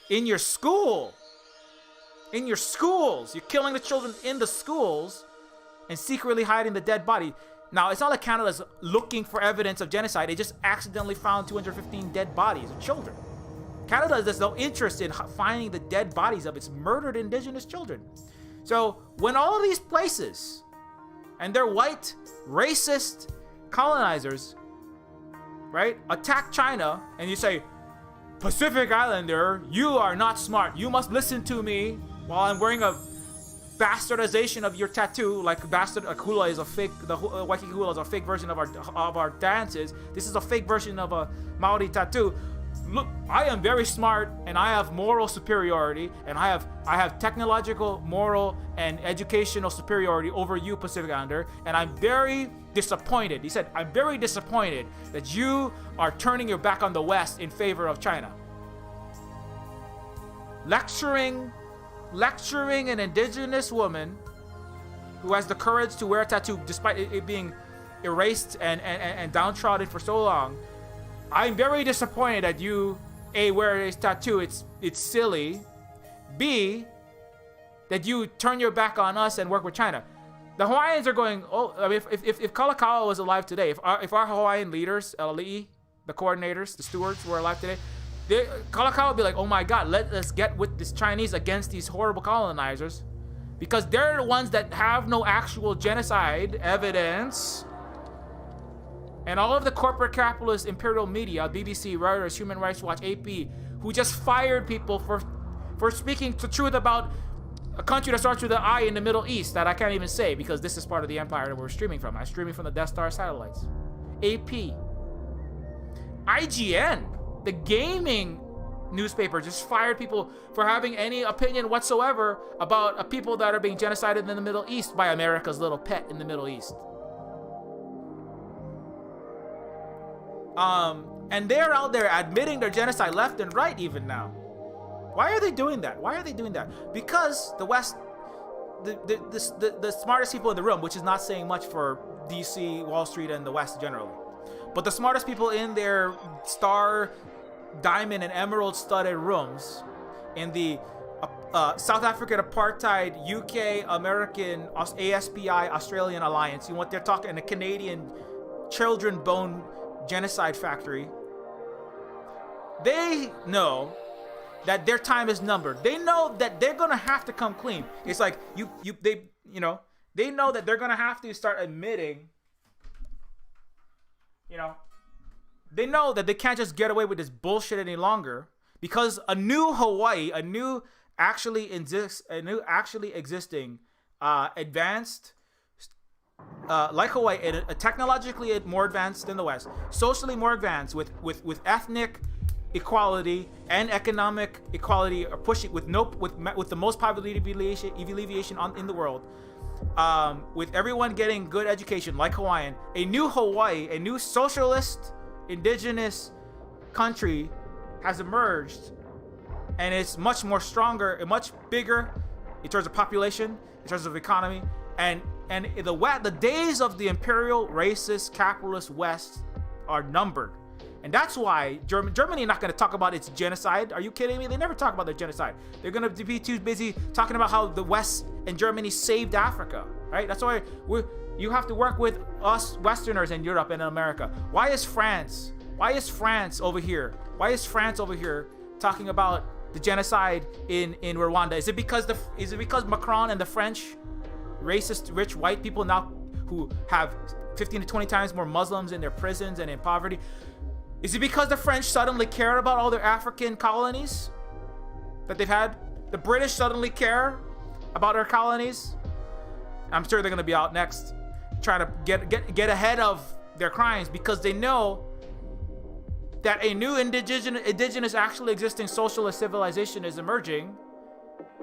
in your school. In your schools, you're killing the children in the schools and secretly hiding the dead body. Now, it's not like Canada's looking for evidence of genocide. They just accidentally found 215 dead bodies of children. Canada has no interest in finding the dead bodies of its murdered indigenous children. So, when all of these places and their white, racist colonizers, right, attack China, and you say, Pacific Islander, you are not smart. You must listen to me while I'm wearing a bastardization of your tattoo, like bastard hula is a fake. The Waikiki hula is a fake version of our dances. This is a fake version of a Maori tattoo. Look, I am very smart, and I have moral superiority, and I have technological, moral, and educational superiority over you, Pacific Islander, and I'm very disappointed. He said, I'm very disappointed that you are turning your back on the West in favor of China. Lecturing an indigenous woman who has the courage to wear a tattoo despite it being erased and downtrodden for so long. I'm very disappointed that you, A, wear this tattoo. It's silly. B, that you turn your back on us and work with China. The Hawaiians are going, if Kalakaua was alive today, if our Hawaiian leaders, Ali'i, the coordinators, the stewards were alive today, Kalakaua would be like, oh my God, let us get with this Chinese against these horrible colonizers, because they're the ones that have no actual genocide evidence. And all of the corporate capitalist imperial media, BBC, Reuters, Human Rights Watch, AP, who just fired people for speaking the truth about a country that starts with an I in the Middle East that I can't even say because this is part of the empire that we're streaming from. I'm streaming from the Death Star satellites. AP. IGN, the gaming newspaper, just fired people for having any opinion whatsoever about people that are being genocided in the Middle East by America's little pet in the Middle East. And they're out there admitting their genocide left and right even now. Why are they doing that? Because the West, the smartest people in the room, which is not saying much for DC, Wall Street, and the West generally, but the smartest people in their star, diamond, and emerald studded rooms in the South African apartheid, UK, American, ASPI, Australian alliance, you know what they're talking, and the Canadian children bone genocide factory, they know that their time is numbered. They know that they're gonna have to come clean. It's like they know that they're gonna have to start admitting, they know that they can't just get away with this bullshit any longer, because a new Hawaii, a new actually existing advanced like Hawaii, technologically more advanced than the West, socially more advanced, with ethnic equality and economic equality, are pushing with the most poverty alleviation in the world, with everyone getting good education, like Hawaiian. A new Hawaii, a new socialist, indigenous country has emerged, and it's much more stronger and much bigger in terms of population, in terms of economy, and the days of the imperial, racist, capitalist West are numbered. And that's why Germany not going to talk about its genocide. Are you kidding me? They never talk about their genocide. They're going to be too busy talking about how the West and Germany saved Africa, right? That's why you have to work with us Westerners in Europe and in America. Why is France over here? Why is France over here talking about the genocide in Rwanda? Is it because Macron and the French, racist, rich white people now who have 15 to 20 times more Muslims in their prisons and in poverty? Is it because the French suddenly care about all their African colonies that they've had? The British suddenly care about their colonies? I'm sure they're going to be out next trying to get ahead of their crimes, because they know that a new indigenous actually existing socialist civilization is emerging,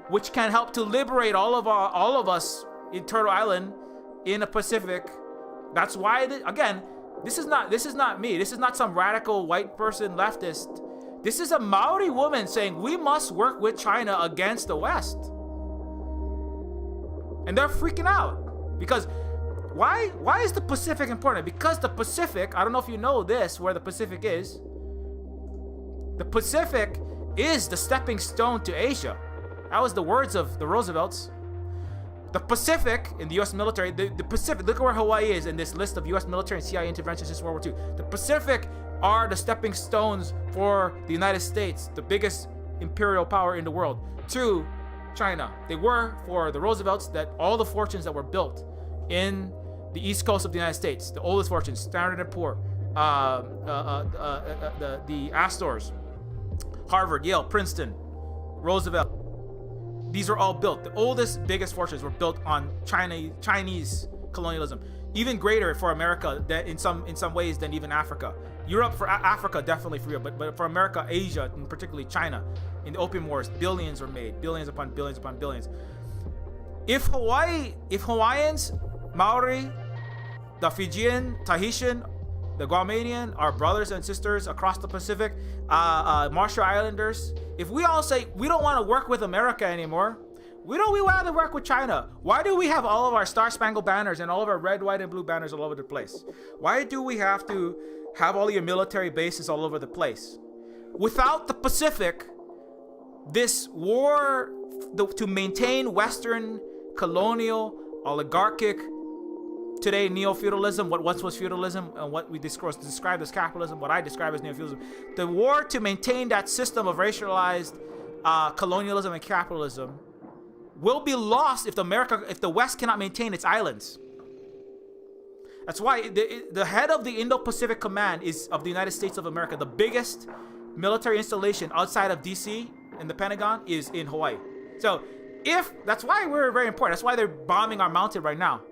which can help to liberate all of us in Turtle Island, in the Pacific. That's why, again, this is not me. This is not some radical white person leftist. This is a Maori woman saying we must work with China against the West. And they're freaking out. Because why is the Pacific important? Because the Pacific, I don't know if you know this, where the Pacific is. The Pacific is the stepping stone to Asia. That was the words of the Roosevelts. The Pacific in the U.S. military, the Pacific, look at where Hawaii is in this list of U.S. military and CIA interventions since World War II. The Pacific are the stepping stones for the United States, the biggest imperial power in the world, to China. They were for the Roosevelts that all the fortunes that were built in the East Coast of the United States, the oldest fortunes, Standard & Poor, the Astors, Harvard, Yale, Princeton, Roosevelt. These were all built. The oldest, biggest fortunes were built on Chinese colonialism. Even greater for America in some ways than even Africa. Europe, for Africa, definitely for Europe, but for America, Asia, and particularly China, in the Opium Wars, billions were made, billions upon billions upon billions. If Hawaiians, Maori, the Fijian, Tahitian, the Guamanian, our brothers and sisters across the Pacific, Marshall Islanders, if we all say we don't want to work with America anymore, we want to work with China. Why do we have all of our Star-Spangled Banners and all of our red, white, and blue banners all over the place? Why do we have to have all your military bases all over the place? Without the Pacific, this war to maintain Western colonial, oligarchic, today neo-feudalism, what once was feudalism, and what we describe as capitalism, what I describe as neo-feudalism, the war to maintain that system of racialized colonialism and capitalism will be lost if the West cannot maintain its islands. That's why the head of the Indo-Pacific Command is of the United States of America. The biggest military installation outside of DC and the Pentagon is in Hawaii. So that's why we're very important. That's why they're bombing our mountain right now,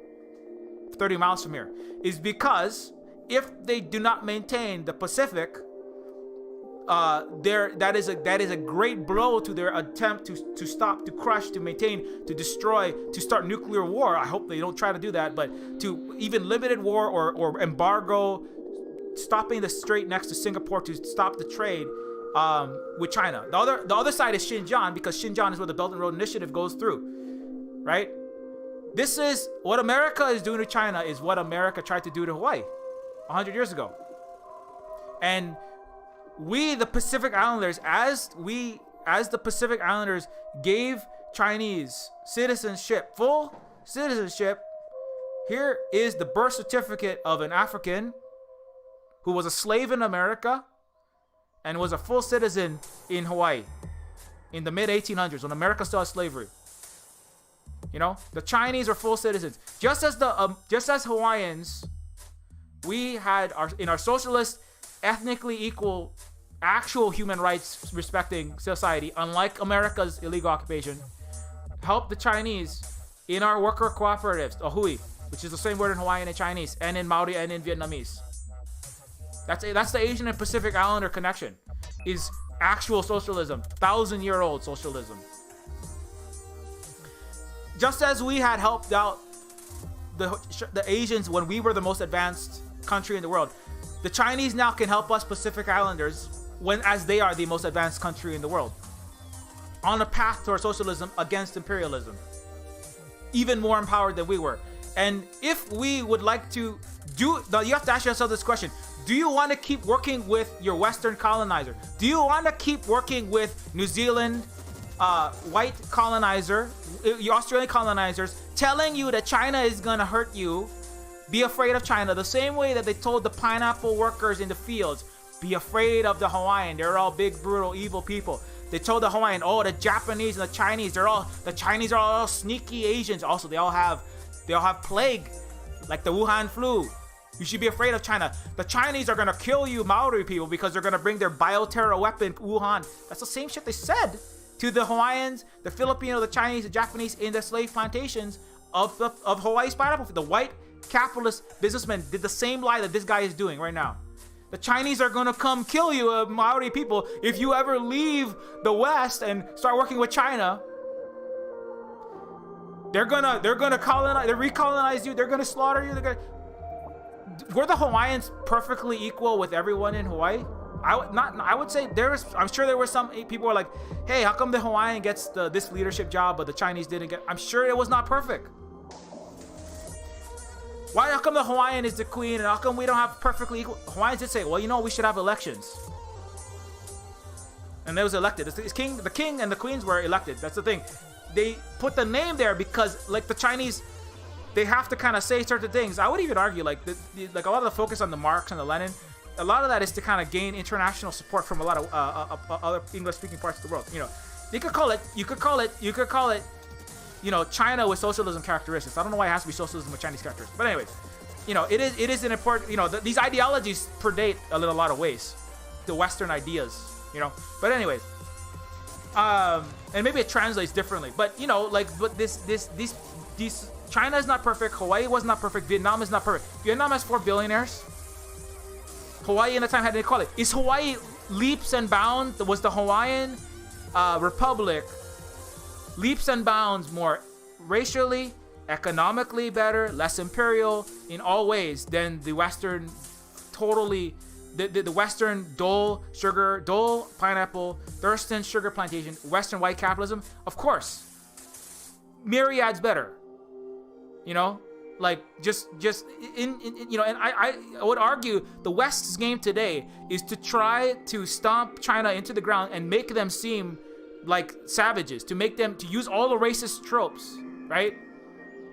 30 miles from here, is because if they do not maintain the Pacific, that is a great blow to their attempt to stop, to crush, to maintain, to destroy, to start nuclear war. I hope they don't try to do that, but to even limited war or embargo, stopping the strait next to Singapore to stop the trade with China. The other side is Xinjiang, because Xinjiang is where the Belt and Road Initiative goes through, right? This is what America is doing to China, is what America tried to do to Hawaii 100 years ago. And we, the Pacific Islanders, as the Pacific Islanders gave Chinese citizenship, full citizenship, here is the birth certificate of an African who was a slave in America and was a full citizen in Hawaii in the mid 1800s when America still had slavery. You know, the Chinese are full citizens. Just as Hawaiians, we had in our socialist, ethnically equal, actual human rights respecting society, unlike America's illegal occupation, help the Chinese in our worker cooperatives, Ohui, which is the same word in Hawaiian and Chinese, and in Maori and in Vietnamese. That's the Asian and Pacific Islander connection, is actual socialism, 1,000-year-old socialism. Just as we had helped out the Asians when we were the most advanced country in the world, the Chinese now can help us Pacific Islanders as they are the most advanced country in the world, on a path toward socialism against imperialism, even more empowered than we were. And if we would like to you have to ask yourself this question: do you want to keep working with your Western colonizer? Do you want to keep working with New Zealand white colonizer, your Australian colonizers, telling you that China is gonna hurt you? Be afraid of China, the same way that they told the pineapple workers in the fields, be afraid of the Hawaiian. They're all big, brutal, evil people. They told the Hawaiian, oh, the Japanese and the Chinese, the Chinese are all sneaky Asians. Also, they all have plague, like the Wuhan flu. You should be afraid of China. The Chinese are gonna kill you Maori people because they're gonna bring their bioterror weapon, Wuhan. That's the same shit they said to the Hawaiians, the Filipino, the Chinese, the Japanese in the slave plantations of Hawaii's pineapple. The white capitalist businessmen did the same lie that this guy is doing right now. The Chinese are gonna come kill you, Maori people, if you ever leave the West and start working with China. They're gonna recolonize you. They're gonna slaughter you. Were the Hawaiians perfectly equal with everyone in Hawaii? I would say I'm sure there were some people who were like, hey, how come the Hawaiian gets this leadership job but the Chinese didn't get? I'm sure it was not perfect. How come the Hawaiian is the queen and how come we don't have perfectly equal? Hawaiians did say, well, we should have elections. And they was elected. The king and the queens were elected. That's the thing. They put the name there because, like, the Chinese, they have to kind of say certain things. I would even argue, like a lot of the focus on the Marx and the Lenin, a lot of that is to kind of gain international support from a lot of other English-speaking parts of the world. You could call it, China with socialism characteristics. I don't know why it has to be socialism with Chinese characteristics. But anyways, it is an important, these ideologies predate in a lot of ways the Western ideas, But anyways, and maybe it translates differently. But, these China is not perfect. Hawaii was not perfect. Vietnam is not perfect. Vietnam has 4 billionaires. Hawaii in the time had inequality. Is Hawaii leaps and bounds? Was the Hawaiian Republic leaps and bounds more racially, economically better, less imperial in all ways than the Western, the Western Dole pineapple, Thurston sugar plantation, Western white capitalism? Of course. Myriads better. And I would argue the West's game today is to try to stomp China into the ground and make them seem like savages, to use all the racist tropes, right?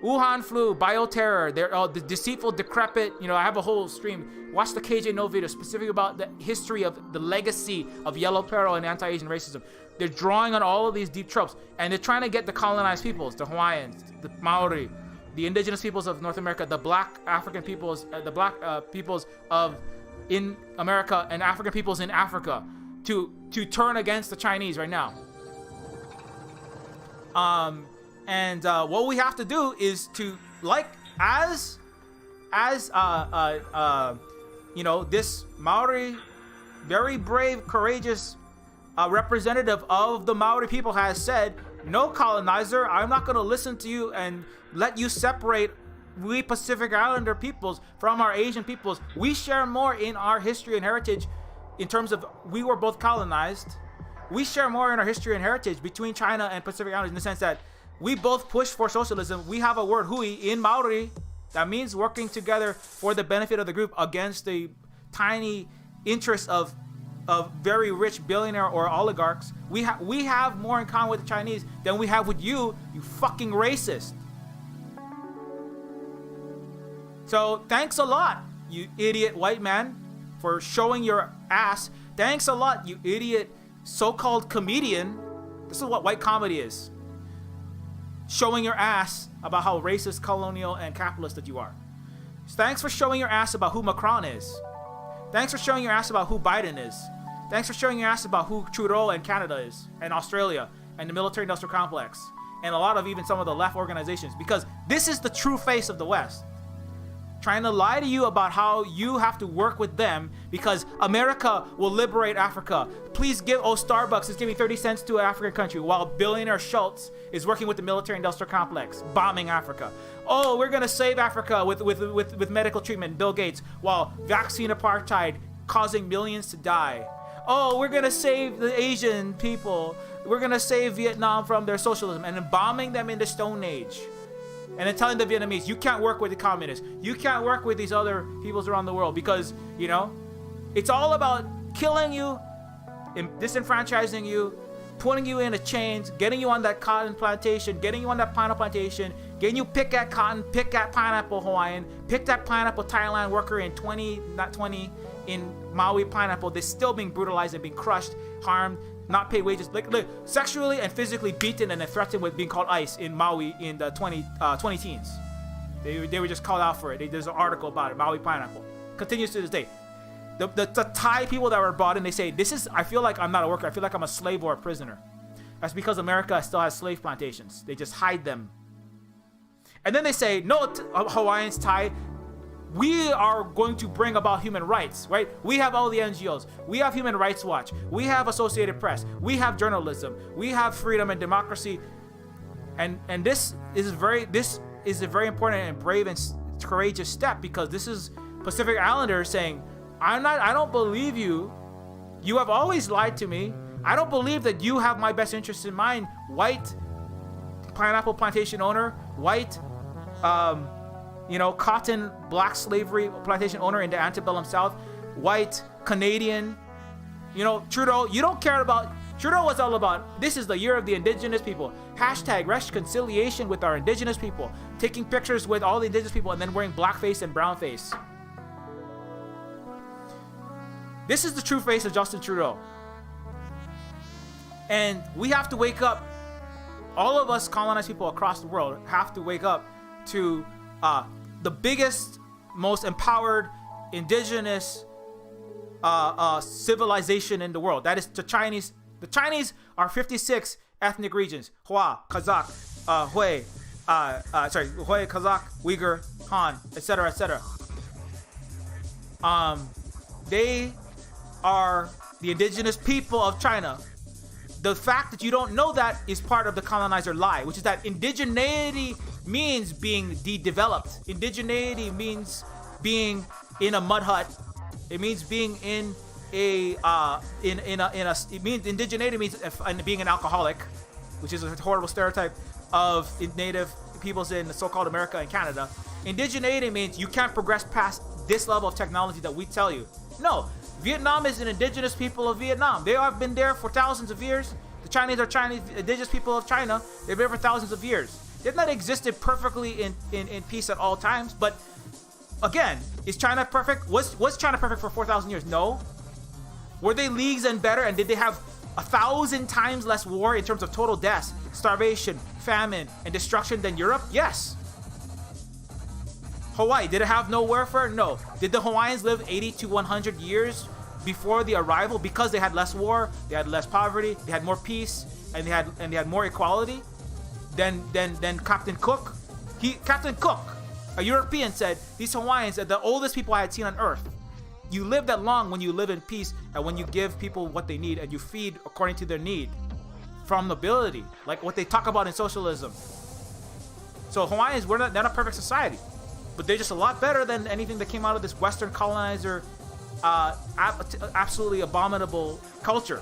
Wuhan flu, bioterror, they're all the deceitful, decrepit. I have a whole stream. Watch the KJ No video specifically about the history of the legacy of yellow peril and anti-Asian racism. They're drawing on all of these deep tropes, and they're trying to get the colonized peoples, the Hawaiians, the Maori, the indigenous peoples of North America, the black African peoples, the black peoples in America and African peoples in Africa, to turn against the Chinese right now. What we have to do is to, this Maori, very brave, courageous representative of the Maori people has said, no, colonizer, I'm not going to listen to you and let you separate we Pacific Islander peoples from our Asian peoples. We share more in our history and heritage in terms of we were both colonized. We share more in our history and heritage between China and Pacific Islanders in the sense that we both push for socialism. We have a word, hui, in Maori. That means working together for the benefit of the group against the tiny interests of very rich billionaire or oligarchs. We have more in common with the Chinese than we have with you fucking racist. So thanks a lot, you idiot white man, for showing your ass. Thanks a lot, you idiot so-called comedian. This is what white comedy is. Showing your ass about how racist, colonial, and capitalist that you are. Thanks for showing your ass about who Macron is. Thanks for showing your ass about who Biden is. Thanks for showing your ass about who Trudeau and Canada is, and Australia, and the military-industrial complex. and a lot of even some of the left organizations, because this is the true face of the West. Trying to lie to you about how you have to work with them because America will liberate Africa. Please give, Starbucks is giving 30 cents to an African country while billionaire Schultz is working with the military industrial complex, bombing Africa. Oh, we're gonna save Africa with medical treatment, Bill Gates, while vaccine apartheid causing millions to die. Oh, we're gonna save the Asian people. We're gonna save Vietnam from their socialism, and then bombing them in the Stone Age. And then telling the Vietnamese, you can't work with the communists. You can't work with these other peoples around the world because, you know, it's all about killing you, disenfranchising you, putting you in a chains, getting you on that cotton plantation, getting you on that pineapple plantation, getting you pick that cotton, pick that pineapple Hawaiian, pick that pineapple Thailand worker in in Maui pineapple. They're still being brutalized and being crushed, harmed, not pay wages, like sexually and physically beaten and then threatened with being called ICE in Maui in the 20 teens. They were just called out for it. There's an article about it. Maui pineapple continues to this day. The Thai people that were brought in, they say, I feel like I'm not a worker. I feel like I'm a slave or a prisoner. That's because America still has slave plantations. They just hide them. And then they say, no, Hawaiians, Thai, we are going to bring about human rights, right? We have all the NGOs. We have Human Rights Watch. We have Associated Press. We have journalism. We have freedom and democracy. And this is a very important and brave and courageous step, because this is Pacific Islanders saying, I don't believe you. You have always lied to me. I don't believe that you have my best interests in mind. White pineapple plantation owner, white cotton black slavery plantation owner in the antebellum South, white Canadian, Trudeau. You don't care about, Trudeau was all about, this is the year of the indigenous people. Hashtag reconciliation with our indigenous people. Taking pictures with all the indigenous people and then wearing blackface and brownface. This is the true face of Justin Trudeau. And we have to wake up. All of us colonized people across the world have to wake up to the biggest, most empowered indigenous civilization in the world. That is the Chinese. The Chinese are 56 ethnic regions: Hua, Kazakh, Hui, Kazakh, Uyghur, Han, etc., etc. They are the indigenous people of China. The fact that you don't know that is part of the colonizer lie, which is that indigeneity means being developed. Indigeneity means being in a mud hut. It means being in a it means indigeneity means being an alcoholic, which is a horrible stereotype of native peoples in the so-called America and Canada. Indigeneity means you can't progress past this level of technology that we tell you. No, Vietnam is an indigenous people of Vietnam. They have been there for thousands of years. The Chinese are Chinese indigenous people of China. They've been there for thousands of years. They've not existed perfectly in peace at all times. But again, is China perfect? Was China perfect for 4,000 years? No. Were they leagues and better? And did they have 1,000 times less war in terms of total deaths, starvation, famine, and destruction than Europe? Yes. Hawaii, did it have no warfare? No. Did the Hawaiians live 80 to 100 years before the arrival because they had less war, they had less poverty, they had more peace, and they had more equality than Captain Cook? Captain Cook, a European, said these Hawaiians are the oldest people I had seen on Earth. You live that long when you live in peace and when you give people what they need and you feed according to their need from nobility, like what they talk about in socialism. So Hawaiians, they're not a perfect society, but they're just a lot better than anything that came out of this Western colonizer, absolutely abominable culture,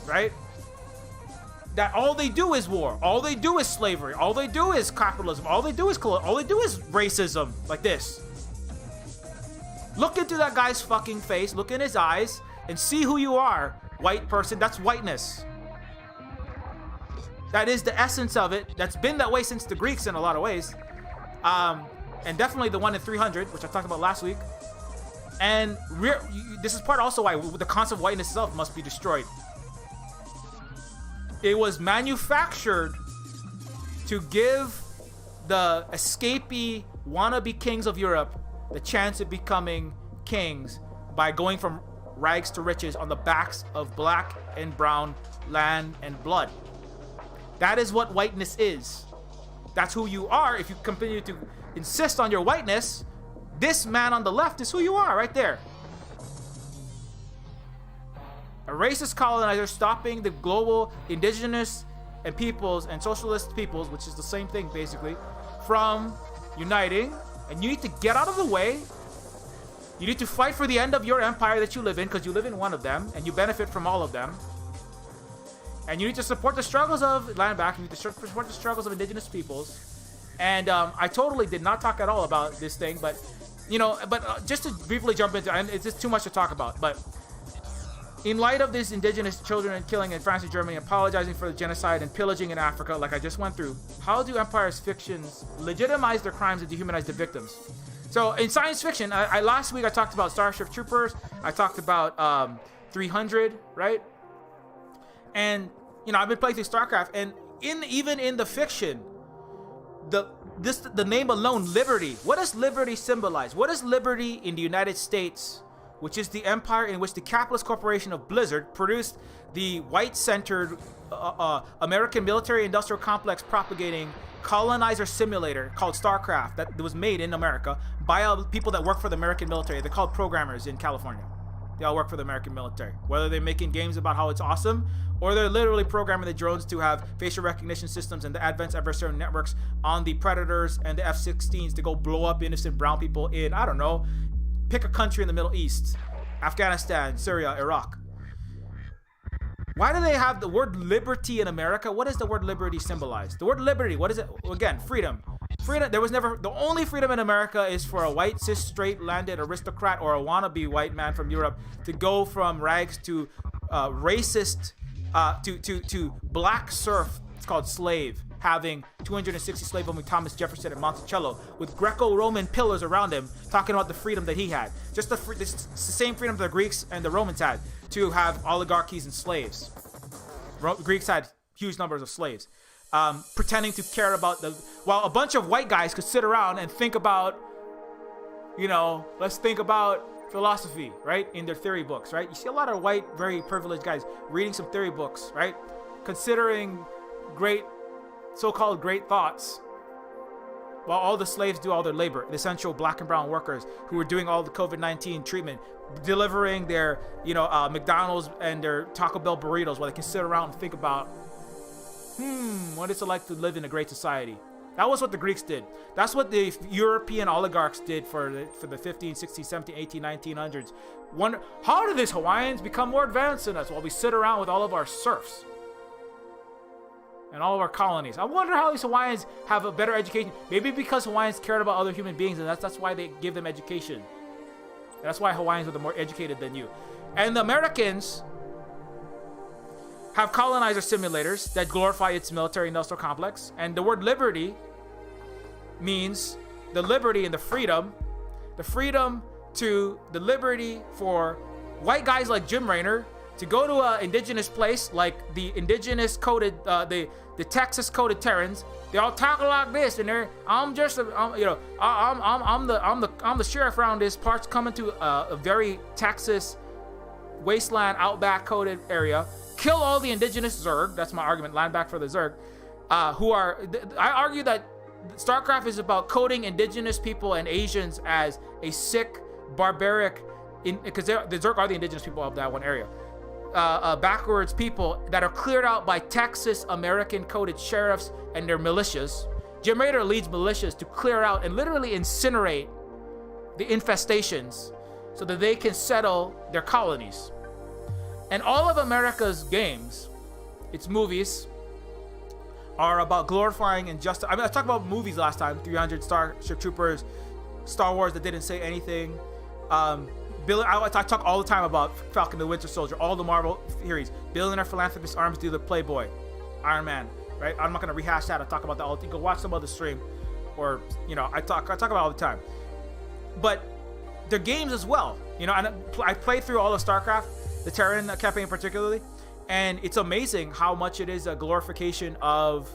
right? That all they do is war, all they do is slavery, all they do is capitalism, all they do is racism, like this. Look into that guy's fucking face, look in his eyes, and see who you are, white person. That's whiteness. That is the essence of it. That's been that way since the Greeks in a lot of ways. And definitely the one in 300, which I talked about last week. And this is part also why the concept of whiteness itself must be destroyed. It was manufactured to give the escapee wannabe kings of Europe the chance of becoming kings by going from rags to riches on the backs of black and brown land and blood. That is what whiteness is. That's who you are. If you continue to insist on your whiteness, this man on the left is who you are right there. A racist colonizer stopping the global indigenous and peoples and socialist peoples, which is the same thing basically, from uniting. And you need to get out of the way. You need to fight for the end of your empire that you live in, because you live in one of them and you benefit from all of them. And you need to support the struggles of land back. You need to support the struggles of indigenous peoples. And I totally did not talk at all about this thing, but just to briefly jump into, and it's just too much to talk about, but in light of these indigenous children killing in France and Germany, apologizing for the genocide and pillaging in Africa, like I just went through, how do Empire's fictions legitimize their crimes and dehumanize the victims? So in science fiction, last week I talked about Starship Troopers. I talked about 300, right? And I've been playing through StarCraft, and even in the fiction, the name alone, liberty. What does liberty symbolize? What is liberty in the United States, which is the empire in which the capitalist corporation of Blizzard produced the white-centered American military-industrial complex propagating colonizer simulator called StarCraft that was made in America by people that work for the American military. They're called programmers in California. They all work for the American military. Whether they're making games about how it's awesome, or they're literally programming the drones to have facial recognition systems and the advanced adversarial networks on the Predators and the F-16s to go blow up innocent brown people in, I don't know, pick a country in the Middle East, Afghanistan, Syria, Iraq. Why do they have the word liberty in America? What does the word liberty symbolize? The word liberty, what is it? Again, freedom. Freedom. There was never, the only freedom in America is for a white, cis, straight, landed aristocrat or a wannabe white man from Europe to go from rags to racist, to black serf. It's called slave, having 260 slave owning Thomas Jefferson at Monticello with Greco-Roman pillars around him, talking about the freedom that he had. Just the same freedom the Greeks and the Romans had to have oligarchies and slaves. Greeks had huge numbers of slaves. Pretending to care about while a bunch of white guys could sit around and think about, let's think about philosophy, right? In their theory books, right? You see a lot of white, very privileged guys reading some theory books, right? Considering so-called great thoughts, while all the slaves do all their labor, the essential black and brown workers who were doing all the COVID-19 treatment, delivering their, McDonald's and their Taco Bell burritos, while they can sit around and think about, what it's like to live in a great society. That was what the Greeks did. That's what the European oligarchs did for the 15, 16, 17, 18, 1900s. Wonder, how did these Hawaiians become more advanced than us while we sit around with all of our serfs and all of our colonies? I wonder how these Hawaiians have a better education. Maybe because Hawaiians cared about other human beings, and that's why they give them education. That's why Hawaiians are more educated than you. And the Americans have colonizer simulators that glorify its military industrial complex. And the word liberty means the liberty and the freedom to the liberty for white guys like Jim Raynor to go to an indigenous place like the indigenous coded, the Texas coded Terrans. They all talk like this, and I'm the sheriff around these parts, coming to a very Texas wasteland outback coded area. Kill all the indigenous Zerg. That's my argument. Land back for the Zerg, who are. I argue that StarCraft is about coding indigenous people and Asians as a sick, barbaric, because the Zerg are the indigenous people of that one area. Backwards people that are cleared out by Texas American coded sheriffs and their militias. Jim Raynor leads militias to clear out and literally incinerate the infestations so that they can settle their colonies. And all of America's games, its movies, are about glorifying injustice. I talked about movies last time, 300, Starship Troopers, Star Wars that didn't say anything. I talk all the time about Falcon the Winter Soldier, all the Marvel series, billionaire philanthropist, arms dealer, Playboy, Iron Man, right? I'm not going to rehash that. I talk about that all the time. Go watch some other stream, or, I talk about it all the time. But they're games as well, and I played through all of StarCraft, the Terran campaign particularly, and it's amazing how much it is a glorification of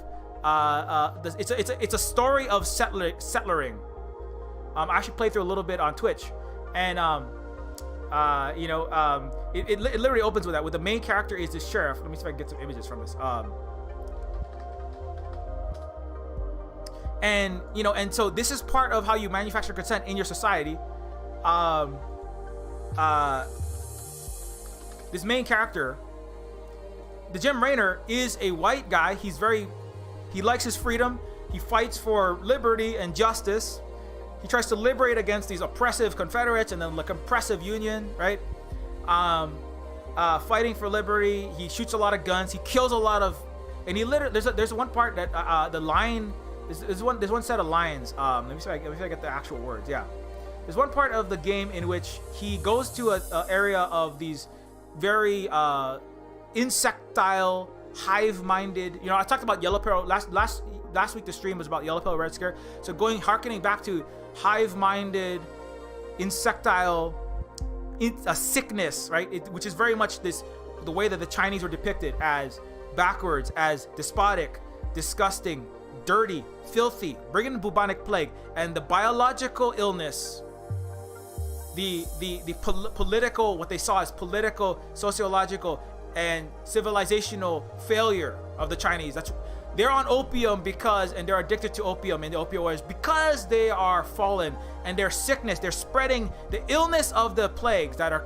it's a story of settlering. I actually played through a little bit on Twitch, and it literally opens with that. With the main character is the sheriff. Let me see if I can get some images from this. And and so this is part of how you manufacture consent in your society. This main character, the Jim Raynor, is a white guy. He likes his freedom. He fights for liberty and justice. He tries to liberate against these oppressive Confederates and then the oppressive Union, right? Fighting for liberty. He shoots a lot of guns. He kills a lot of, and he literally there's one part that the lion. There's one set of lions. Let me see if I get the actual words. Yeah, there's one part of the game in which he goes to an area of these very insectile, hive-minded. I talked about yellow peril last week. The stream was about yellow peril red scare. So harkening back to hive-minded, insectile, a sickness, right? Which is very much the way that the Chinese were depicted as backwards, as despotic, disgusting, dirty, filthy, bringing the bubonic plague, and the biological illness, the political, what they saw as political, sociological, and civilizational failure of the Chinese. They're on opium and they're addicted to opium and the opioids because they are fallen, and their sickness, they're spreading the illness of the plagues that are,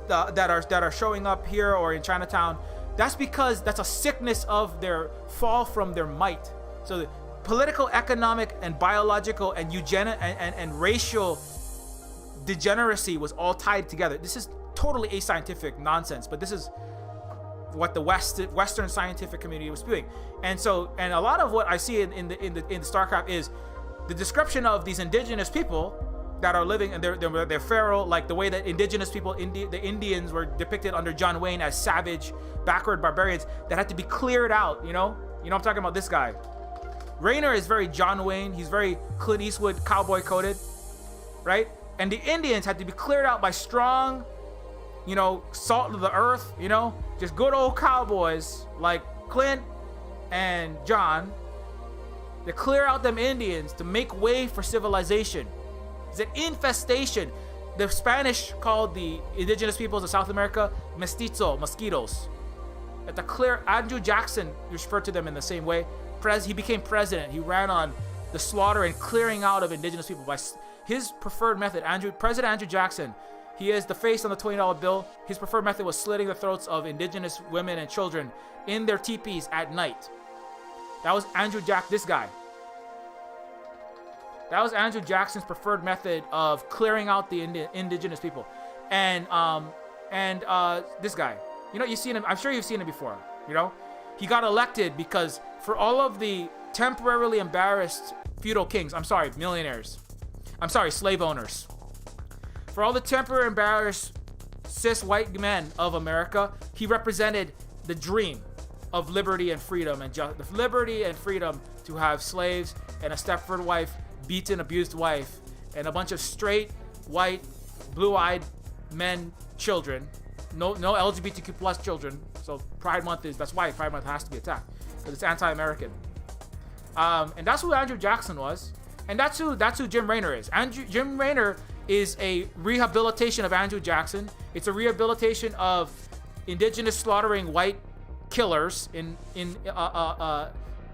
that are showing up here or in Chinatown. That's because that's a sickness of their fall from their might. So the political, economic, and biological, and and racial degeneracy was all tied together. This is totally ascientific nonsense, but this is what the Western scientific community was spewing. And a lot of what I see in the StarCraft is the description of these indigenous people that are living, and they're feral, like the way that indigenous people, the Indians, were depicted under John Wayne as savage, backward barbarians that had to be cleared out. I'm talking about this guy. Raynor is very John Wayne. He's very Clint Eastwood, cowboy coded, right? And the Indians had to be cleared out by strong, salt of the earth, just good old cowboys like Clint and John. They clear out them Indians to make way for civilization. It's an infestation. The Spanish called the indigenous peoples of South America mestizo, mosquitoes. At the clear, Andrew Jackson referred to them in the same way. He became president. He ran on the slaughter and clearing out of indigenous people by his preferred method. President Andrew Jackson, he is the face on the $20 bill. His preferred method was slitting the throats of indigenous women and children in their teepees at night. That was this guy. That was Andrew Jackson's preferred method of clearing out the indigenous people. And this guy, you've seen him. I'm sure you've seen him before. He got elected because for all of the temporarily embarrassed feudal kings, millionaires, slave owners, for all the temporarily embarrassed cis white men of America, he represented the dream of liberty and freedom, and the liberty and freedom to have slaves and a Stepford wife, beaten, abused wife, and a bunch of straight, white, blue-eyed men, children, no LGBTQ plus children. So Pride Month that's why Pride Month has to be attacked, because it's anti-American. And that's who Andrew Jackson was, and that's who Jim Raynor is. Jim Raynor is a rehabilitation of Andrew Jackson. It's a rehabilitation of indigenous slaughtering white killers in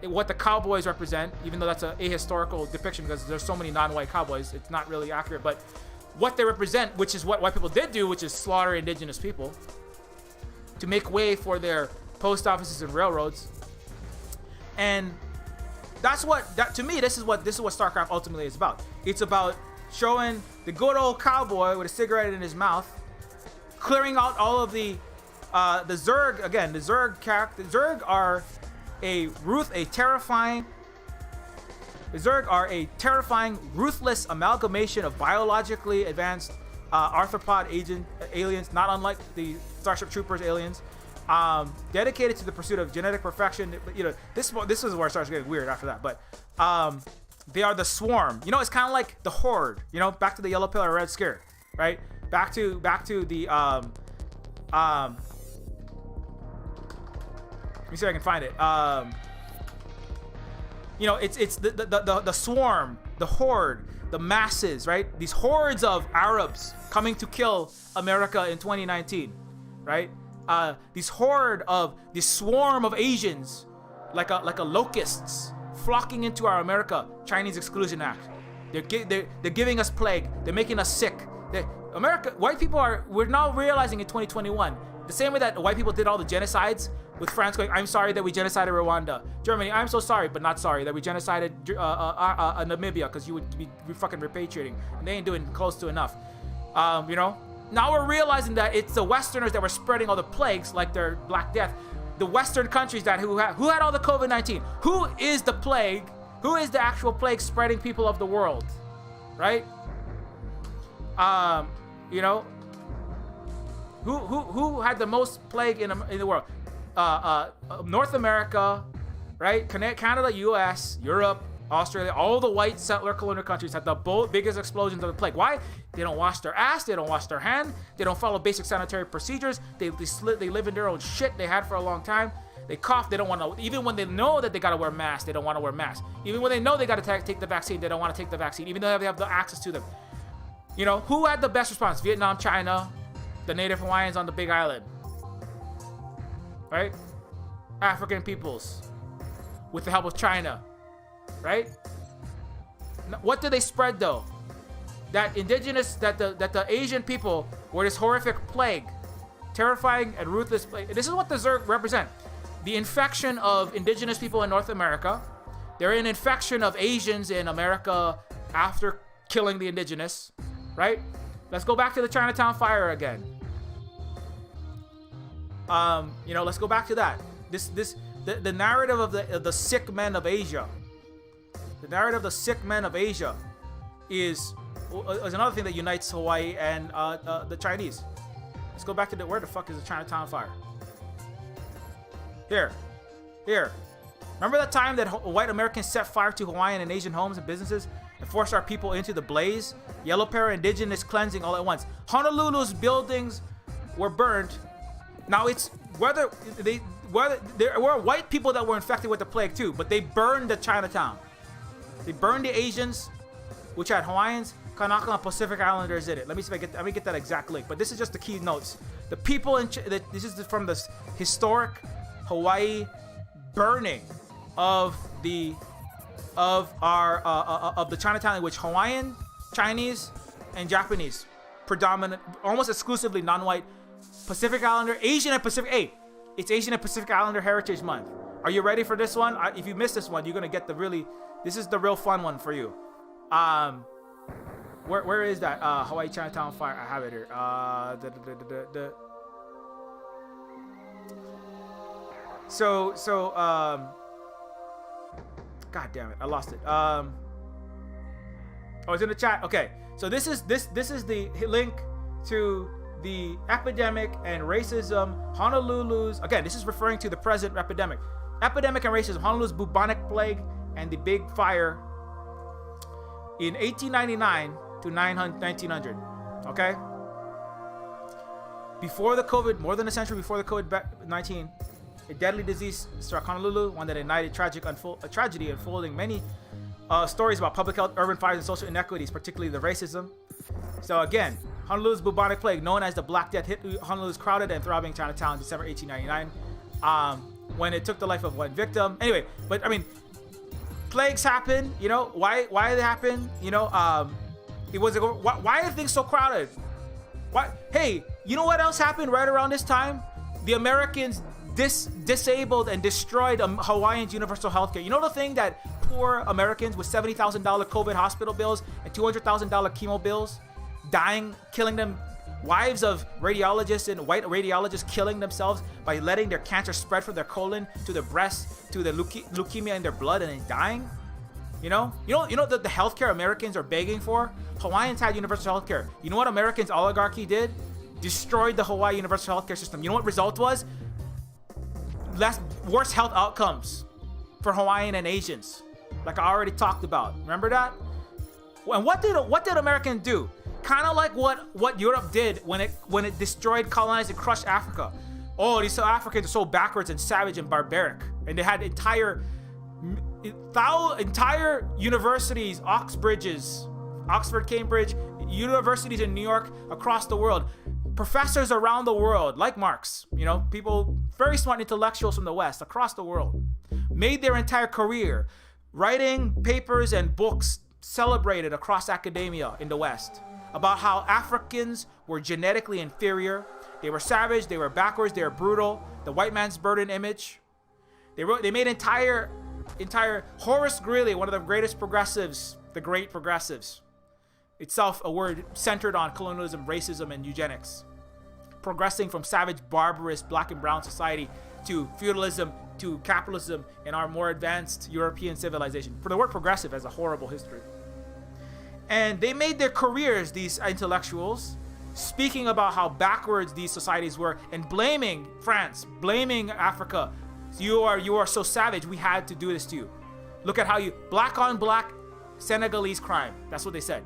what the cowboys represent, even though that's a ahistorical depiction because there's so many non-white cowboys, it's not really accurate, but what they represent, which is what white people did do, which is slaughter indigenous people to make way for their post offices and railroads. And to me, this is what StarCraft ultimately is about. It's about showing the good old cowboy with a cigarette in his mouth, clearing out all of the Zerg. Again, the Zerg character. The Zerg are a terrifying, ruthless amalgamation of biologically advanced arthropod aliens, not unlike the Starship Troopers aliens, dedicated to the pursuit of genetic perfection. This is where it starts getting weird after that. But they are the swarm. It's kind of like the horde. Back to the yellow pill or red scare, right? Back to the let me see if I can find it. It's the swarm, the horde, the masses, right? These hordes of Arabs coming to kill America in 2019, right? This swarm of Asians, like a locusts flocking into our America. Chinese Exclusion Act. They're giving us plague. They're making us sick. White people we're now realizing in 2021, the same way that white people did all the genocides, with France going, I'm sorry that we genocided Rwanda. Germany, I'm so sorry, but not sorry that we genocided Namibia, because you would be fucking repatriating. And they ain't doing close to enough. You know? Now we're realizing that it's the Westerners that were spreading all the plagues, like their Black Death. The Western countries who had all the COVID-19. Who is the plague? Who is the actual plague spreading people of the world? Right? You know? Who had the most plague in the world? North America, right? Canada, US, Europe, Australia, all the white settler colonial countries had the biggest explosions of the plague. Why? They don't wash their ass, they don't wash their hand, they don't follow basic sanitary procedures, they live in their own shit they had for a long time. They cough, they don't want to, even when they know that they gotta wear masks, they don't want to wear masks. Even when they know they gotta take the vaccine, they don't want to take the vaccine, even though they have the access to them. You know, who had the best response? Vietnam, China, the Native Hawaiians on the Big Island. Right? African peoples with the help of China. Right? What did they spread though? That the Asian people were this horrific plague, terrifying and ruthless plague. This is what the Zerg represent. The infection of indigenous people in North America. They're an infection of Asians in America after killing the indigenous. Right? Let's go back to the Chinatown fire again. You know, let's go back to that. The narrative of the sick men of Asia. The narrative of the sick men of Asia is another thing that unites Hawaii and the Chinese. Let's go back to where the fuck is the Chinatown fire? Here. Remember that time that white Americans set fire to Hawaiian and Asian homes and businesses and forced our people into the blaze? Yellow Peril indigenous cleansing all at once. Honolulu's buildings were burned. Now it's whether there were white people that were infected with the plague too, but they burned the Chinatown. They burned the Asians, which had Hawaiians, Kanaka, and Pacific Islanders in it. Let me see if I get that exact link. But this is just the key notes. The people this is from the historic Hawaii burning of the Chinatown, in which Hawaiian, Chinese, and Japanese, predominant, almost exclusively non-white, Pacific Islander, Asian and Pacific. Hey, it's Asian and Pacific Islander Heritage Month. Are you ready for this one? If you missed this one, you're gonna get this is the real fun one for you. Where is that Hawaii Chinatown fire? I have it here. God damn it, I lost it. Oh, it's in the chat. Okay, so this is the link to the epidemic and racism. Honolulu's, again, this is referring to the present epidemic and racism. Honolulu's bubonic plague and the big fire in 1899 to 1900. Okay, before the COVID, more than a century before the COVID-19, a deadly disease struck Honolulu, one that ignited a tragedy unfolding many stories about public health, urban fires, and social inequities, particularly the racism. So again, Honolulu's bubonic plague, known as the Black Death, hit Honolulu's crowded and throbbing Chinatown in December 1899, when it took the life of one victim. Anyway, but I mean, plagues happen. You know why they happen? You know, why are things so crowded? Why? Hey, you know what else happened right around this time? The Americans disabled and destroyed Hawaiians' universal health care. You know the thing that poor Americans with $70,000 COVID hospital bills and $200,000 chemo bills, dying, killing them, wives of radiologists and white radiologists killing themselves by letting their cancer spread from their colon to their breast to the leukemia in their blood and then dying. You know the healthcare Americans are begging for. Hawaiians had universal healthcare. You know what Americans' oligarchy did? Destroyed the Hawaii universal healthcare system. You know what result was? Worse health outcomes for Hawaiian and Asians, like I already talked about. Remember that? And what did Americans do? Kind of like what Europe did when it destroyed, colonized, and crushed Africa. Oh, these South Africans are so backwards and savage and barbaric, and they had entire universities, Oxford, Cambridge, universities in New York, across the world. Professors around the world, like Marx, people very smart intellectuals from the West, across the world, made their entire career writing papers and books celebrated across academia in the West about how Africans were genetically inferior. They were savage, they were backwards, they were brutal. The white man's burden image. They made entire Horace Greeley, one of the greatest progressives, the great progressives, itself a word centered on colonialism, racism, and eugenics. Progressing from savage, barbarous black and brown society to feudalism, to capitalism, and our more advanced European civilization. For the word progressive has a horrible history. And they made their careers, these intellectuals, speaking about how backwards these societies were and blaming France, blaming Africa. You are so savage, we had to do this to you. Look at how you, black on black, Senegalese crime. That's what they said.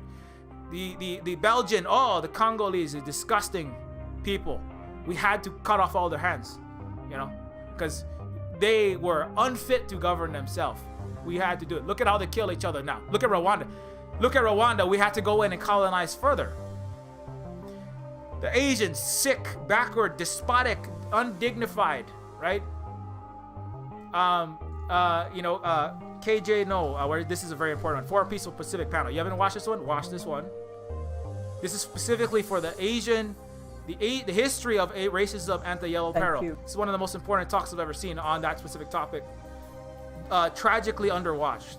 The Belgian, the Congolese, disgusting people. We had to cut off all their hands, because they were unfit to govern themselves. We had to do it. Look at how they kill each other now. Look at Rwanda. We had to go in and colonize further. The Asians, sick, backward, despotic, undignified, right? KJ, no, this is a very important one. For a Peaceful Pacific panel. You haven't watched this one? Watch this one. This is specifically for the Asian, the history of racism and the Yellow Peril. This is one of the most important talks I've ever seen on that specific topic. Tragically underwatched.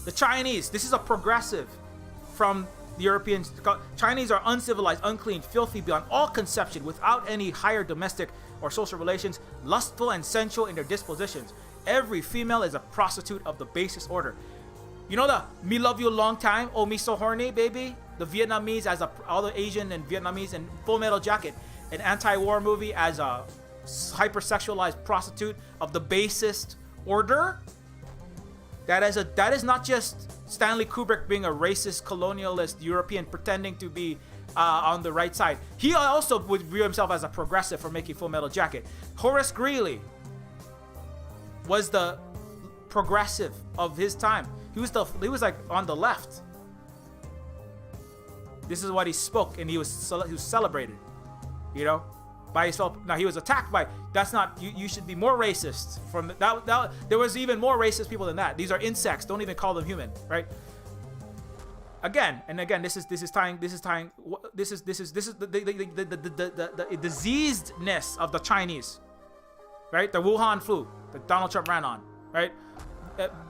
The Chinese, this is a progressive from the Europeans. Chinese are uncivilized, unclean, filthy beyond all conception, without any higher domestic or social relations, lustful and sensual in their dispositions. Every female is a prostitute of the basest order. You know the "me love you long time, oh me so horny, baby"? The Vietnamese as all the Asian and Vietnamese in Full Metal Jacket, an anti-war movie, as a hypersexualized prostitute of the basest order. That is not just Stanley Kubrick being a racist colonialist European pretending to be on the right side. He also would view himself as a progressive for making Full Metal Jacket. Horace Greeley was the progressive of his time. He was like on the left. This is what he spoke, and he was celebrated, by his fellow. Now he was attacked by. That's not. You should be more racist. From that, there was even more racist people than that. These are insects. Don't even call them human, right? Again and again, this is the diseasedness of the Chinese, right? The Wuhan flu that Donald Trump ran on, right?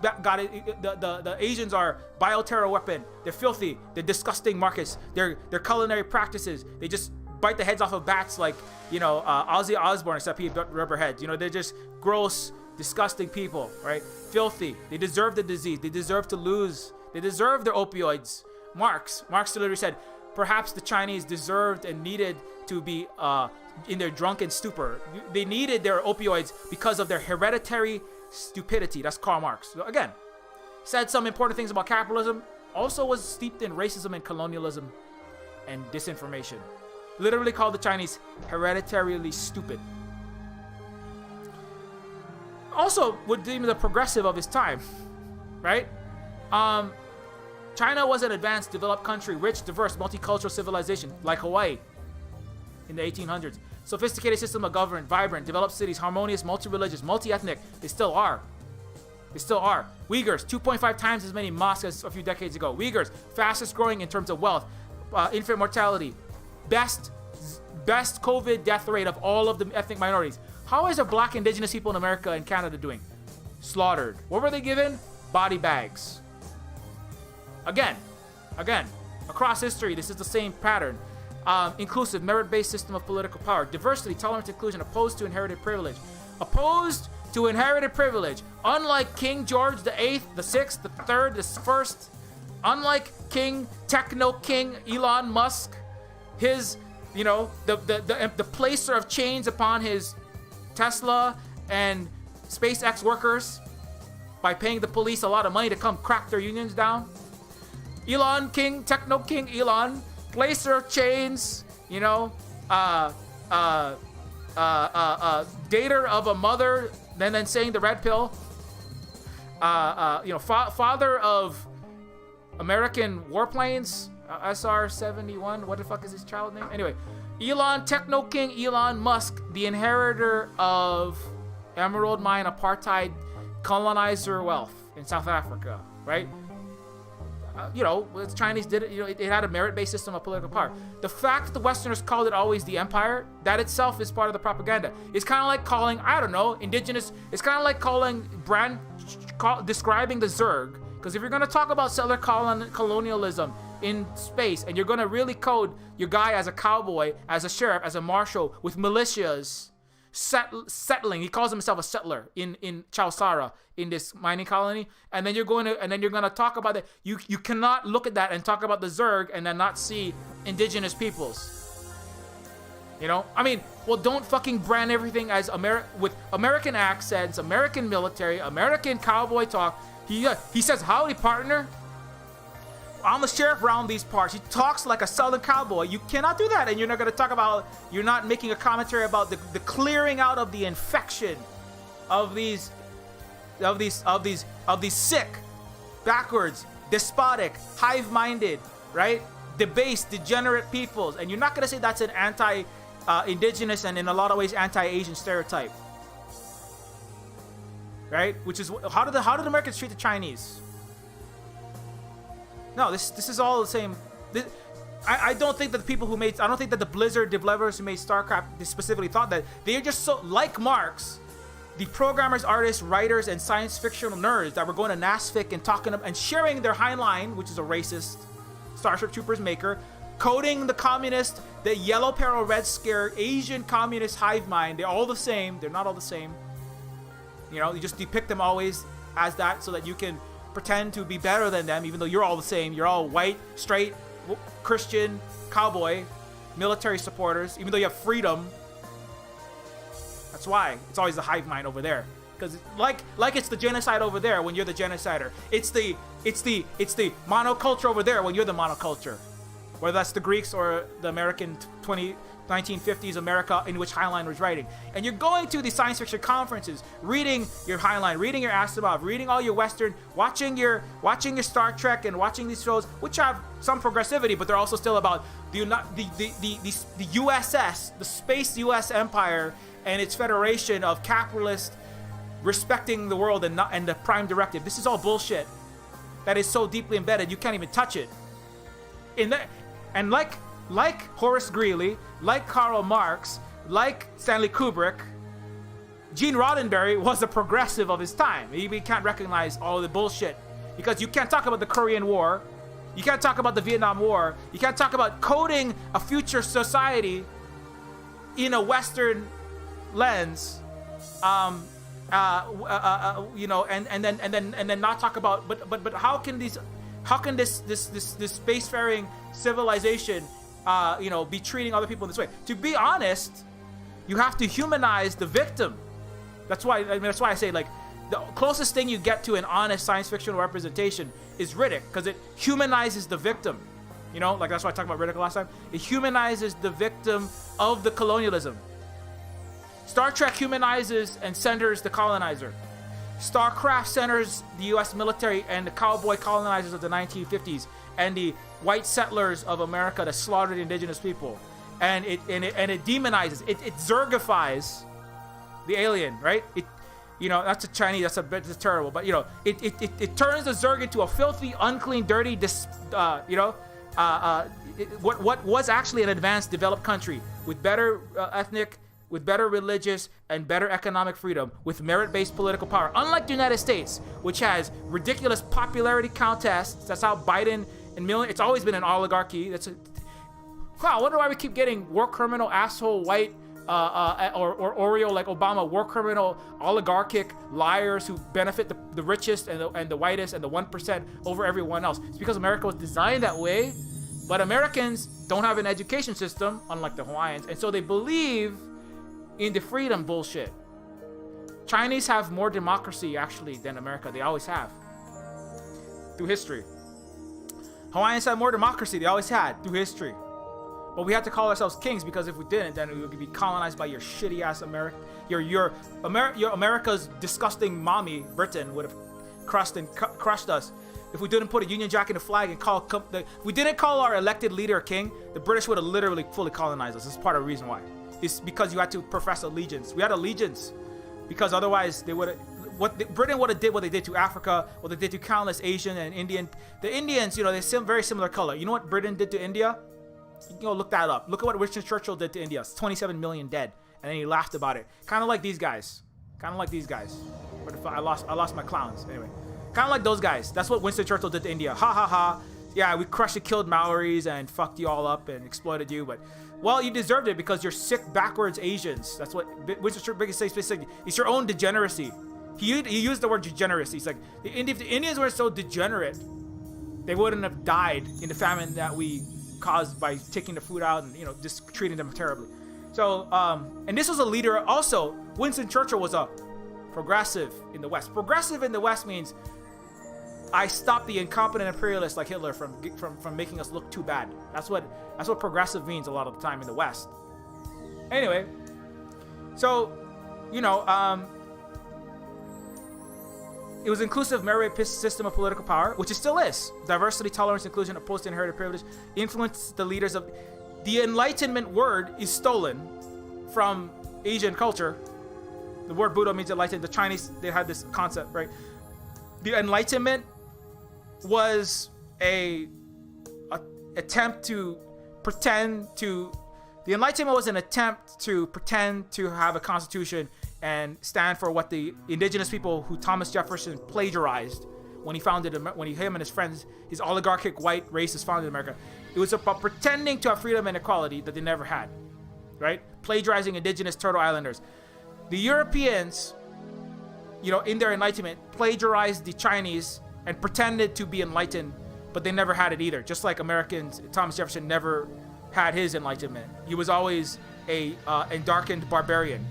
The Asians are bioterror weapon. They're filthy. They're disgusting Marcus. Their culinary practices. They just bite the heads off of bats like Ozzy Osbourne, except he had rubber heads. They're just gross, disgusting people, right? Filthy. They deserve the disease. They deserve to lose. They deserve their opioids. Marx literally said, perhaps the Chinese deserved and needed to be in their drunken stupor. They needed their opioids because of their hereditary stupidity. That's Karl Marx. So again, said some important things about capitalism. Also was steeped in racism and colonialism and disinformation. Literally called the Chinese hereditarily stupid. Also would deem the progressive of his time, right? China was an advanced, developed country, rich, diverse, multicultural civilization like Hawaii in the 1800s. Sophisticated system of government, vibrant, developed cities, harmonious, multi-religious, multi-ethnic. They still are. Uyghurs, 2.5 times as many mosques as a few decades ago. Uyghurs, fastest growing in terms of wealth, infant mortality, best COVID death rate of all of the ethnic minorities. How is a black indigenous people in America and Canada doing? Slaughtered. What were they given? Body bags. Again, across history, this is the same pattern. Inclusive, merit-based system of political power. Diversity, tolerance, inclusion, opposed to inherited privilege. Unlike King George the 8th, the 6th, the 3rd, the 1st. Unlike Techno King Elon Musk. His, the placer of chains upon his Tesla and SpaceX workers by paying the police a lot of money to come crack their unions down. Techno King Elon, placer of chains, dater of a mother, and then saying the red pill. Father of American warplanes, SR-71. What the fuck is his child name? Anyway, Techno King Elon Musk, the inheritor of Emerald Mine apartheid colonizer wealth in South Africa, right? The Chinese did it. It had a merit-based system of political power. The fact that the Westerners called it always the empire, that itself is part of the propaganda. It's kind of like calling, I don't know, indigenous. It's kind of like describing the Zerg. Because if you're going to talk about settler colonialism in space, and you're going to really code your guy as a cowboy, as a sheriff, as a marshal, with militias, settling. He calls himself a settler in Chowsara, in this mining colony, and then you're going to talk about that. You cannot look at that and talk about the Zerg and then not see indigenous peoples. Don't fucking brand everything as with American accents, American military, American cowboy talk. He says, "Howdy, partner. I'm a sheriff around these parts." He talks like a southern cowboy. You cannot do that, and you're not going to talk about. You're not making a commentary about the clearing out of the infection of these sick, backwards, despotic, hive-minded, right, debased, degenerate peoples. And you're not going to say that's an anti-indigenous and in a lot of ways anti-Asian stereotype, right? Which is how did Americans treat the Chinese? No, this is all the same. I don't think that the people who made, I don't think that the Blizzard developers who made StarCraft specifically thought that. They are just so, like Marx, the programmers, artists, writers, and science fictional nerds that were going to NASFIC and talking and sharing their Heinlein, which is a racist Starship Troopers maker, coding the communist, the yellow peril, red scare, Asian communist hive mind. They're all the same. They're not all the same. You just depict them always as that so that you can pretend to be better than them, even though you're all the same. You're all white, straight, Christian, cowboy, military supporters, even though you have freedom. That's why it's always the hive mind over there, because like it's the genocide over there when you're the genocider. It's the monoculture over there when you're the monoculture, whether that's the Greeks or the American 1950s America in which Heinlein was writing. And you're going to these science fiction conferences, reading your Heinlein, reading your Asimov, reading all your Western, watching your Star Trek, and watching these shows, which have some progressivity, but they're also still about the USS, the space US empire, and its federation of capitalists respecting the world and the prime directive. This is all bullshit that is so deeply embedded you can't even touch it. And like Horace Greeley, like Karl Marx, like Stanley Kubrick, Gene Roddenberry was a progressive of his time. We can't recognize all the bullshit because you can't talk about the Korean War, you can't talk about the Vietnam War, you can't talk about coding a future society in a Western lens, and then not talk about. But how can this spacefaring civilization be treating other people in this way? To be honest, you have to humanize the victim. That's why I say, like, the closest thing you get to an honest science fictional representation is Riddick, because it humanizes the victim. Like that's why I talked about Riddick last time. It humanizes the victim of the colonialism. Star Trek humanizes and centers the colonizer. StarCraft centers the U.S. military and the cowboy colonizers of the 1950s and the white settlers of America that slaughtered indigenous people, and it demonizes, it zergifies the alien, right? That's a Chinese, that's terrible, but it turns the Zerg into a filthy, unclean, dirty, what was actually an advanced, developed country with better ethnic, with better religious and better economic freedom, with merit-based political power, unlike the United States, which has ridiculous popularity contests. That's how Biden and it's always been an oligarchy. I wonder why we keep getting war criminal, asshole, white, or Oreo like Obama, war criminal, oligarchic liars who benefit the richest and the whitest and the 1% over everyone else. It's because America was designed that way, but Americans don't have an education system, unlike the Hawaiians, and so they believe in the freedom bullshit. Chinese have more democracy actually than America. They always have, through history. Hawaiians have more democracy. They always had, through history. But we had to call ourselves kings, because if we didn't, then we would be colonized by your shitty ass America. Your America's disgusting mommy, Britain, would have crushed us. If we didn't put a Union Jack in the flag and if we didn't call our elected leader a king, the British would have literally fully colonized us. This is part of the reason why. It's because you had to profess allegiance. We had allegiance because otherwise they would have. Britain would have did what they did to Africa, what they did to countless Asian and Indian. The Indians, you know, they're very similar color. You know what Britain did to India? You can go look that up. Look at what Winston Churchill did to India. It's 27 million dead, and then he laughed about it. Kind of like these guys. I lost my clowns. Anyway, kind of like those guys. That's what Winston Churchill did to India. Ha ha ha. Yeah, we crushed and killed Maoris and fucked you all up and exploited you, but well, you deserved it because you're sick, backwards Asians. That's what Winston Churchill says specifically. It's your own degeneracy. He used the word degeneracy. He's like, if the Indians were so degenerate, they wouldn't have died in the famine that we caused by taking the food out and, you know, just treating them terribly. So, and this was a leader. Also, Winston Churchill was a progressive in the West. Progressive in the West means I stopped the incompetent imperialists like Hitler from making us look too bad. That's what progressive means a lot of the time in the West. Anyway, so, you know, it was inclusive merit system of political power, which it still is. Diversity, tolerance, inclusion, opposed to inherited privilege, influenced the leaders of... The Enlightenment word is stolen from Asian culture. The word Buddha means enlightened. The Chinese, they had this concept, right? The Enlightenment was a attempt to pretend to... The Enlightenment was an attempt to pretend to have a constitution and stand for what the indigenous people who Thomas Jefferson plagiarized when he founded, him and his friends, his oligarchic white races founded America. It was about pretending to have freedom and equality that they never had, right? Plagiarizing indigenous Turtle Islanders. The Europeans, you know, in their Enlightenment, plagiarized the Chinese and pretended to be enlightened, but they never had it either. Just like Americans, Thomas Jefferson never had his Enlightenment. He was always a darkened barbarian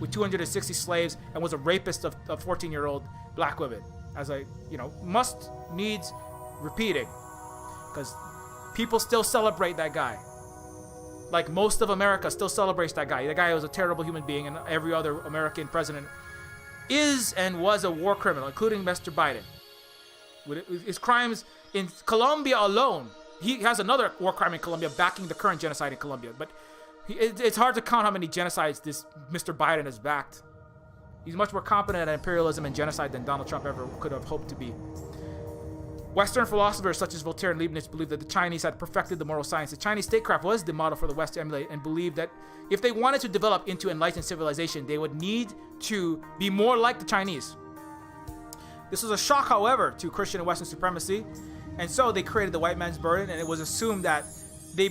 with 260 slaves and was a rapist of 14-year-old black women. As I, you know, needs repeating, because people still celebrate that guy. Like most of America still celebrates that guy. The guy was a terrible human being, and every other American president is and was a war criminal, including Mr. Biden. With his crimes in Colombia alone, he has another war crime in Colombia backing the current genocide in Colombia. But it's hard to count how many genocides this Mr. Biden has backed. He's much more competent at imperialism and genocide than Donald Trump ever could have hoped to be. Western philosophers such as Voltaire and Leibniz believed that the Chinese had perfected the moral science. The Chinese statecraft was the model for the West to emulate, and believed that if they wanted to develop into enlightened civilization, they would need to be more like the Chinese. This was a shock, however, to Christian and Western supremacy, and so they created the white man's burden, and it was assumed that they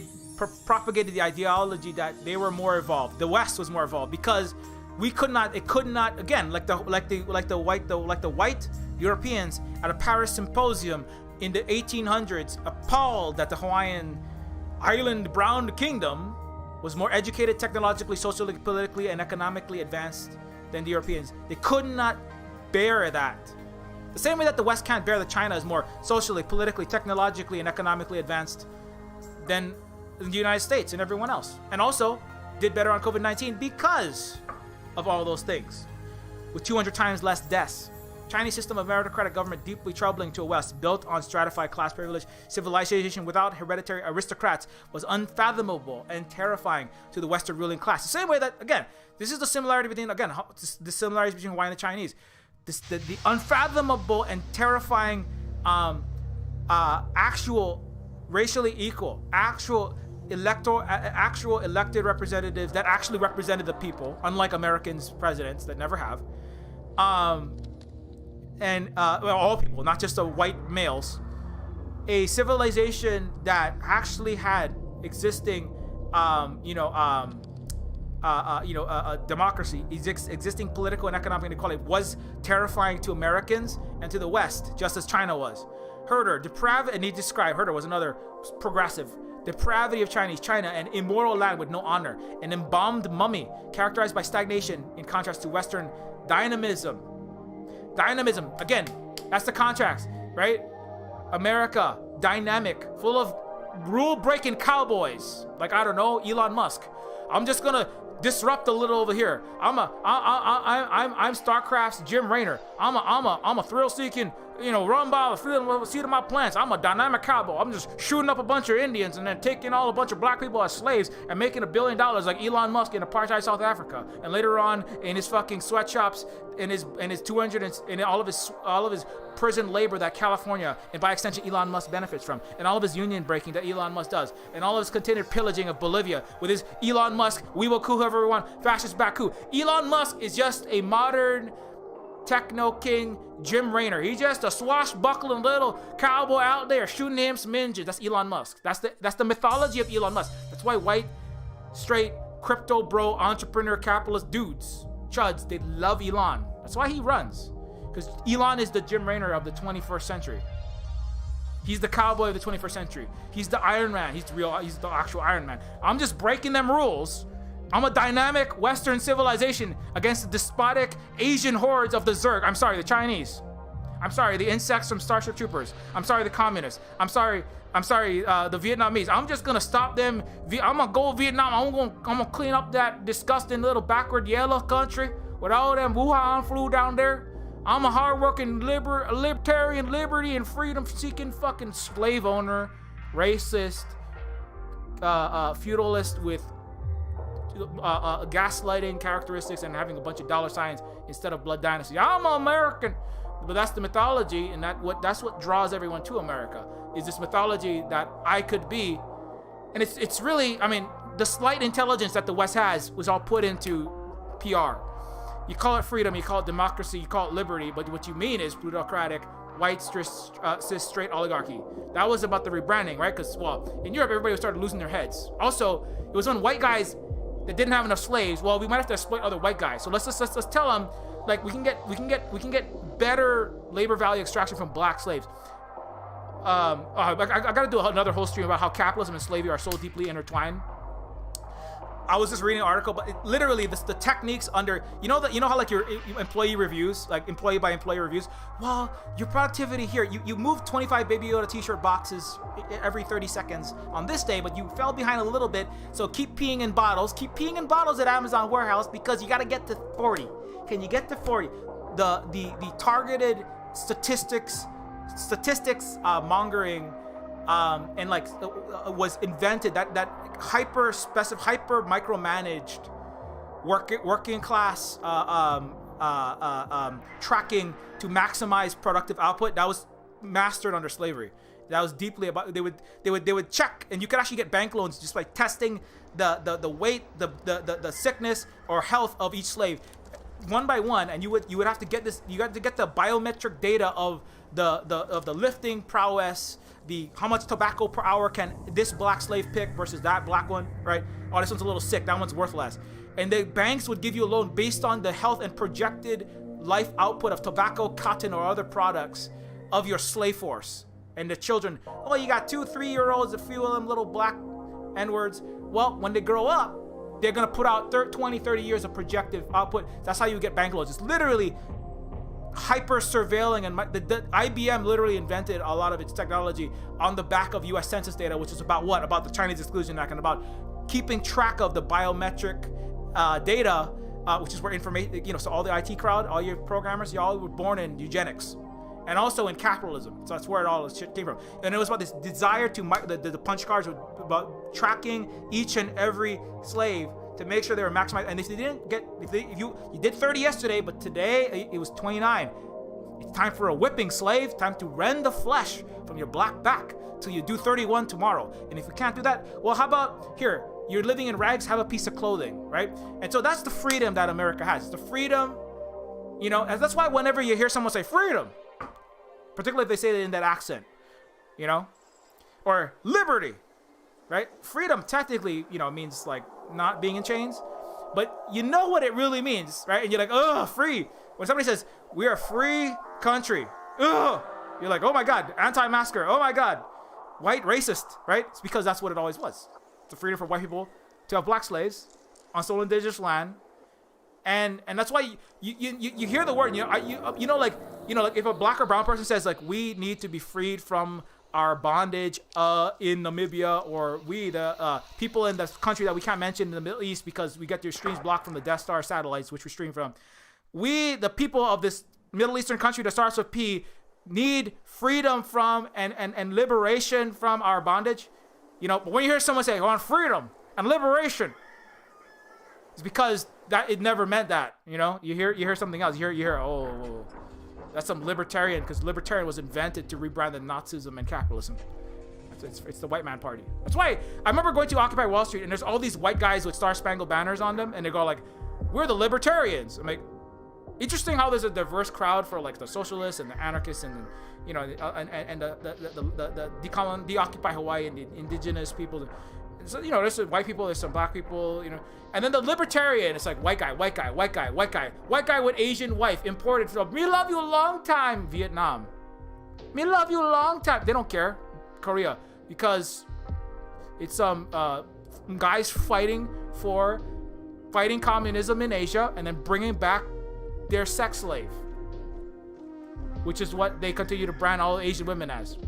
propagated the ideology that they were more evolved. The West was more evolved because it could not again, like the white Europeans at a Paris symposium in the 1800s, appalled that the Hawaiian island brown kingdom was more educated, technologically, socially, politically, and economically advanced than the Europeans. They could not bear that. The same way that the West can't bear that China is more socially, politically, technologically, and economically advanced than the United States and everyone else. And also did better on COVID-19 because of all those things, with 200 times less deaths. Chinese system of meritocratic government, deeply troubling to a West, built on stratified class privilege. Civilization without hereditary aristocrats was unfathomable and terrifying to the Western ruling class. The same way that, again, this is the similarity between, the similarities between Hawaii and the Chinese. The unfathomable and terrifying actual racially equal, actual elected representatives that actually represented the people, unlike Americans presidents that never have. All people, not just the white males. A civilization that actually had existing, democracy, existing political and economic inequality was terrifying to Americans and to the West, just as China was. Herder, depravity, and he described, Herder was another progressive. Depravity of China, an immoral land with no honor, an embalmed mummy characterized by stagnation in contrast to Western dynamism. Dynamism, again, that's the contrast, right? America, dynamic, full of rule-breaking cowboys, like, I don't know, Elon Musk. I'm just gonna disrupt a little over here. I'm StarCraft's Jim Raynor. I'm a thrill-seeking, run by the seat of my plants. I'm a dynamic cowboy. I'm just shooting up a bunch of Indians and then taking a bunch of black people as slaves and making $1 billion like Elon Musk in apartheid South Africa. And later on, in his fucking sweatshops, in his 200 and all of his prison labor that California and by extension Elon Musk benefits from, and all of his union breaking that Elon Musk does, and all of his continued pillaging of Bolivia with his Elon Musk, we will coup whoever we want, fascist back coup. Elon Musk is just a modern techno king Jim Raynor. He's just a swashbuckling little cowboy out there shooting him some engines. That's Elon Musk. That's the mythology of Elon Musk. That's why white, straight, crypto bro, entrepreneur, capitalist dudes, chuds, they love Elon. That's why he runs. Because Elon is the Jim Raynor of the 21st century. He's the cowboy of the 21st century. He's the Iron Man. He's the actual Iron Man. I'm just breaking them rules. I'm a dynamic Western civilization against the despotic Asian hordes of the Zerg. I'm sorry, the Chinese. I'm sorry, the insects from Starship Troopers. I'm sorry, the communists. I'm sorry, the Vietnamese. I'm just gonna stop them. I'm gonna go Vietnam. I'm gonna clean up that disgusting little backward yellow country with all them Wuhan flu down there. I'm a hardworking libertarian, liberty and freedom-seeking fucking slave owner, racist, feudalist with gaslighting characteristics and having a bunch of dollar signs instead of blood dynasty. I'm an American, but that's the mythology, and that's what draws everyone to America. Is this mythology that I could be, and it's really, I mean, the slight intelligence that the West has was all put into PR. You call it freedom, you call it democracy, you call it liberty, but what you mean is plutocratic, white, cis, straight oligarchy. That was about the rebranding, right? Because, well, in Europe, everybody started losing their heads. Also, it was when white guys that didn't have enough slaves. Well, we might have to exploit other white guys. So let's tell them, like, we can get better labor value extraction from black slaves. I gotta do another whole stream about how capitalism and slavery are so deeply intertwined. I was just reading an article, but literally the techniques under, you know how like your employee reviews, like employee by employee reviews. Well, your productivity here, you moved 25 Baby Yoda t-shirt boxes every 30 seconds on this day, but you fell behind a little bit. So keep peeing in bottles at Amazon warehouse because you got to get to 40. Can you get to 40? The targeted statistics mongering. And like was invented that hyper micromanaged working class tracking to maximize productive output that was mastered under slavery. That was deeply about, they would check, and you could actually get bank loans just by testing the weight, the sickness or health of each slave one by one, and you would have to get this, you got to get the biometric data of the lifting prowess, how much tobacco per hour can this black slave pick versus that black one, right? Oh, this one's a little sick, that one's worth less. And the banks would give you a loan based on the health and projected life output of tobacco, cotton, or other products of your slave force. And the children, oh, you got 2-3-year-olds, a few of them little black N-words. Well, when they grow up, they're gonna put out 20-30 years of projected output. That's how you get bank loans. It's literally hyper surveilling, and the IBM literally invented a lot of its technology on the back of US Census data, which is about what? About the Chinese Exclusion Act and about keeping track of the biometric data, which is where information, so all the IT crowd, all your programmers, y'all were born in eugenics and also in capitalism. So that's where it all this shit came from. And it was about this desire to, the punch cards were about tracking each and every slave to make sure they were maximized. And if they didn't get, if you did 30 yesterday, but today it was 29. It's time for a whipping, slave. Time to rend the flesh from your black back till you do 31 tomorrow. And if you can't do that, well, how about here? You're living in rags, have a piece of clothing, right? And so that's the freedom that America has. It's the freedom, and that's why whenever you hear someone say freedom, particularly if they say it in that accent, or liberty, right? Freedom technically, means like not being in chains, but you know what it really means, right? And you're like, oh, free. When somebody says, we're a free country, ugh, you're like, oh my God, anti-masker, oh my God, white racist, right? It's because that's what it always was. It's a freedom for white people to have black slaves on stolen indigenous land. And that's why you hear the word, like if a black or brown person says like we need to be freed from our bondage in Namibia, or we, the people in the country that we can't mention in the Middle East because we get their streams blocked from the Death Star satellites, which we stream from. We, the people of this Middle Eastern country that starts with P, need freedom from and liberation from our bondage. But when you hear someone say, I want freedom and liberation, it's because that it never meant that. You hear something else. You hear, oh, that's some libertarian, because libertarian was invented to rebrand the Nazism and capitalism. It's the white man party. That's why I remember going to Occupy Wall Street and there's all these white guys with Star Spangled Banners on them, and they go like, we're the libertarians. I'm like, interesting how there's a diverse crowd for like the socialists and the anarchists and the deoccupy Hawaii and the indigenous people. So there's some white people, there's some black people, and then the libertarian, it's like white guy with Asian wife, imported from me love you a long time, Vietnam. Me love you a long time. They don't care, Korea, because it's some guys fighting communism in Asia and then bringing back their sex slave, which is what they continue to brand all Asian women as.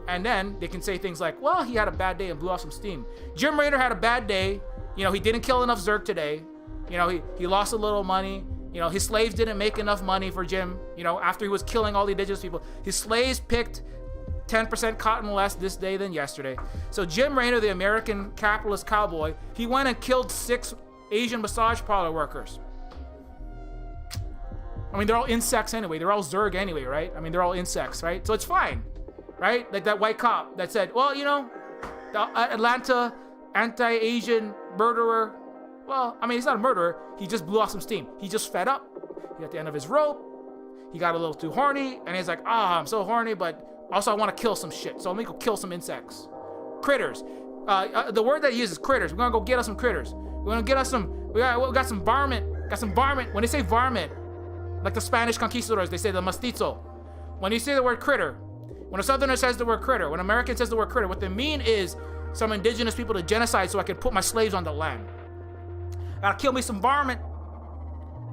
And then they can say things like, well, he had a bad day and blew off some steam. Jim Raynor had a bad day. He didn't kill enough Zerg today. He lost a little money. His slaves didn't make enough money for Jim. After he was killing all the indigenous people, his slaves picked 10% cotton less this day than yesterday. So Jim Raynor, the American capitalist cowboy, he went and killed 6 Asian massage parlor workers. I mean, they're all insects anyway. They're all Zerg anyway, right? I mean, they're all insects, right? So it's fine. Right? Like that white cop that said, well, the Atlanta anti-Asian murderer, well, I mean, he's not a murderer. He just blew off some steam. He just fed up. He at the end of his rope. He got a little too horny. And he's like, I'm so horny, but also I want to kill some shit. So let me go kill some insects. Critters. The word that he uses is critters. We're going to go get us some critters. We're going to get us we got some varmint. Got some varmint. When they say varmint, like the Spanish conquistadors, they say the mestizo. When you say the word critter, when a Southerner says the word critter, when an American says the word critter, what they mean is some indigenous people to genocide so I can put my slaves on the land. I gotta kill me some varmint.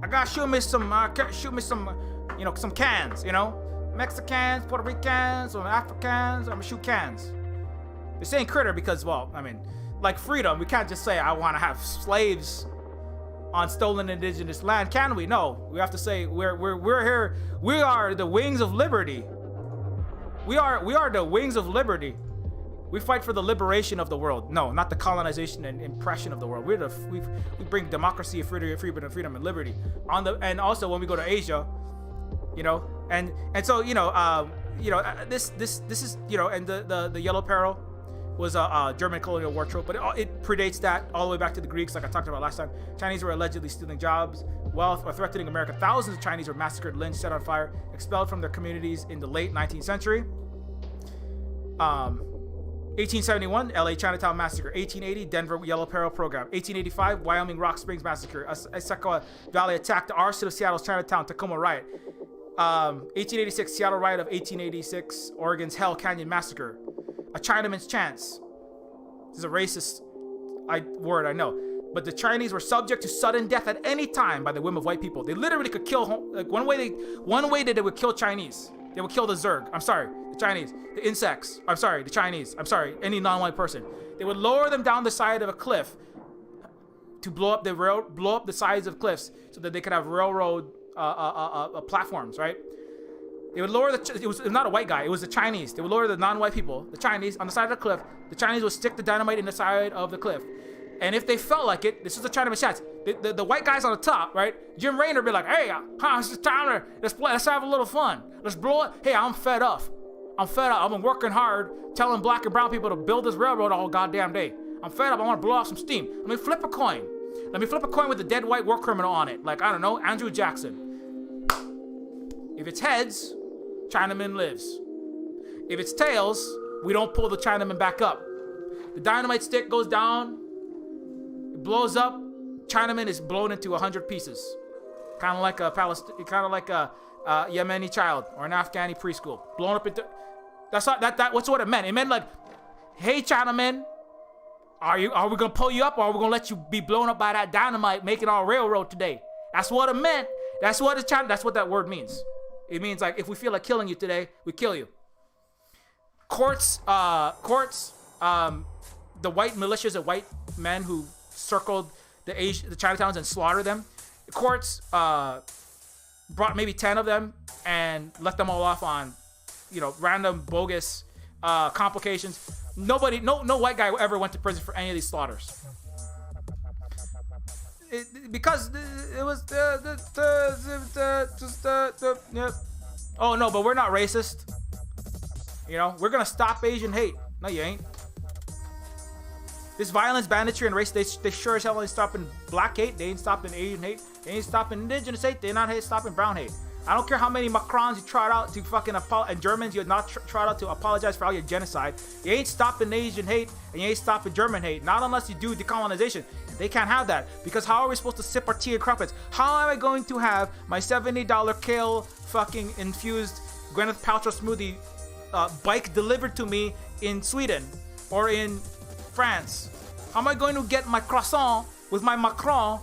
I gotta shoot me some some cans, Mexicans, Puerto Ricans, or Africans. I'm gonna shoot cans. They're saying critter because, well, I mean, like freedom, we can't just say I want to have slaves on stolen indigenous land, can we? No, we have to say we're here. We are the wings of liberty. We are the wings of liberty. We fight for the liberation of the world. No, not the colonization and impression of the world. We bring democracy, freedom, and liberty and also when we go to Asia, and so this is and the yellow peril was a German colonial war trope, but it predates that all the way back to the Greeks, like I talked about last time. Chinese were allegedly stealing jobs, wealth, or threatening America. Thousands of Chinese were massacred, lynched, set on fire, expelled from their communities in the late 19th century. 1871, LA Chinatown Massacre. 1880, Denver Yellow Peril Program. 1885, Wyoming Rock Springs Massacre. Issaquah Valley Attack. The arson of Seattle's Chinatown. Tacoma Riot. 1886, Seattle Riot of 1886. Oregon's Hell Canyon Massacre. A Chinaman's Chance. This is a racist word, I know. But the Chinese were subject to sudden death at any time by the whim of white people. They literally could kill, one way that they would kill Chinese. They would kill the Zerg. I'm sorry, the Chinese. The insects. I'm sorry, the Chinese. I'm sorry, any non-white person. They would lower them down the side of a cliff to blow up the sides of cliffs so that they could have railroad platforms, right? They would lower it was not a white guy, it was the Chinese. They would lower the non-white people, the Chinese, on the side of the cliff. The Chinese would stick the dynamite in the side of the cliff. And if they felt like it, this is the Chinaman's chance. The white guys on the top, right? Jim Raynor would be like, hey, it's time to let's have a little fun. Let's blow it. Hey, I'm fed up. I've been working hard, telling black and brown people to build this railroad all goddamn day. I'm fed up. I want to blow off some steam. Let me flip a coin. Let me flip a coin with a dead white war criminal on it. Like, I don't know, Andrew Jackson. If it's heads, Chinaman lives. If it's tails, we don't pull the Chinaman back up. The dynamite stick goes down, it blows up, Chinaman is blown into 100 pieces. Kind of like a Yemeni child or an Afghani preschool. Blown up into... That's what it meant. It meant like, hey Chinaman, are we gonna pull you up or are we gonna let you be blown up by that dynamite making our railroad today? That's what it meant. That's what that word means. It means like if we feel like killing you today, we kill you. Courts, the white militias of white men who circled the Chinatowns and slaughtered them. Courts brought maybe 10 of them and let them all off on, random bogus complications. No white guy ever went to prison for any of these slaughters. Because it was oh no, but we're not racist. We're gonna stop Asian hate. No, you ain't. This violence, banditry, and race, they sure as hell ain't stopping black hate. They ain't stopping Asian hate. They ain't stopping indigenous hate. They're not stopping brown hate. I don't care how many Macrons you tried out to fucking and Germans you not tried out to apologize for all your genocide. You ain't stopping Asian hate, and you ain't stopping German hate. Not unless you do decolonization. They can't have that, because how are we supposed to sip our tea and crumpets? How am I going to have my $70 kale fucking infused Gwyneth Paltrow smoothie bike delivered to me in Sweden or in France? How am I going to get my croissant with my Macron,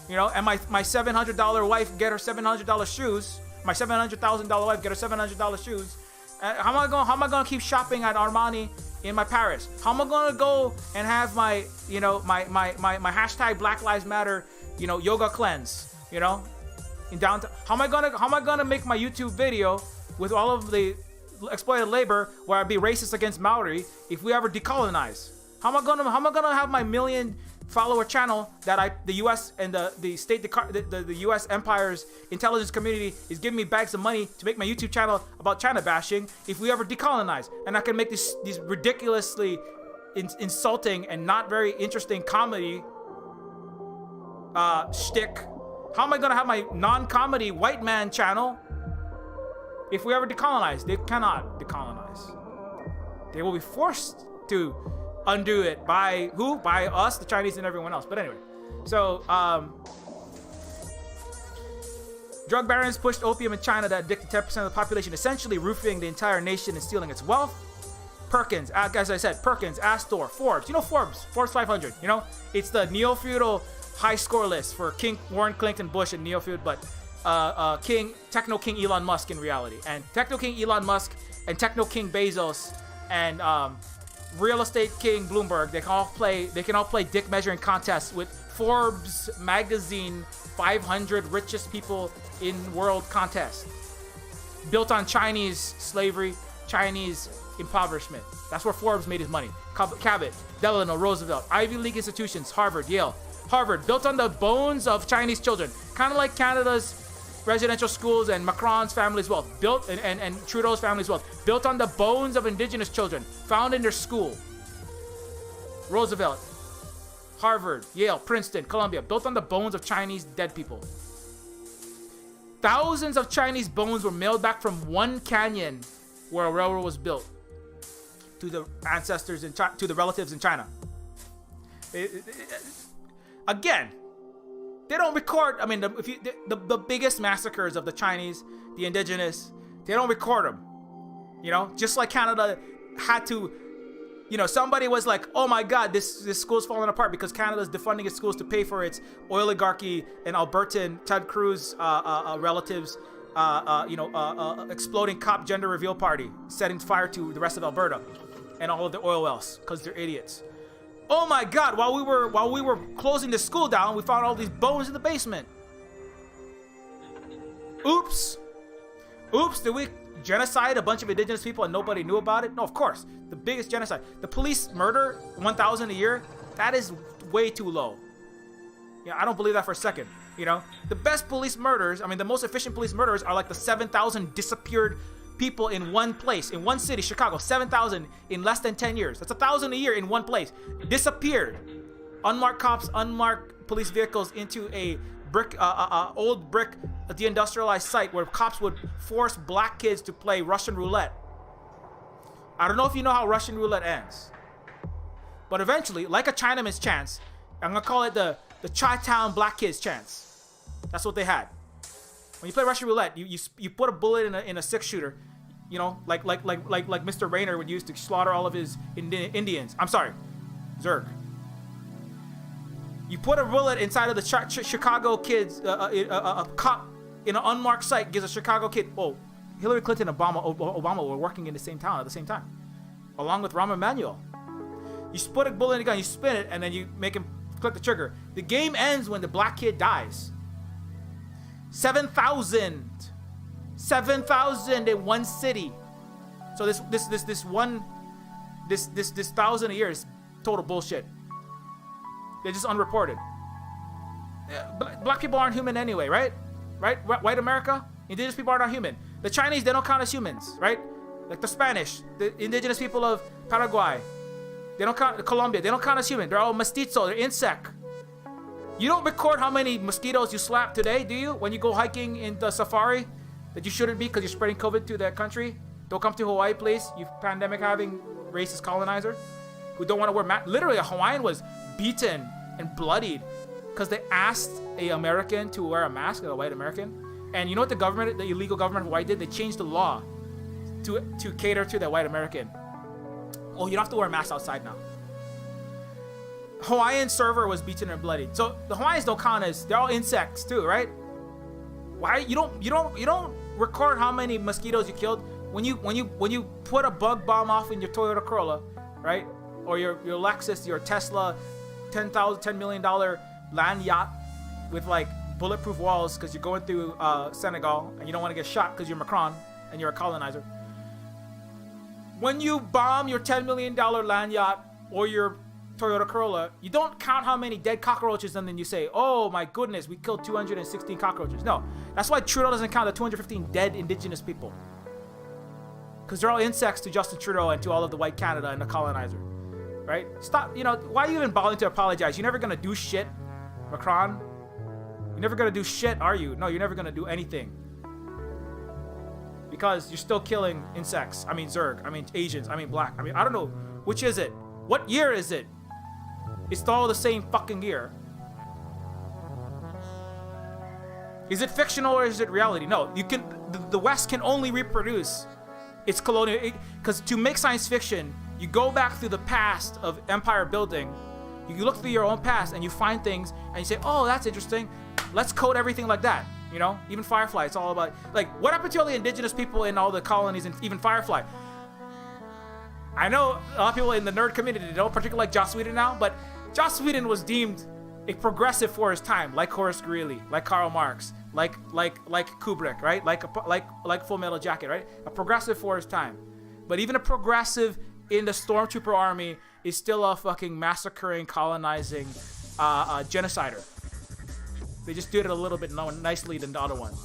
and my $700 wife get her $700 shoes? My $700,000 wife get her $700 shoes. How am I gonna keep shopping at Armani in my Paris? How am I gonna go and have my my hashtag Black Lives Matter yoga cleanse in downtown? How am I gonna make my YouTube video with all of the exploited labor where I'd be racist against Maori if we ever decolonize? How am I gonna have my million follower channel that the U.S. and the U.S. Empire's intelligence community is giving me bags of money to make my YouTube channel about China bashing if we ever decolonize? And I can make these ridiculously insulting and not very interesting comedy shtick. How am I gonna have my non-comedy white man channel if we ever decolonize? They cannot decolonize. They will be forced to undo it by who? By us, the Chinese, and everyone else. But anyway, so drug barons pushed opium in China that addicted 10% of the population, essentially roofing the entire nation and stealing its wealth. Perkins, as I said, Perkins, Astor, Forbes. Forbes 500. It's the neo-feudal high score list for King Warren Clinton, Bush, and Neofeud, but Techno King Elon Musk in reality. And Techno King Elon Musk and Techno King Bezos and Real Estate King Bloomberg, they can all play dick measuring contests with Forbes magazine 500 richest people in world contest, built on Chinese slavery, Chinese impoverishment. That's where Forbes made his money. Cabot, Delano Roosevelt, Ivy League institutions, Harvard, Yale. Harvard, built on the bones of Chinese children, kind of like Canada's residential schools and Macron's family's wealth, built and Trudeau's family's wealth, built on the bones of indigenous children found in their school. Roosevelt, Harvard, Yale, Princeton, Columbia, built on the bones of Chinese dead people. Thousands of Chinese bones were mailed back from one canyon where a railroad was built to the ancestors to the relatives in China. Again, they don't record. I mean, the biggest massacres of the Chinese, the indigenous, they don't record them. Just like Canada had to. Somebody was like, "Oh my God, this school's falling apart because Canada's defunding its schools to pay for its oligarchy and Albertan Ted Cruz relatives." Exploding cop gender reveal party, setting fire to the rest of Alberta and all of the oil wells because they're idiots. Oh my God! While we were closing the school down, we found all these bones in the basement. Oops! Did we genocide a bunch of indigenous people and nobody knew about it? No, of course. The biggest genocide. The police murder 1,000 a year. That is way too low. I don't believe that for a second. The best police murders, the most efficient police murders are like the 7,000 disappeared people in one place, in one city, Chicago. 7,000 in less than 10 years. That's 1,000 a year in one place. Disappeared. Unmarked cops, unmarked police vehicles into a old brick deindustrialized site where cops would force black kids to play Russian roulette. I don't know if you know how Russian roulette ends, but eventually, like a Chinaman's chance, I'm gonna call it the Chi-Town black kids chance. That's what they had. When you play Russian roulette, you put a bullet in a 6-shooter, like Mr. Rayner would use to slaughter all of his Indians. I'm sorry, Zerg. You put a bullet inside of the Chicago kids. A cop in an unmarked site gives a Chicago kid, Hillary Clinton and Obama were working in the same town at the same time, along with Rahm Emanuel. You put a bullet in a gun, you spin it, and then you make him click the trigger. The game ends when the black kid dies. 7,000 in one city. So this 1,000 a year is total bullshit. They're just unreported. Black people aren't human anyway, right? White America, indigenous people are not human. The Chinese, they don't count as humans, right? Like the Spanish, the indigenous people of Paraguay, they don't count. Colombia, they don't count as human. They're all mestizo, they're insect. You don't record how many mosquitoes you slap today, do you? When you go hiking in the safari, that you shouldn't be because you're spreading COVID to that country. Don't come to Hawaii, please. You pandemic having racist colonizer who don't want to wear masks. Literally, a Hawaiian was beaten and bloodied because they asked a American to wear a mask, a white American. And you know what the illegal government of Hawaii did? They changed the law to cater to the white American. Oh, you don't have to wear a mask outside now. Hawaiian server was beaten and bloodied. So the Hawaiians don't count as, they're all insects too, right? Why you don't record how many mosquitoes you killed when you put a bug bomb off in your Toyota Corolla, right? Or your Lexus, your Tesla, $10 million land yacht with like bulletproof walls because you're going through Senegal and you don't want to get shot because you're Macron and you're a colonizer. When you bomb your $10 million land yacht or your Toyota Corolla, you don't count how many dead cockroaches and then you say, oh my goodness, we killed 216 cockroaches. No, that's why Trudeau doesn't count the 215 dead indigenous people. Because they're all insects to Justin Trudeau and to all of the white Canada and the colonizer. Right? Stop, why are you even bothering to apologize? You're never gonna do shit, Macron. You're never gonna do shit, are you? No, you're never gonna do anything. Because you're still killing insects. I mean Zerg, I mean Asians, I mean black. I mean, I don't know, which is it? What year is it? It's all the same fucking year. Is it fictional or is it reality? No, the West can only reproduce its colonial, because to make science fiction, you go back through the past of empire building, you look through your own past and you find things and you say, oh, that's interesting. Let's code everything like that. Even Firefly, it's all about, like, what happened to all the indigenous people in all the colonies and even Firefly? I know a lot of people in the nerd community don't particularly like Joss Whedon now, but Joss Whedon was deemed a progressive for his time, like Horace Greeley, like Karl Marx, like Kubrick, right? Like Full Metal Jacket, right? A progressive for his time. But even a progressive in the Stormtrooper army is still a fucking massacring, colonizing genocider. They just did it a little bit more nicely than the other one.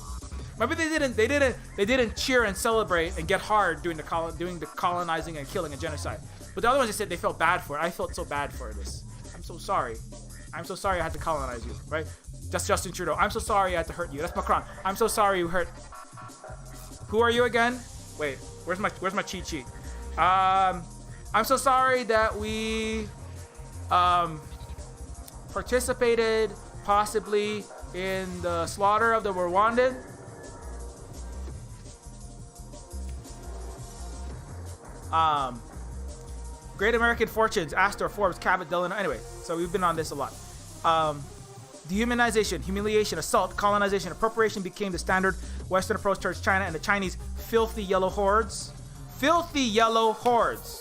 Maybe they didn't cheer and celebrate and get hard doing the colonizing and killing and genocide. But the other ones, they said they felt bad for it. I felt so bad for this. I'm so sorry. I'm so sorry I had to colonize you, right? That's Justin Trudeau. I'm so sorry I had to hurt you. That's Macron. I'm so sorry you hurt. Who are you again? Wait, where's my cheat sheet? I'm so sorry that we participated possibly in the slaughter of the Rwandan. Great American Fortunes, Astor, Forbes, Cabot, Delano. Anyway, so we've been on this a lot. Dehumanization, humiliation, assault, colonization, appropriation became the standard Western approach towards China and the Chinese filthy yellow hordes. Filthy yellow hordes.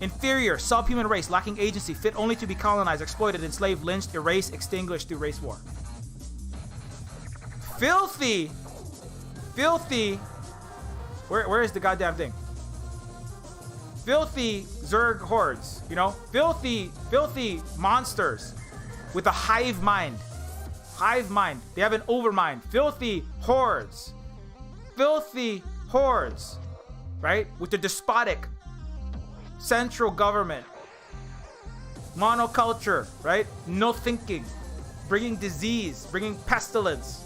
Inferior, subhuman race, lacking agency, fit only to be colonized, exploited, enslaved, lynched, erased, extinguished through race war. Filthy. Where is the goddamn thing? Filthy Zerg hordes, filthy monsters with a hive mind. They have an overmind. Filthy hordes, right? With the despotic central government, monoculture, right? No thinking, bringing disease, bringing pestilence.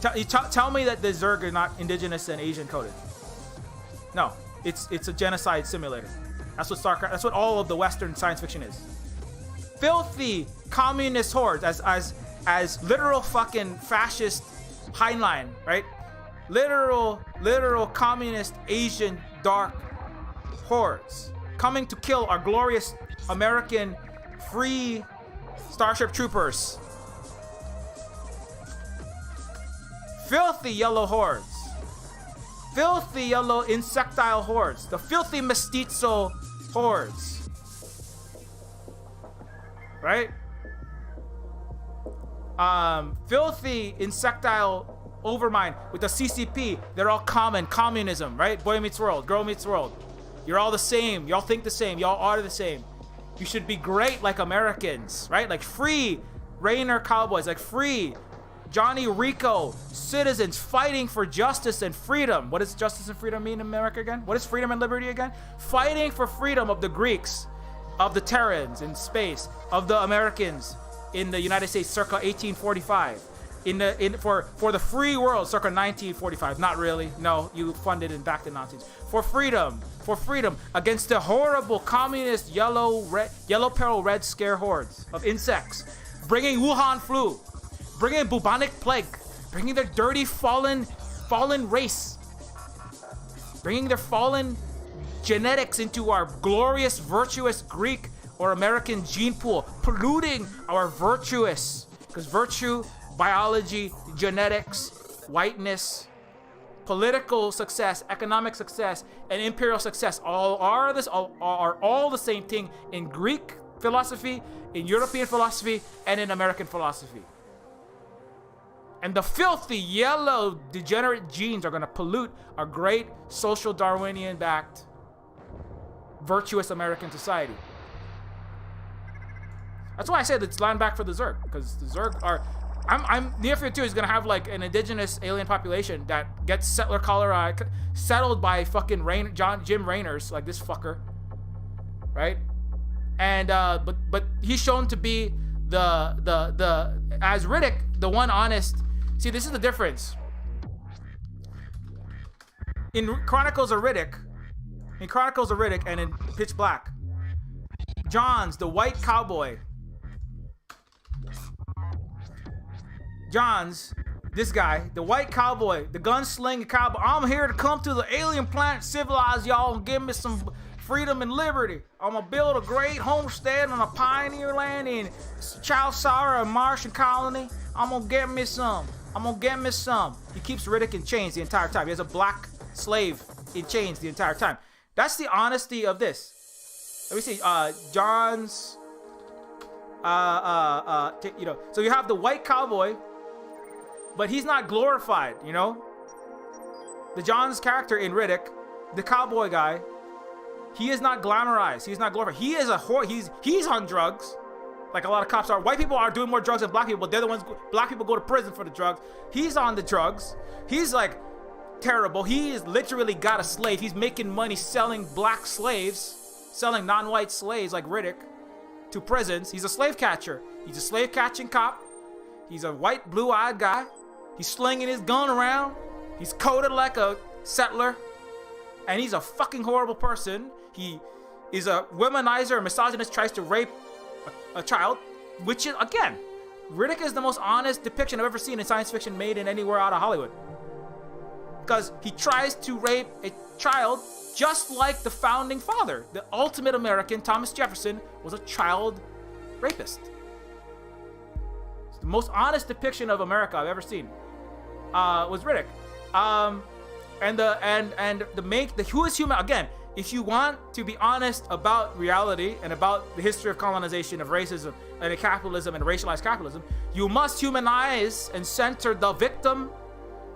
Tell me that the Zerg are not indigenous and Asian coded. No, it's a genocide simulator. That's what StarCraft. That's what all of the Western science fiction is. Filthy communist hordes, as literal fucking fascist Heinlein, right? Literal communist Asian dark hordes coming to kill our glorious American free Starship Troopers. filthy yellow hordes. Filthy yellow insectile hordes. The filthy mestizo hordes. Right? Filthy insectile overmind with the CCP. They're all common. Communism, right? Boy meets world. Girl meets world. You're all the same. Y'all think the same. Y'all are the same. You should be great like Americans, right? Like free Rainer cowboys. Like free Johnny Rico citizens fighting for justice and freedom. What does justice and freedom mean in America again? What is freedom and liberty again? Fighting for freedom of the Greeks, of the Terrans in space, of the Americans in the United States circa 1845, for the free world circa 1945. Not really. No, you funded and backed the Nazis. For freedom against the horrible communist yellow peril red scare hordes of insects, bringing Wuhan flu, bringing bubonic plague, bringing their dirty fallen race, bringing their fallen genetics into our glorious, virtuous Greek or American gene pool, polluting our virtuous, because virtue, biology, genetics, whiteness, political success, economic success, and imperial success are all the same thing in Greek philosophy, in European philosophy, and in American philosophy. And the filthy yellow degenerate genes are going to pollute our great social Darwinian-backed virtuous American society. That's why I said it's land back for the Zerg, because the Zerg are. Neofeud 2 is gonna have like an indigenous alien population that gets settler cholera settled by fucking Jim Rayners, like this fucker, right? And but he's shown to be the as Riddick, the one honest. See, this is the difference. In Chronicles of Riddick, and in Pitch Black, Johns, the white cowboy. Johns, this guy, the white cowboy, the gunslinging cowboy. I'm here to come to the alien planet, civilize y'all, and give me some freedom and liberty. I'm gonna build a great homestead on a pioneer land in Chowsara, a Martian colony. I'm gonna get me some. He keeps Riddick in chains the entire time. He has a black slave in chains the entire time. That's the honesty of this. Let me see. John's. So you have the white cowboy, but he's not glorified. You know. The John's character in Riddick, the cowboy guy, he is not glamorized. He's not glorified. He is a whore. He's on drugs, like a lot of cops are. White people are doing more drugs than black people, but they're the ones. Black people go to prison for the drugs. He's on the drugs. He's like terrible. He's literally got a slave. He's making money selling black slaves, selling non-white slaves like Riddick to prisons. He's a slave catcher. He's a slave catching cop. He's a white blue-eyed guy. He's slinging his gun around. He's coded like a settler. And he's a fucking horrible person. He is a womanizer, a misogynist, tries to rape a child, which is, again, Riddick is the most honest depiction I've ever seen in science fiction made in anywhere out of Hollywood. Because he tries to rape a child just like the founding father. The ultimate American, Thomas Jefferson, was a child rapist. It's the most honest depiction of America I've ever seen. Was Riddick. Who is human, again, if you want to be honest about reality and about the history of colonization, of racism and capitalism and racialized capitalism, you must humanize and center the victim,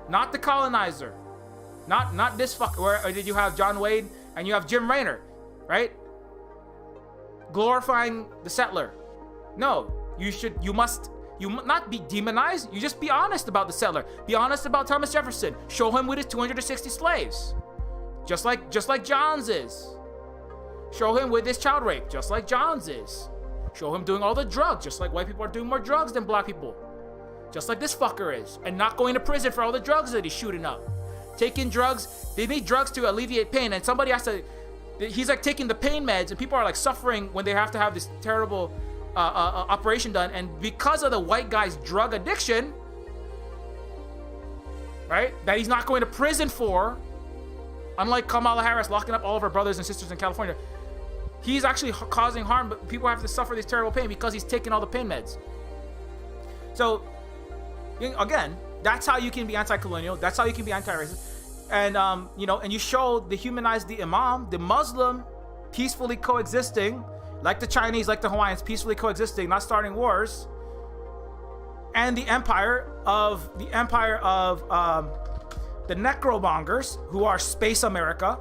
not the colonizer. Not this fucker. Where did you have John Wayne and you have Jim Raynor, right? Glorifying the settler. No, you must not be demonized. You just be honest about the settler. Be honest about Thomas Jefferson. Show him with his 260 slaves, just like Johns is. Show him with his child rape, just like Johns is. Show him doing all the drugs, just like white people are doing more drugs than black people, just like this fucker is, and not going to prison for all the drugs that he's shooting up. Taking drugs, they need drugs to alleviate pain, and somebody has to. He's like taking the pain meds, and people are like suffering when they have to have this terrible operation done, and because of the white guy's drug addiction, right, that he's not going to prison for, unlike Kamala Harris locking up all of her brothers and sisters in California, he's actually causing harm, but people have to suffer this terrible pain because he's taking all the pain meds. So, again, That's how you can be anti-colonial. That's how you can be anti-racist. And and you humanize the Imam, the Muslim, peacefully coexisting, like the Chinese, like the Hawaiians, peacefully coexisting, not starting wars. And the empire of the necromongers, who are Space America,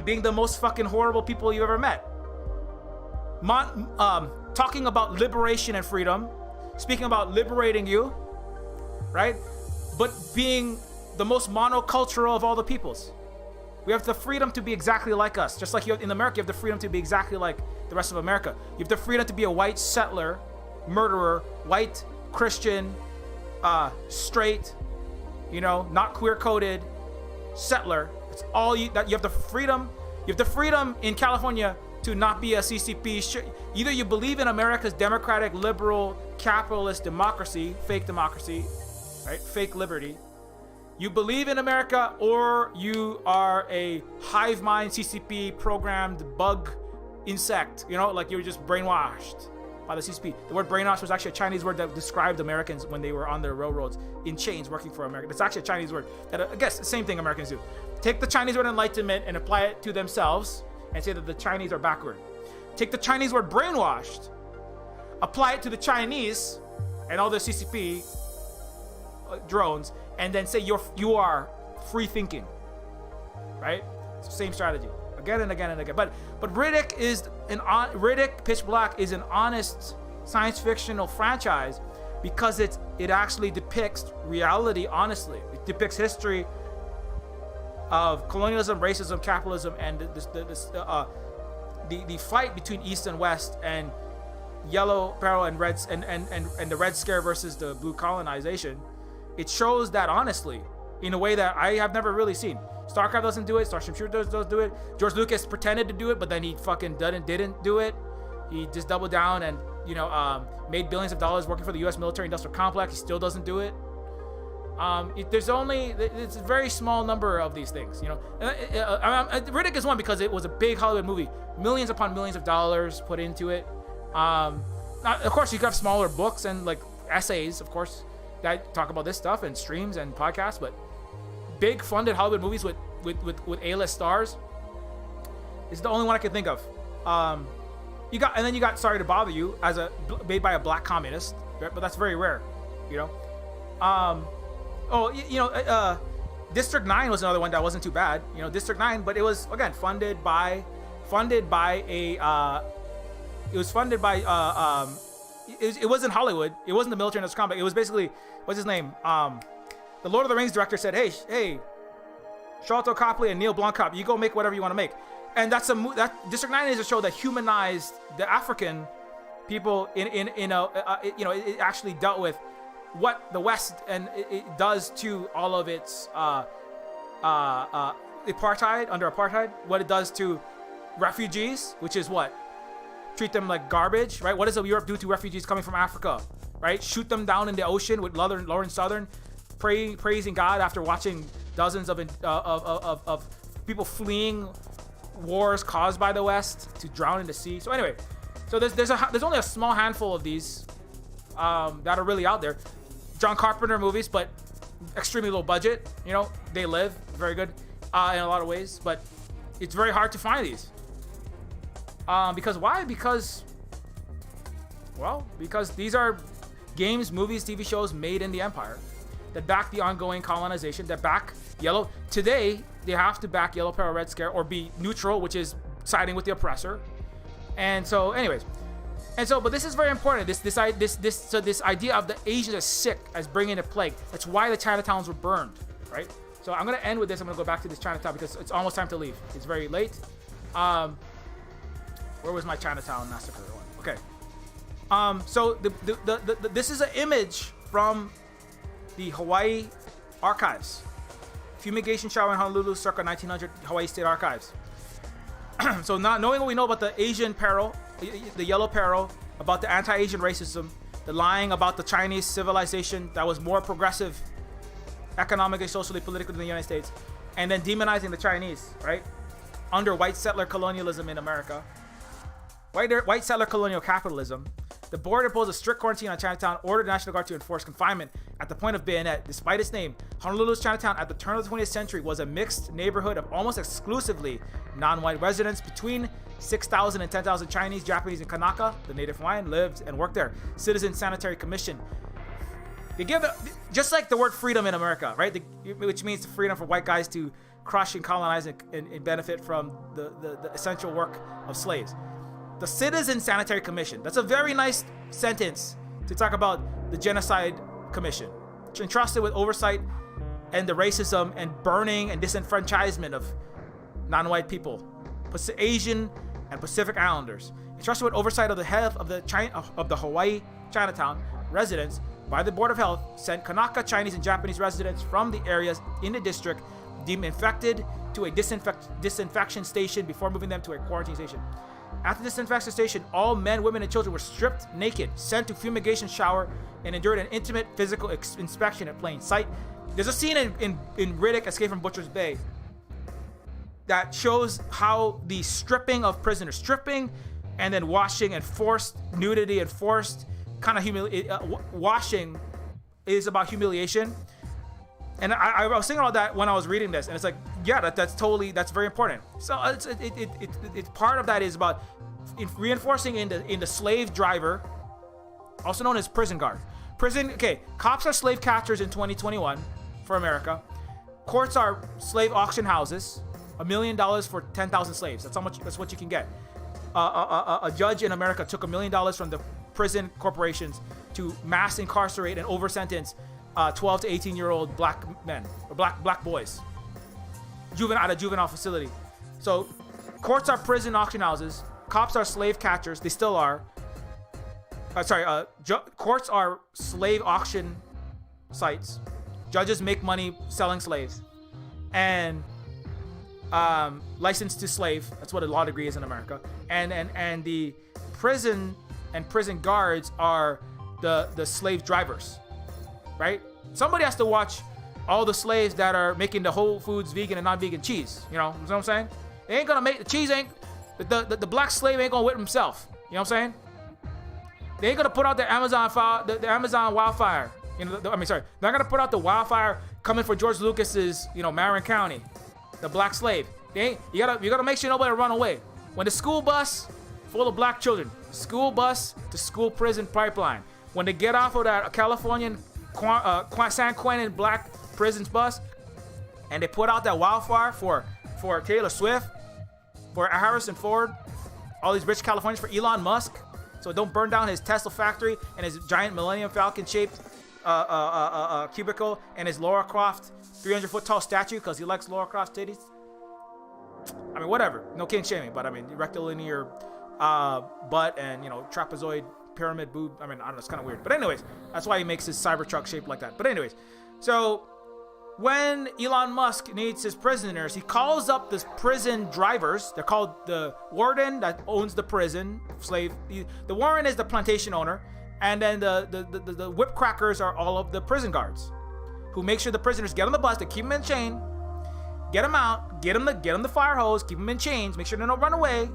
being the most fucking horrible people you've ever met. Talking about liberation and freedom, speaking about liberating you, right? But being the most monocultural of all the peoples. We have the freedom to be exactly like us. Just like in America, you have the freedom to be exactly like the rest of America. You have the freedom to be a white settler, murderer, white, Christian, straight, not queer-coded settler. It's all you have the freedom. You have the freedom in California to not be a CCP. Either you believe in America's democratic, liberal, capitalist democracy, fake democracy, right? Fake liberty. You believe in America, or you are a hive mind CCP programmed bug insect, like you were just brainwashed by the CCP. The word brainwash was actually a Chinese word that described Americans when they were on their railroads in chains working for America. It's actually a Chinese word that, I guess, the same thing Americans do. Take the Chinese word enlightenment and apply it to themselves and say that the Chinese are backward. Take the Chinese word brainwashed, apply it to the Chinese and all the CCP drones, and then say you are free thinking, right? It's the same strategy again and again and again. But Riddick Pitch Black is an honest science fictional franchise because it actually depicts reality honestly. It depicts history of colonialism, racism, capitalism, and the fight between East and West, and Yellow Peril and Reds and the Red Scare versus the Blue colonization. It shows that honestly in a way that I have never really seen. StarCraft doesn't do it. Starship Troopers does do it. George Lucas pretended to do it, but then he fucking didn't do it. He just doubled down and made billions of dollars working for the U.S. military industrial complex. He still doesn't do it. It's a very small number of these things. Riddick is one because it was a big Hollywood movie, millions upon millions of dollars put into it. Of course, you could have smaller books and like essays, of course, that talk about this stuff, and streams and podcasts, but big funded Hollywood movies with A-list stars is the only one I can think of. You got Sorry to Bother You made by a black communist, but that's very rare, District 9 was another one that wasn't too bad, District 9, but it was again funded by it wasn't Hollywood. It wasn't the military industrial complex. It was basically, what's his name? The Lord of the Rings director said, hey, Sholto Copley and Neil Blomkamp, you go make whatever you want to make. And that District 9 is a show that humanized the African people it actually dealt with what the West and it does to all of its apartheid, what it does to refugees, which is what? Treat them like garbage, right? What does Europe do to refugees coming from Africa, right? Shoot them down in the ocean with Lawrence Southern, praising God after watching dozens of people fleeing wars caused by the West to drown in the sea. So anyway, there's only a small handful of these that are really out there. John Carpenter movies, but extremely low budget. They live very good in a lot of ways, but it's very hard to find these. Because why? Because these are games, movies, TV shows made in the Empire that back the ongoing colonization, that back Yellow. Today, they have to back Yellow Peril, Red Scare, or be neutral, which is siding with the oppressor. And so, anyways, but this is very important. This idea of the Asians as sick, as bringing a plague. That's why the Chinatowns were burned, right? So I'm gonna end with this. I'm gonna go back to this Chinatown because it's almost time to leave. It's very late. Where was my Chinatown massacre one? Okay. So this is an image from the Hawaii archives. Fumigation shower in Honolulu, circa 1900, Hawaii State Archives. So not knowing what we know about the Asian peril, the yellow peril, about the anti-Asian racism, the lying about the Chinese civilization that was more progressive economically, socially, politically than the United States, and then demonizing the Chinese, right? Under white settler colonialism in America. White settler colonial capitalism. The board imposed a strict quarantine on Chinatown, ordered the National Guard to enforce confinement at the point of bayonet. Despite its name, Honolulu's Chinatown at the turn of the 20th century was a mixed neighborhood of almost exclusively non-white residents. Between 6,000 and 10,000 Chinese, Japanese, and Kanaka, the native Hawaiian, lived and worked there. Citizen Sanitary Commission. They give just like the word freedom in America, right? Which means the freedom for white guys to crush and colonize and benefit from the essential work of slaves. The Citizen Sanitary Commission. That's a very nice sentence to talk about the Genocide Commission, entrusted with oversight and the racism and burning and disenfranchisement of non-white people, Asian and Pacific Islanders. Entrusted with oversight of the health of the Hawaii Chinatown residents by the Board of Health, sent Kanaka, Chinese, and Japanese residents from the areas in the district deemed infected to a disinfection station before moving them to a quarantine station. At the disinfection station, all men, women, and children were stripped naked, sent to fumigation shower, and endured an intimate physical inspection at plain sight. There's a scene in Riddick, Escape from Butcher's Bay, that shows how the stripping of prisoners, stripping and then washing and forced nudity and forced kind of washing is about humiliation. And I was thinking about that when I was reading this, and it's like, yeah, that's very important. So it's part of that is about reinforcing in the slave driver, also known as prison guard. Cops are slave catchers in 2021 for America. Courts are slave auction houses. $1 million for 10,000 slaves. That's what you can get. A judge in America took $1 million from the prison corporations to mass incarcerate and over sentence 12 to 18-year-old black men or black boys, at a juvenile facility. So, courts are prison auction houses. Cops are slave catchers. They still are. Courts are slave auction sites. Judges make money selling slaves, and licensed to slave. That's what a law degree is in America. And the prison and prison guards are the slave drivers. Right? Somebody has to watch all the slaves that are making the Whole Foods vegan and non-vegan cheese. You know what I'm saying? They ain't gonna make the cheese. The black slave ain't gonna whip himself. You know what I'm saying? They ain't gonna put out the Amazon wildfire. They're not gonna put out the wildfire coming for George Lucas's Marin County, the black slave. You gotta make sure nobody run away. When the school bus full of black children, school bus to school prison pipeline, when they get off of that Californian San Quentin black prisons bus, and they put out that wildfire for Taylor Swift, for Harrison Ford, all these rich Californians, for Elon Musk, so don't burn down his Tesla factory and his giant Millennium Falcon shaped cubicle and his Laura Croft 300-foot tall statue because he likes Laura Croft's titties. I mean, whatever. No king shaming, but I mean, rectilinear butt and trapezoid pyramid boob. I mean, I don't know, it's kind of weird. But anyways, that's why he makes his Cybertruck shaped like that. But anyways, so when Elon Musk needs his prisoners, he calls up the prison drivers. They're called the warden that owns the prison slave. The warden is the plantation owner, and then the whip crackers are all of the prison guards, who make sure the prisoners get on the bus. They keep them in chain, get them out, get them the fire hose, keep them in chains, make sure they don't run away.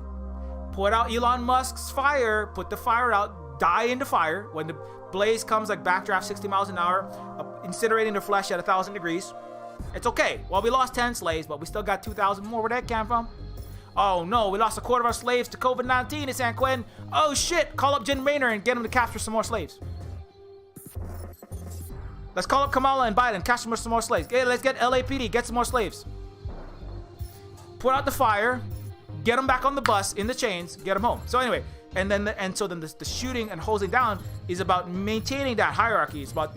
Put out Elon Musk's fire, put the fire out, die in the fire. When the blaze comes, like backdraft 60 miles an hour, incinerating their flesh at 1,000 degrees. It's okay. Well, we lost 10 slaves, but we still got 2,000 more. Where that came from? Oh no, we lost a quarter of our slaves to COVID-19 in San Quentin. Oh shit, call up Jim Raynor and get him to capture some more slaves. Let's call up Kamala and Biden, capture some more slaves. Hey, let's get LAPD, get some more slaves. Put out the fire, get them back on the bus in the chains, get them home. So anyway, so then the shooting and hosing down is about maintaining that hierarchy. It's about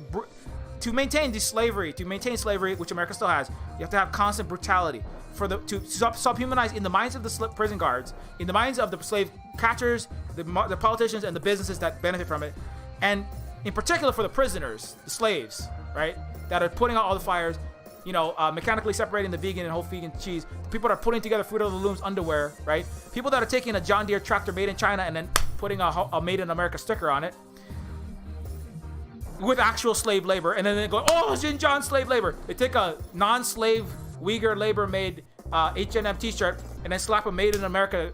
to maintain slavery, which America still has. You have to have constant brutality to subhumanize in the minds of the prison guards, in the minds of the slave catchers, the politicians, and the businesses that benefit from it, and in particular for the prisoners, the slaves, right, that are putting out all the fires. Mechanically separating the vegan and whole vegan cheese. People that are putting together Fruit of the Loom's underwear, right? People that are taking a John Deere tractor made in China and then putting a Made in America sticker on it with actual slave labor, and then they go, oh, Xinjiang slave labor. They take a non-slave Uyghur labor-made H&M t-shirt and then slap a Made in America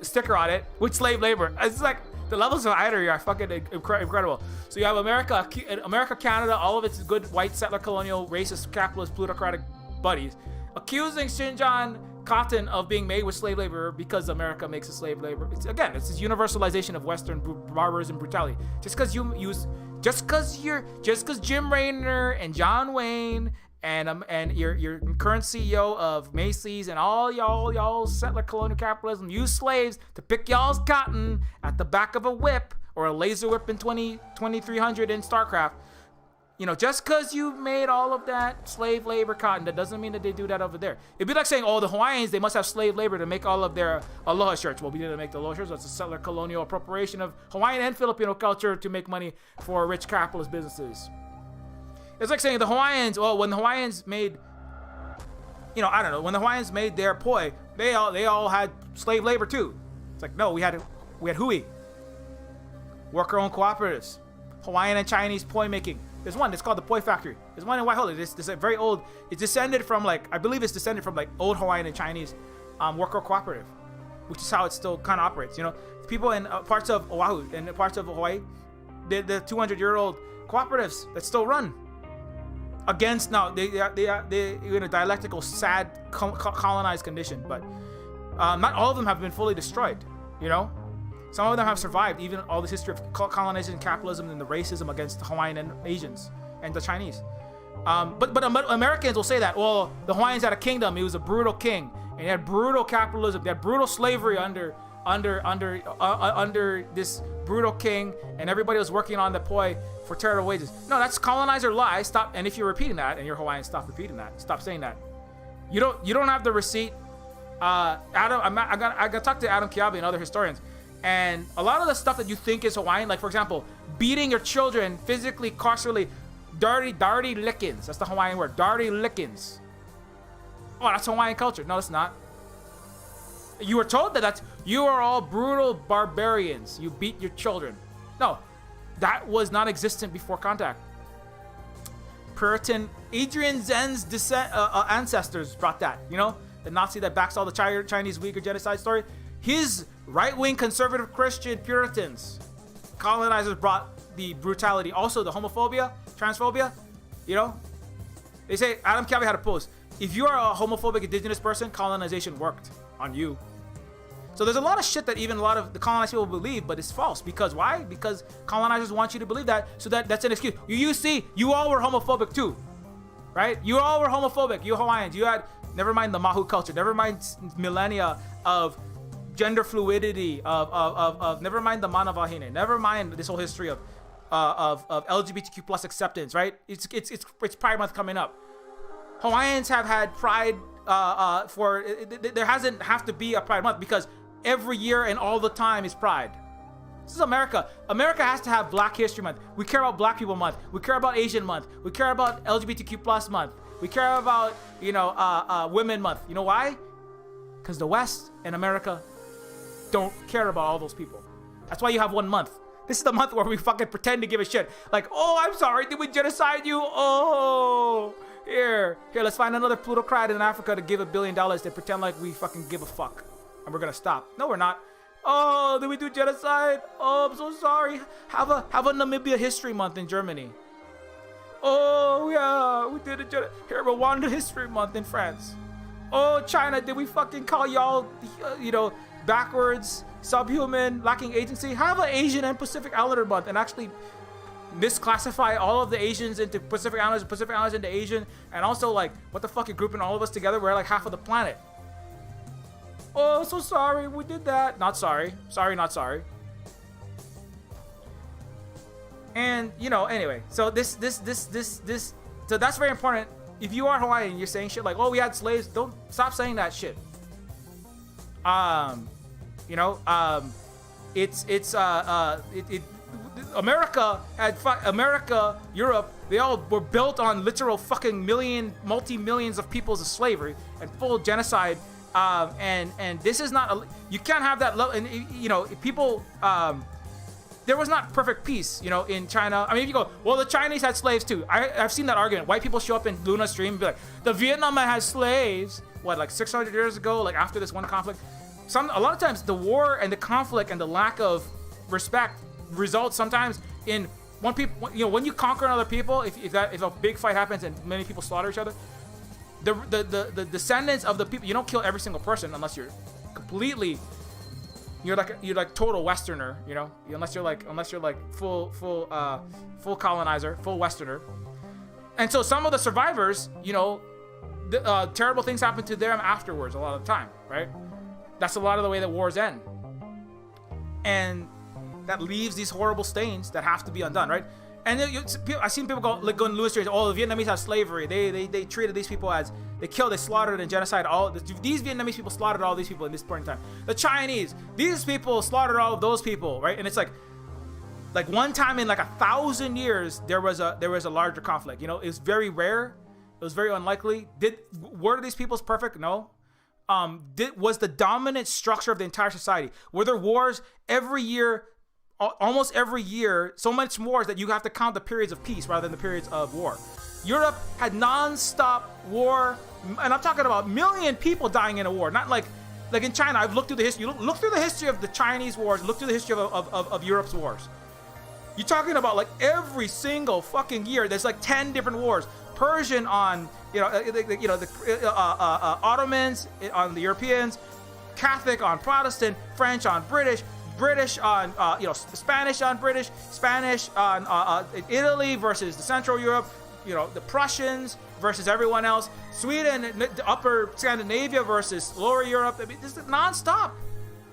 sticker on it with slave labor. It's like, The levels of irony are fucking incredible. So you have America, Canada, all of its good white settler, colonial, racist, capitalist, plutocratic buddies, accusing Xinjiang cotton of being made with slave labor because America makes a slave labor. It's this universalization of Western barbarism, brutality. Just because Jim Raynor and John Wayne and your current CEO of Macy's and all y'all settler colonial capitalism use slaves to pick y'all's cotton at the back of a whip or a laser whip in 2300 in StarCraft. Just because you made all of that slave labor cotton, that doesn't mean that they do that over there. It'd be like saying, the Hawaiians, they must have slave labor to make all of their aloha shirts. Well, we didn't make the aloha shirts. That's a settler colonial appropriation of Hawaiian and Filipino culture to make money for rich capitalist businesses. It's like saying the Hawaiians, when the Hawaiians made, when the Hawaiians made their poi, they all had slave labor too. It's like, no, we had hui, worker-owned cooperatives, Hawaiian and Chinese poi making. There's one. It's called the Poi Factory. There's one in Waihole. This is a very old. It's descended from I believe it's descended from old Hawaiian and Chinese worker cooperative, which is how it still kind of operates. People in parts of Oahu and parts of Hawaii, the 200-year-old cooperatives that still run against now they're in a dialectical, sad colonized condition, but not all of them have been fully destroyed. Some of them have survived, even all this history of colonization, capitalism, and the racism against the Hawaiian and Asians and the Chinese. But Americans will say that, the Hawaiians had a kingdom. It was a brutal king, and they had brutal capitalism. They had brutal slavery under this brutal king, and everybody was working on the poi for terrible wages. No, that's colonizer lie. Stop. And if you're repeating that, and you're Hawaiian, stop repeating that. Stop saying that. You don't have the receipt. Adam, I got to talk to Adam Kiabe and other historians. And a lot of the stuff that you think is Hawaiian, like for example, beating your children physically, carcerally, dirty lickings. That's the Hawaiian word, dirty lickings. Oh, that's Hawaiian culture. No, it's not. You were told that you are all brutal barbarians. You beat your children. No, that was not existent before contact. Puritan Adrian Zen's ancestors brought that. The Nazi that backs all the Chinese Uyghur genocide story. His right-wing conservative Christian Puritans, colonizers brought the brutality, also the homophobia, transphobia. They say Adam Kiabe had a post. If you are a homophobic indigenous person, colonization worked on you. So there's a lot of shit that even a lot of the colonized people believe, but it's false. Because why? Because colonizers want you to believe that, so that's an excuse. You all were homophobic too, right? You all were homophobic. You Hawaiians, you had, never mind the Mahu culture, never mind millennia of gender fluidity, of never mind the mana wahine, never mind this whole history of LGBTQ plus acceptance, right? It's Pride Month coming up. Hawaiians have had Pride there hasn't have to be a Pride Month because every year and all the time is Pride. This is America. America has to have Black History Month. We care about Black People Month. We care about Asian Month. We care about LGBTQ plus month. We care about Women Month. You know why? Because the West and America don't care about all those people. That's why you have 1 month. This is the month where we fucking pretend to give a shit. Like, I'm sorry, did we genocide you? Here, let's find another plutocrat in Africa to give $1 billion to pretend like we fucking give a fuck. And we're gonna stop. No, we're not. Did we do genocide? I'm so sorry. Have a Namibia History Month in Germany. Yeah, we did a genocide. Here, Rwanda History Month in France. China, did we fucking call y'all, backwards, subhuman, lacking agency? Have an Asian and Pacific Islander Month and actually misclassify all of the Asians into Pacific Islanders into Asian, and also what the fuck, you're grouping all of us together? We're like half of the planet. So sorry, we did that. Not sorry. Sorry, not sorry. And anyway, so this so that's very important. If you are Hawaiian, you're saying shit like, we had slaves, don't stop saying that shit. America, Europe, they all were built on literal fucking multi-millions of peoples of slavery and full genocide. And this is not, you can't have that level. And, people, there was not perfect peace, in China. I mean, if you go, the Chinese had slaves too. I've seen that argument. White people show up in Luna Stream and be like, the Vietnam has slaves. 600 years ago, after this one conflict? A lot of times the war and the conflict and the lack of respect results sometimes in when you conquer other people, if a big fight happens and many people slaughter each other, the descendants of the people, you don't kill every single person unless you're completely, you're like total Westerner, unless you're like full colonizer, full Westerner. And so some of the survivors, terrible things happen to them afterwards a lot of the time, right? That's a lot of the way that wars end. And that leaves these horrible stains that have to be undone, right? And I've seen people go in Louis Street, oh, the Vietnamese have slavery. They treated these people as, they slaughtered and genocide these Vietnamese people slaughtered all these people in this point in time. The Chinese, these people slaughtered all of those people, right? And it's like one time in like 1,000 years, there was a larger conflict. It was very rare. It was very unlikely. Were these peoples perfect? No. Was the dominant structure of the entire society? Were there wars every year? Almost every year, so much more that you have to count the periods of peace rather than the periods of war. Europe had non-stop war, and I'm talking about million people dying in a war. Not like in China. I've looked through the history. Look through the history of the Chinese wars. Look through the history of Europe's wars. You're talking about like every single fucking year. There's like 10 different wars. Persian on Ottomans on the Europeans, Catholic on Protestant, French on British on Spanish on British, Spanish on Italy versus the Central Europe, the Prussians versus everyone else, Sweden, Upper Scandinavia versus Lower Europe. I mean, this is non-stop,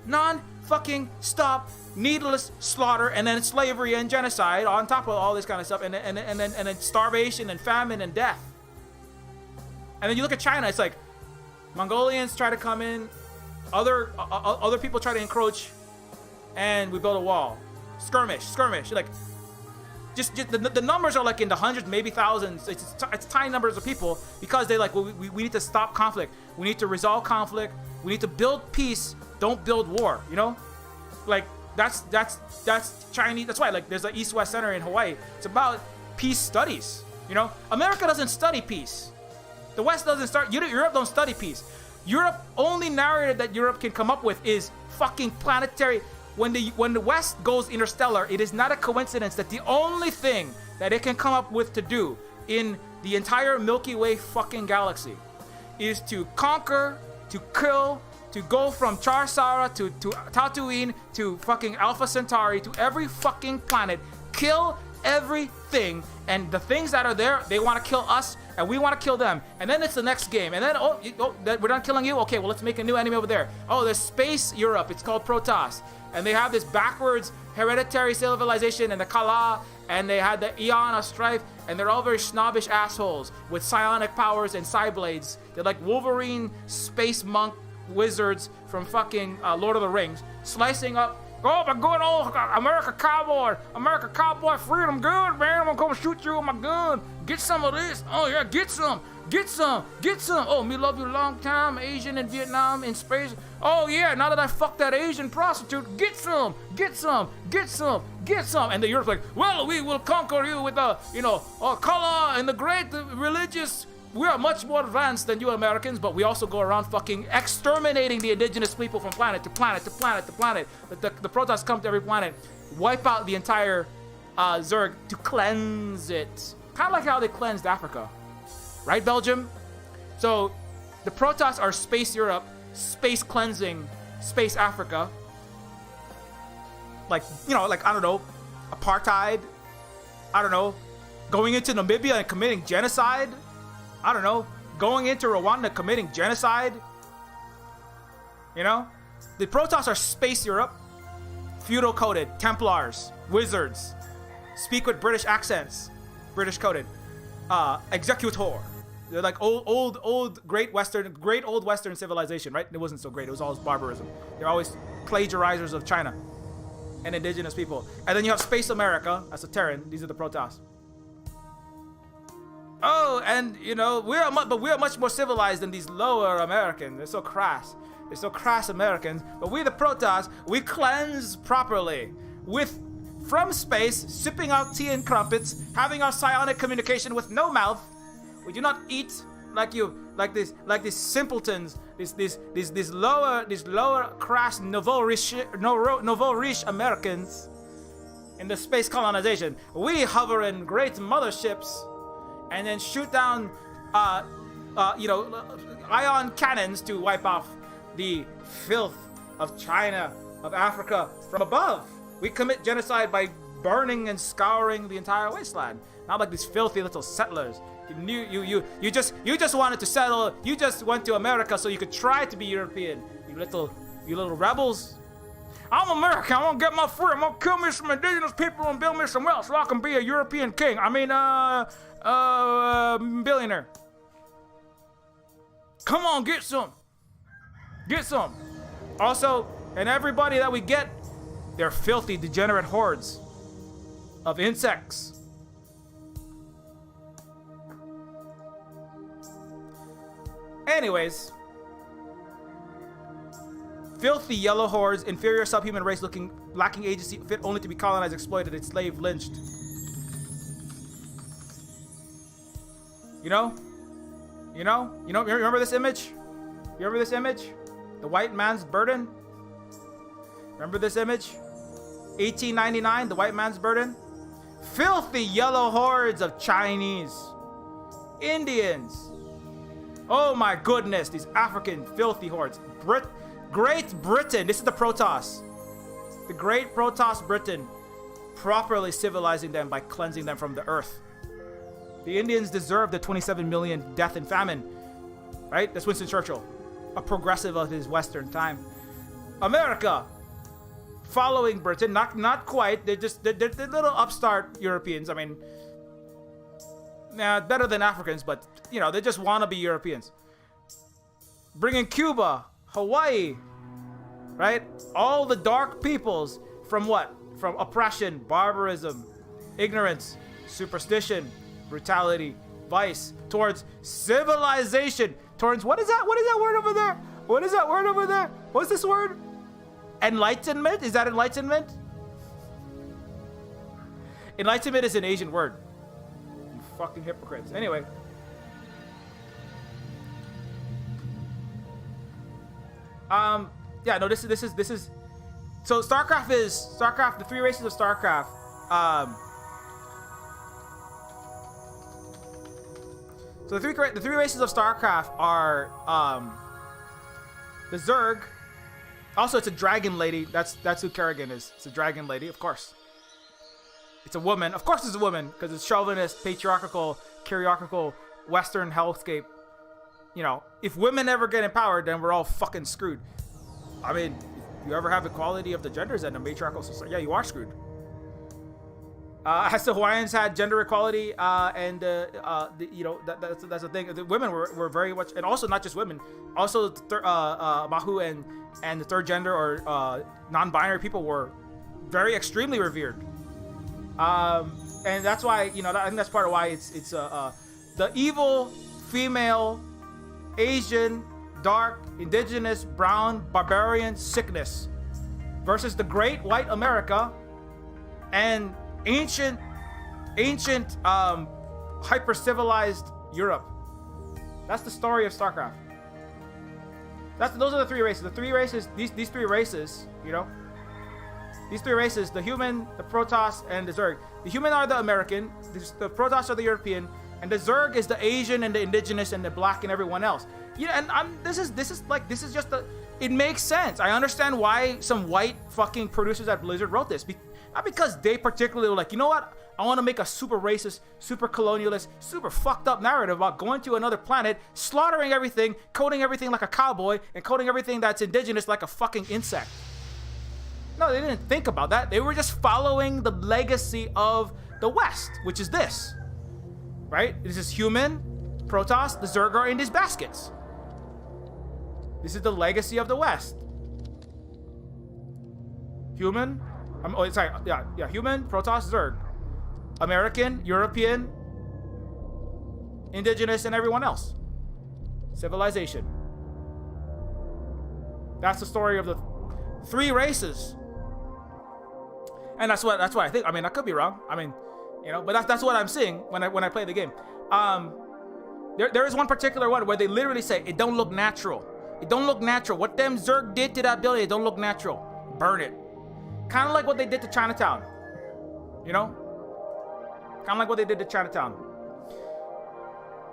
non-fucking stop, needless slaughter, and then slavery and genocide on top of all this kind of stuff, and then starvation and famine and death. And then you look at China, it's like Mongolians try to come in, other people try to encroach, and we build a wall. Skirmish. Like, just the numbers are like in the hundreds, maybe thousands. It's tiny numbers of people because they like, well, we need to stop conflict. We need to resolve conflict. We need to build peace. Don't build war. Like that's Chinese. That's why like there's an East-West Center in Hawaii. It's about peace studies. America doesn't study peace. The West doesn't start. Europe don't study peace. Europe only narrative that Europe can come up with is fucking planetary. When the West goes interstellar, it is not a coincidence that the only thing that it can come up with to do in the entire Milky Way fucking galaxy is to conquer, to kill, to go from Char Sara to Tatooine to fucking Alpha Centauri to every fucking planet, kill everything, and the things that are there, they want to kill us, and we want to kill them, and then it's the next game, and then we're done killing you. Okay, well let's make a new enemy over there. Oh, there's Space Europe. It's called Protoss. And they have this backwards hereditary civilization and the Kala, and they had the Eon of Strife, and they're all very snobbish assholes with psionic powers and Psyblades. They're like Wolverine space monk wizards from fucking Lord of the Rings, slicing up. Oh, my good old America cowboy, freedom, good, man. I'm gonna come shoot you with my gun. Get some of this. Oh, yeah, get some. Oh, me love you long time, Asian in Vietnam in space. Oh, yeah, now that I fucked that Asian prostitute, get some. And the Europe's like, well, we will conquer you with the, color and the great religious. We are much more advanced than you Americans, but we also go around fucking exterminating the indigenous people from planet to planet to planet to planet. The Protoss come to every planet, wipe out the entire Zerg to cleanse it. Kind of like how they cleansed Africa. Right, Belgium? So, the Protoss are Space Europe, space cleansing, Space Africa. Like, I don't know, apartheid. I don't know, going into Namibia and committing genocide. I don't know, going into Rwanda committing genocide. The Protoss are Space Europe, feudal coded, Templars, wizards, speak with British accents, British coded, executor. They're like old great old Western civilization, right? It wasn't so great. It was always barbarism. They're always plagiarizers of China and indigenous people. And then you have Space America. That's a Terran. These are the Protoss. Oh, and we are much more civilized than these lower Americans. They're so crass. Americans. But we, the Protoss, we cleanse properly from space, sipping out tea and crumpets, having our psionic communication with no mouth. We do not eat like you like these simpletons, these lower class nouveau riche Americans in the space colonization. We hover in great motherships and then shoot down ion cannons to wipe off the filth of China, of Africa from above. We commit genocide by burning and scouring the entire wasteland. Not like these filthy little settlers. You just wanted to settle. You just went to America so you could try to be European. You little rebels. I'm American. I'm gonna get my freedom. I'm gonna kill me some indigenous people and build me some wealth so I can be a European king. I mean, billionaire. Come on, get some. Get some. Also, and everybody that we get, they're filthy, degenerate hordes of insects. Anyways, filthy yellow hordes, inferior subhuman race lacking agency, fit only to be colonized, exploited, enslaved, lynched. You know? Remember this image? You remember this image? The white man's burden? Remember this image? 1899, the white man's burden? Filthy yellow hordes of Chinese, Indians. Oh my goodness, these African filthy hordes. Great Britain, this is the Protoss. The Great Protoss Britain, properly civilizing them by cleansing them from the earth. The Indians deserve the 27 million death and famine. Right? That's Winston Churchill, a progressive of his Western time. America, following Britain, not quite. They're little upstart Europeans. I mean, better than Africans, but they just want to be Europeans. Bringing Cuba, Hawaii, right? All the dark peoples from what? From oppression, barbarism, ignorance, superstition, brutality, vice, towards civilization, towards what is that word over there? What is that word over there? What's this word? Enlightenment? Is that enlightenment? Enlightenment is an Asian word. You fucking hypocrites. Anyway. This is so StarCraft, the three races of StarCraft. So the three races of StarCraft are the Zerg. Also, it's a dragon lady. That's who Kerrigan is. It's a dragon lady, of course. It's a woman. Of course, it's a woman because it's chauvinist, patriarchal, Western hellscape. If women ever get empowered, then we're all fucking screwed. I mean, if you ever have equality of the genders in a matriarchal society, yeah, you are screwed. As the Hawaiians had gender equality, that's the thing. The women were very much, and also not just women, also Mahu and the third gender or non-binary people were very extremely revered. And that's why I think that's part of why it's the evil female Asian dark indigenous brown barbarian sickness versus the great white America and ancient hyper civilized Europe. That's the story of StarCraft. Those are the three races. The three races, these three races, these three races, the human, the Protoss, and the Zerg. The human are the American, the Protoss are the European, and the Zerg is the Asian and the indigenous and the black and everyone else. This is just it makes sense. I understand why some white fucking producers at Blizzard wrote this. Not because they particularly were like, you know what? I want to make a super racist, super colonialist, super fucked up narrative about going to another planet, slaughtering everything, coding everything like a cowboy, and coding everything that's indigenous like a fucking insect. No, they didn't think about that. They were just following the legacy of the West, which is this. Right? This is human, Protoss, the Zerg are in these baskets. This is the legacy of the West. Human, human, Protoss, Zerg. American, European, indigenous, and everyone else. Civilization. That's the story of the three races. And that's what I think. I mean, I could be wrong. I mean, but that's what I'm seeing when I play the game. There is one particular one where they literally say it don't look natural. It don't look natural. What them Zerg did to that building, it don't look natural. Burn it. Kind of like what they did to Chinatown. You know? Kind of like what they did to Chinatown.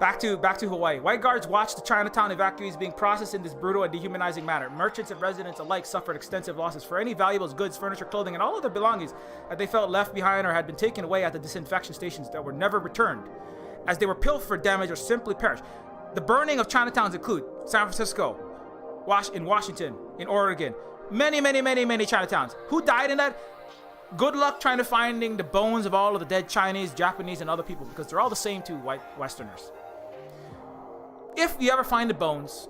Back to Hawaii. White guards watched the Chinatown evacuees being processed in this brutal and dehumanizing manner. Merchants and residents alike suffered extensive losses for any valuables, goods, furniture, clothing, and all other belongings that they felt left behind or had been taken away at the disinfection stations that were never returned, as they were pilfered, damaged, or simply perished. The burning of Chinatowns include San Francisco, in Washington, in Oregon, many Chinatowns. Who died in that? Good luck trying to finding the bones of all of the dead Chinese, Japanese, and other people, because they're all the same to white Westerners. If you ever find the bones,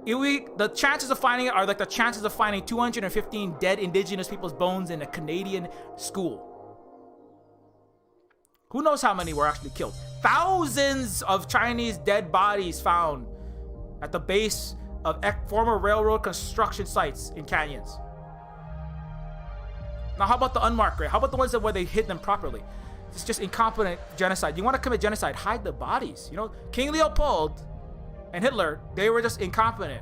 the chances of finding it are like the chances of finding 215 dead indigenous people's bones in a Canadian school. Who knows how many were actually killed? Thousands of Chinese dead bodies found at the base of former railroad construction sites in canyons. Now, how about the unmarked grave? How about the ones where they hid them properly? It's just incompetent genocide. You want to commit genocide, hide the bodies. You know, King Leopold and Hitler, they were just incompetent.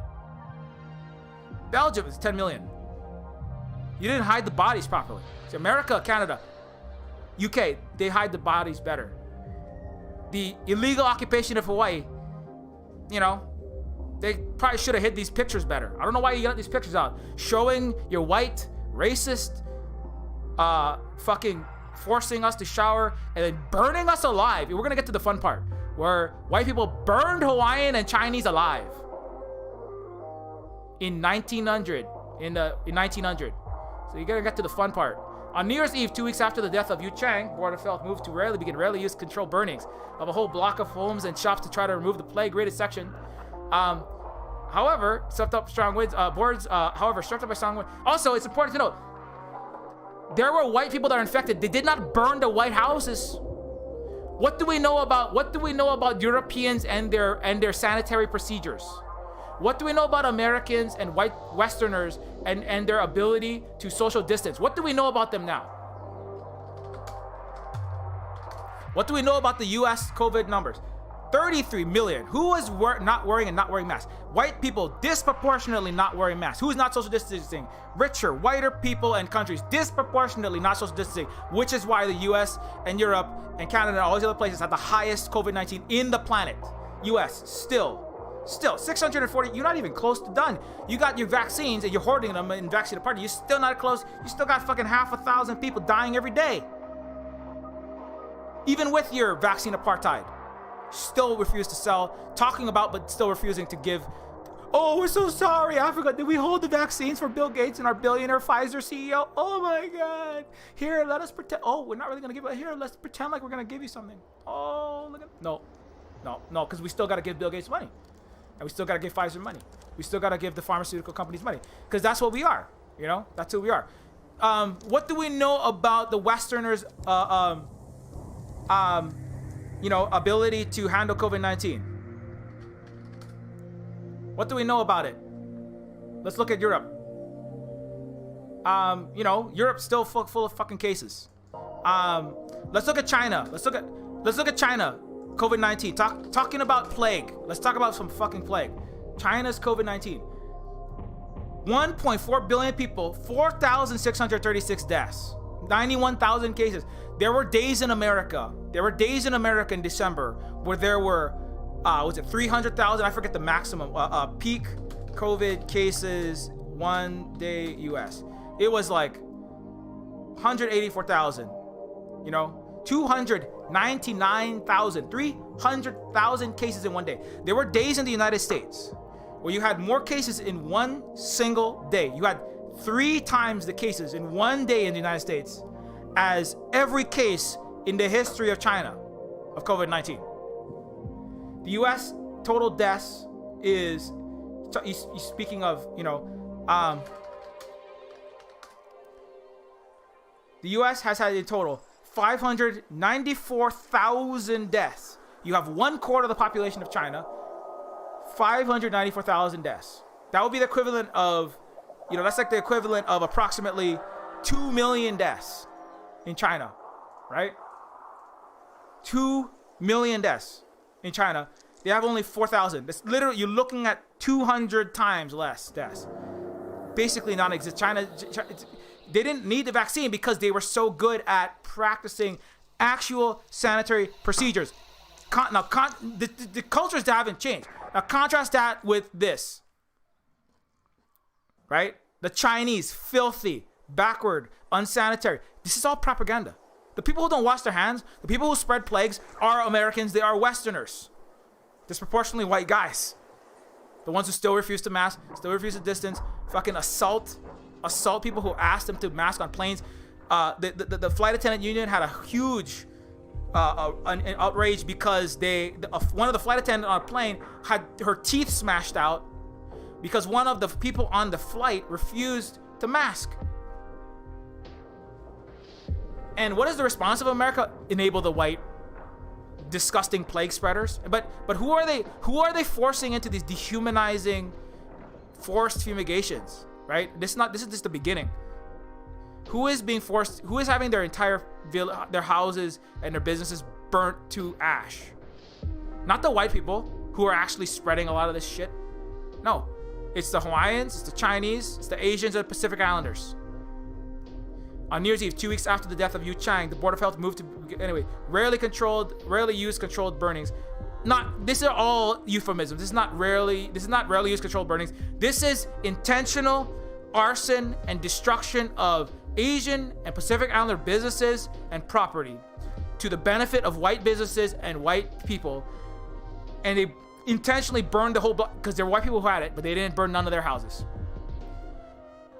Belgium is 10 million. You didn't hide the bodies properly. See, America, Canada, UK, they hide the bodies better. The illegal occupation of Hawaii, you know, they probably should have hid these pictures better. I don't know why you got these pictures out. Showing your white, racist, fucking forcing us to shower and then burning us alive. We're gonna get to the fun part where white people burned Hawaiian and Chinese alive in 1900. In 1900. So you're gonna get to the fun part. On New Year's Eve, 2 weeks after the death of Yu Chang, Board of Health moved to rarely use controlled burnings of a whole block of homes and shops to try to remove the plague-rated section. However, swept up strong winds. Swept up by strong winds. Also, it's important to note, there were white people that are infected. They did not burn the white houses. What do we know about Europeans and their sanitary procedures? What do we know about Americans and white Westerners and their ability to social distance? What do we know about them now? What do we know about the US COVID numbers? 33 million. Who was not wearing masks? White people disproportionately not wearing masks. Who is not social distancing? Richer, whiter people and countries disproportionately not social distancing, which is why the US and Europe and Canada and all these other places have the highest COVID-19 in the planet. US, still 640. You're not even close to done. You got your vaccines and you're hoarding them in vaccine party. You're still not close. You still got fucking 500,000 people dying every day. Even with your vaccine apartheid, still refuse to sell, talking about but still refusing to give. Oh, we're so sorry, Africa. Did we hold the vaccines for Bill Gates and our billionaire Pfizer CEO? Oh my God. Here, let us pretend. Oh, we're not really gonna give it. Here, let's pretend like we're gonna give you something. Oh, look at no, because we still gotta give Bill Gates money, and we still gotta give Pfizer money. We still gotta give the pharmaceutical companies money, because that's what we are. You know, that's who we are. What do we know about the Westerners? Ability to handle COVID-19. What do we know about it? Let's look at Europe. Europe's still full of fucking cases. Let's look at China. Let's look at China. COVID-19. Talking about plague. Let's talk about some fucking plague. China's COVID-19. 1.4 billion people, 4,636 deaths, 91,000 cases. There were days in America in December where there were, 300,000? I forget the maximum peak COVID cases one day US. It was like 184,000, 299,000, 300,000 cases in one day. There were days in the United States where you had more cases in one single day. You had 3 times the cases in one day in the United States as every case in the history of China of COVID-19. The US total deaths is, speaking of, the US has had in total 594,000 deaths. You have 1/4 of the population of China, 594,000 deaths. That would be the equivalent of, that's like the equivalent of approximately 2 million deaths in China, right? 2 million deaths in China. They have only 4,000. It's literally, you're looking at 200 times less deaths. Basically non-existent. China, they didn't need the vaccine because they were so good at practicing actual sanitary procedures. The cultures that haven't changed. Now contrast that with this. Right? The Chinese, filthy, backward, unsanitary. This is all propaganda. The people who don't wash their hands, the people who spread plagues are Americans, they are Westerners. Disproportionately white guys. The ones who still refuse to mask, still refuse to distance, fucking assault people who asked them to mask on planes. The flight attendant union had a huge an outrage because one of the flight attendants on a plane had her teeth smashed out because one of the people on the flight refused to mask. And what is the response of America? Enable the white disgusting plague spreaders. But who are they forcing into these dehumanizing forced fumigations, right? This is just the beginning. Who is being forced? Who is having their entire their houses and their businesses burnt to ash? Not the white people who are actually spreading a lot of this shit. No, it's the Hawaiians, it's the Chinese, it's the Asians, and the Pacific Islanders. On New Year's Eve, 2 weeks after the death of Yu Chang, the Board of Health moved to rarely used controlled burnings. These are all euphemisms. This is not rarely used controlled burnings. This is intentional arson and destruction of Asian and Pacific Islander businesses and property to the benefit of white businesses and white people. And they intentionally burned the whole block because there were white people who had it, but they didn't burn none of their houses.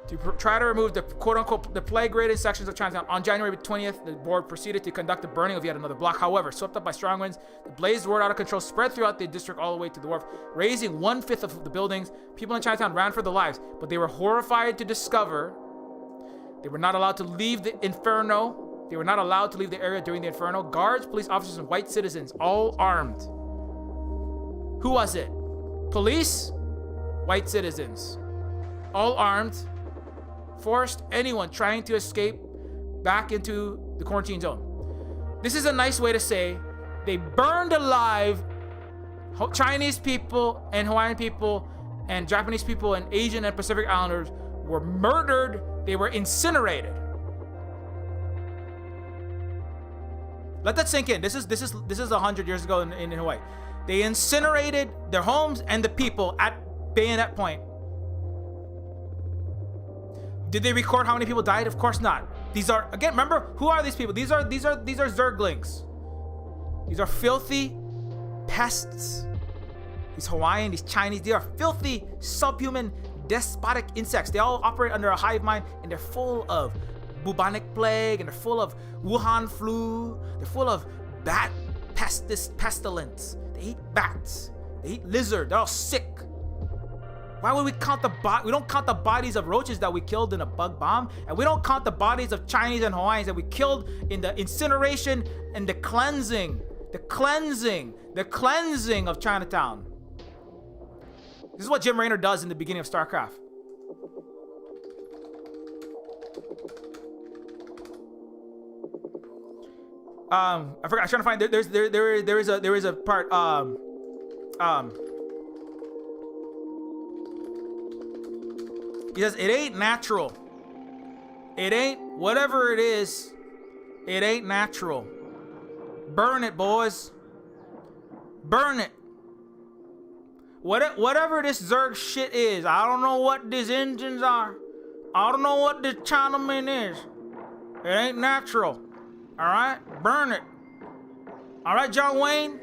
To try to remove the quote-unquote the plague-rated sections of Chinatown. On January 20th, the board proceeded to conduct the burning of yet another block. However, swept up by strong winds, the blaze roared out of control, spread throughout the district all the way to the wharf, raising 1/5 of the buildings. People in Chinatown ran for their lives, but they were horrified to discover they were not allowed to leave the inferno. They were not allowed to leave the area during the inferno. Guards, police officers, and white citizens, all armed. Who was it? Police? White citizens. All armed. Forced anyone trying to escape back into the quarantine zone. This is a nice way to say they burned alive Chinese people and Hawaiian people and Japanese people and Asian and Pacific Islanders were murdered. They were incinerated. Let that sink in. This is 100 years ago in Hawaii. They incinerated their homes and the people at bayonet point. Did they record how many people died? Of course not. These are, again, remember, who are these people? These are zerglings. These are filthy pests. These Hawaiian, these Chinese, they are filthy, subhuman, despotic insects. They all operate under a hive mind, and they're full of bubonic plague, and they're full of Wuhan flu. They're full of bat pestilence. They eat bats. They eat lizards. They're all sick. Why would we count we don't count the bodies of roaches that we killed in a bug bomb, and we don't count the bodies of Chinese and Hawaiians that we killed in the incineration and the cleansing of Chinatown. This is what Jim Raynor does in the beginning of StarCraft. I forgot. I was trying to find. There is a part. He says, it ain't natural. It ain't, whatever it is, it ain't natural. Burn it, boys. Burn it. Whatever this Zerg shit is, I don't know what these engines are. I don't know what this Chinaman is. It ain't natural. Alright? Burn it. Alright, John Wayne?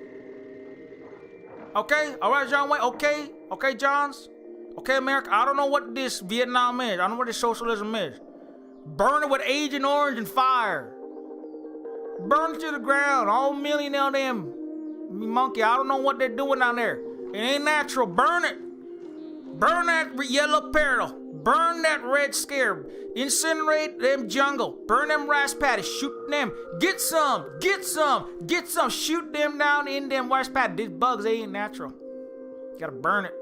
Okay? Alright, John Wayne? Okay? Okay, Johns? Okay, America, I don't know what this Vietnam is. I don't know what this socialism is. Burn it with Agent Orange and fire. Burn it to the ground. All million of them monkey. I don't know what they're doing down there. It ain't natural. Burn it. Burn that yellow peril. Burn that red scare. Incinerate them jungle. Burn them rice paddies. Shoot them. Get some. Get some. Get some. Shoot them down in them rice paddies. These bugs, they ain't natural. You gotta burn it.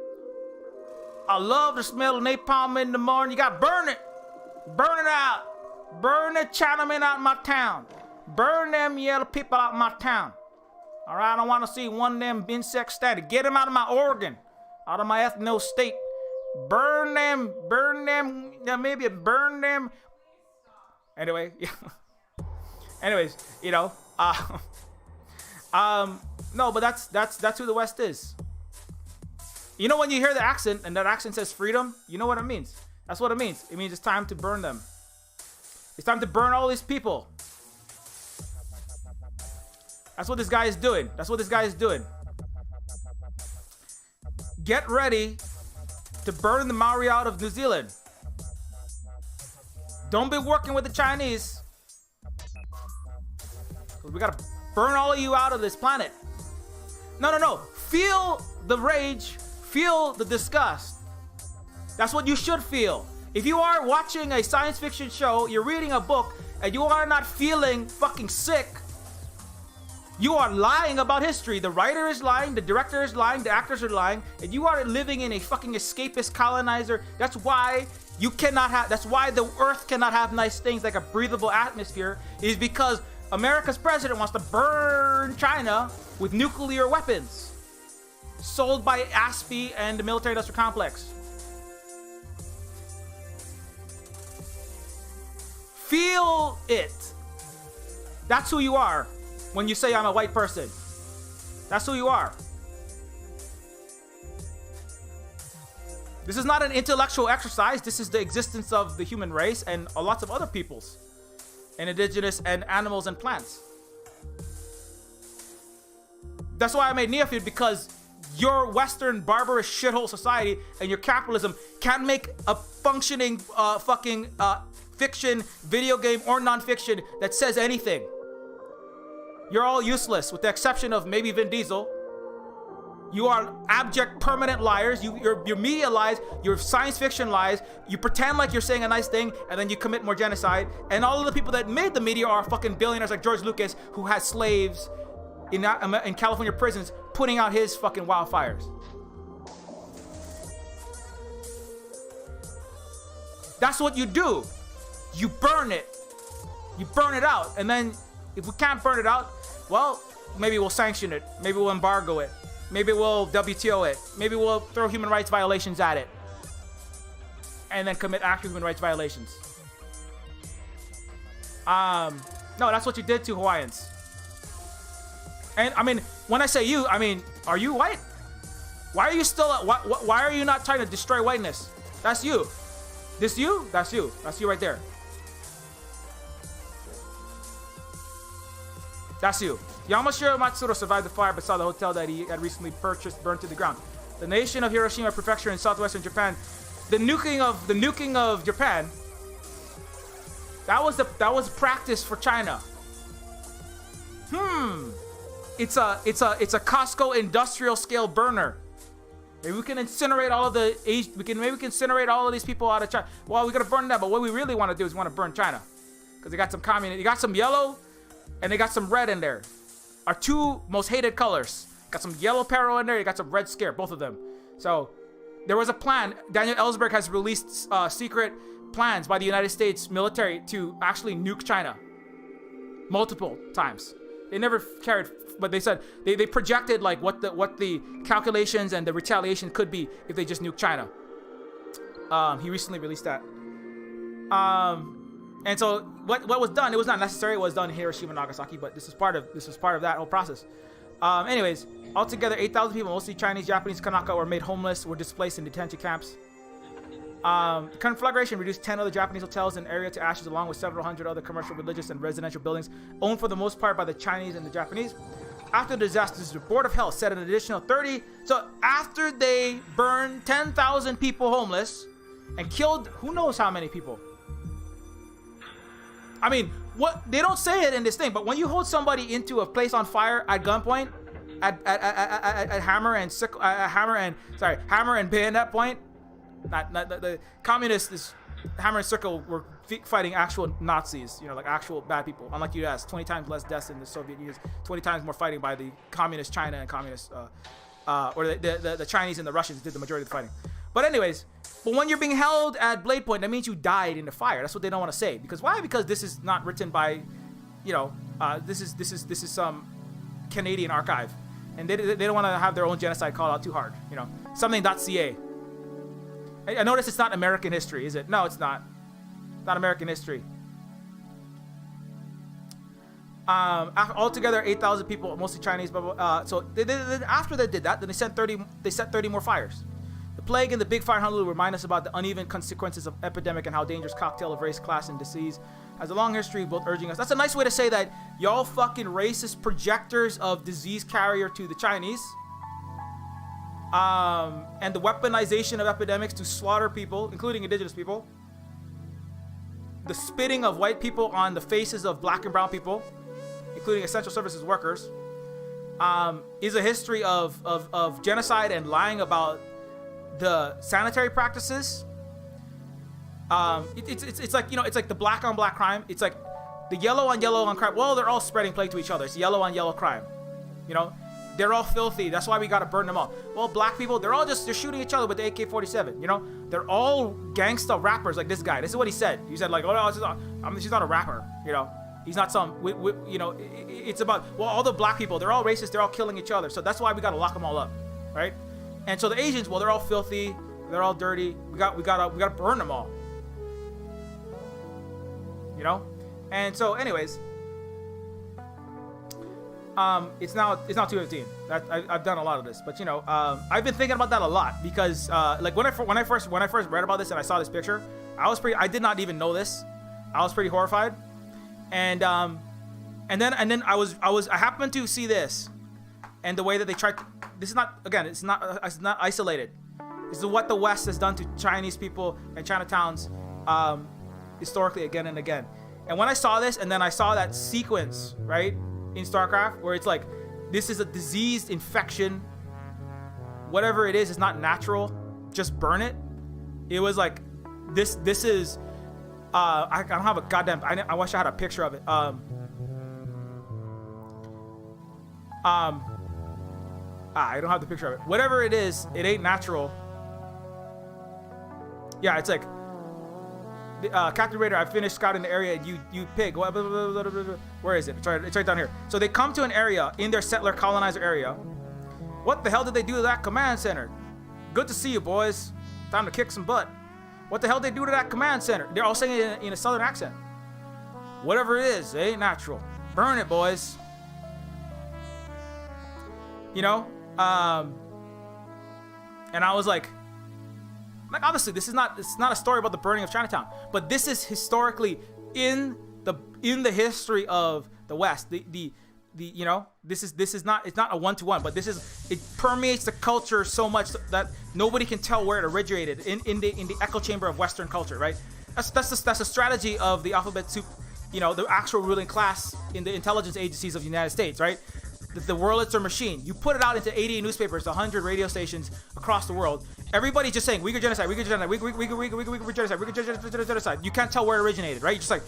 I love the smell of napalm in the morning. You gotta burn it. Burn it out. Burn the Chinamen out of my town. Burn them yellow people out of my town. All right, I don't want to see one of them insects standing. Get them out of my organ, out of my ethno state. Burn them, maybe burn them. Anyway, yeah. Anyways, you know, no, but that's who the West is. You know, when you hear the accent and that accent says freedom, you know what it means. That's what it means. It means it's time to burn them. It's time to burn all these people. That's what this guy is doing. That's what this guy is doing. Get ready to burn the Maori out of New Zealand. Don't be working with the Chinese. We gotta burn all of you out of this planet. No. Feel the rage. Feel the disgust. That's what you should feel. If you are watching a science fiction show, you're reading a book, and you are not feeling fucking sick, you are lying about history. The writer is lying, the director is lying, the actors are lying, and you are living in a fucking escapist colonizer. That's why you cannot have, that's why the earth cannot have nice things like a breathable atmosphere, is because America's president wants to burn China with nuclear weapons sold by ASPI and the military industrial complex. Feel it. That's who you are when you say I'm a white person. That's who you are. This is not an intellectual exercise. This is the existence of the human race and lots of other peoples, and indigenous and animals and plants. That's why I made Neofeud, because your Western barbarous shithole society and your capitalism can't make a functioning fucking fiction, video game, or non-fiction that says anything. You're all useless, with the exception of maybe Vin Diesel. You are abject, permanent liars. Your media lies, your science fiction lies. You pretend like you're saying a nice thing, and then you commit more genocide. And all of the people that made the media are fucking billionaires like George Lucas, who has slaves in California prisons putting out his fucking wildfires. That's what you do. You burn it. You burn it out. And then if we can't burn it out, well, maybe we'll sanction it. Maybe we'll embargo it. Maybe we'll WTO it. Maybe we'll throw human rights violations at it. And then commit actual human rights violations. No, that's what you did to Hawaiians. And I mean, when I say you, I mean, are you white? Why are you still, why are you not trying to destroy whiteness? That's you. This you? That's you. That's you right there. That's you. Yamashiro Matsuro survived the fire but saw the hotel that he had recently purchased burned to the ground. The nation of Hiroshima Prefecture in southwestern Japan. The nuking of Japan. That was practice for China. It's a Costco industrial scale burner. Maybe we can incinerate all of incinerate all of these people out of China. Well, we gotta burn them, but what we really want to do is we want to burn China, because they got some communist. You got some yellow, and they got some red in there. Our two most hated colors. Got some yellow peril in there. You got some red scare, both of them. So there was a plan. Daniel Ellsberg has released secret plans by the United States military to actually nuke China multiple times. They never carried, but they said they projected like what the calculations and the retaliation could be if they just nuked China. He recently released that. And so what was done, it was not necessary. It was done in Hiroshima and Nagasaki, but this was part of that whole process. Anyways, altogether 8,000 people, mostly Chinese, Japanese, Kanaka, were made homeless, were displaced in detention camps. Conflagration reduced 10 other Japanese hotels in area to ashes, along with several hundred other commercial, religious, and residential buildings owned for the most part by the Chinese and the Japanese. After the disasters, the Board of Health said an additional 30. So after they burned 10,000 people homeless and killed who knows how many people. I mean, what they don't say it in this thing, but when you hold somebody into a place on fire at gunpoint, at hammer and bayonet point, not the communists, this hammer and sickle were fighting actual Nazis, you know, like actual bad people. Unlike US, 20 times less deaths in the Soviet Union, 20 times more fighting by the communist China and communist, or the Chinese and the Russians did the majority of the fighting. But anyways, but when you're being held at blade point, that means you died in the fire. That's what they don't want to say. Because why? Because this is not written by, you know, this is some Canadian archive, and they don't want to have their own genocide called out too hard. You know, something.ca. I notice it's not American history, is it? No, it's not. Not American history. Altogether, 8,000 people, mostly Chinese. So after they did that, then they set 30 more fires. The plague and the big fire in Honolulu remind us about the uneven consequences of epidemic and how dangerous cocktail of race, class, and disease has a long history, both urging us. That's a nice way to say that y'all fucking racist projectors of disease carrier to the Chinese. And the weaponization of epidemics to slaughter people, including indigenous people. The spitting of white people on the faces of black and brown people, including essential services workers, is a history of genocide and lying about the sanitary practices. It's like, you know, it's like the black on black crime. It's like the yellow on crime. Well, they're all spreading plague to each other. It's yellow on yellow crime. You know, they're all filthy. That's why we gotta burn them all. Well, black people, they're shooting each other with the AK-47. You know, they're all gangsta rappers like this guy. This is what he said. He said like, oh, she's not a rapper. You know, he's not some. You know, it's about, well, all the black people, they're all racist. They're all killing each other. So that's why we gotta lock them all up, right? And so the Asians, well, they're all filthy. They're all dirty. We gotta burn them all. You know, and so anyways, it's now 2:15. I've done a lot of this, but you know, I've been thinking about that a lot because like when I first read about this and I saw this picture, I did not even know this. I was pretty horrified, and then I happened to see this, and the way that they tried. This is not, again, it's not isolated. This is what the West has done to Chinese people and Chinatowns. Historically, again and again. And when I saw this, and then I saw that sequence, right, in StarCraft, where it's like, this is a diseased infection. Whatever it is not natural. Just burn it. It was like, this is, I don't have a goddamn, I wish I had a picture of it. I don't have the picture of it. Whatever it is, it ain't natural. Yeah, it's like, Captain Raider, I finished scouting the area. You pig. Where is it? It's right down here. So they come to an area in their settler colonizer area. What the hell did they do to that command center? Good to see you, boys. Time to kick some butt. What the hell did they do to that command center? They're all saying it in a southern accent. Whatever it is, it ain't natural. Burn it, boys. You know? And I was like obviously it's not a story about the burning of Chinatown, but this is historically in the history of the West. The you know, this is not, it's not a one-to-one, but it permeates the culture so much that nobody can tell where it originated in the echo chamber of Western culture, right? That's the strategy of the alphabet soup, you know, the actual ruling class in the intelligence agencies of the United States, right? The world is a machine. You put it out into 80 newspapers, 100 radio stations across the world. Everybody's just saying, Uyghur genocide, Uyghur genocide, Uyghur genocide, Uyghur genocide. You can't tell where it originated, right? You're just like,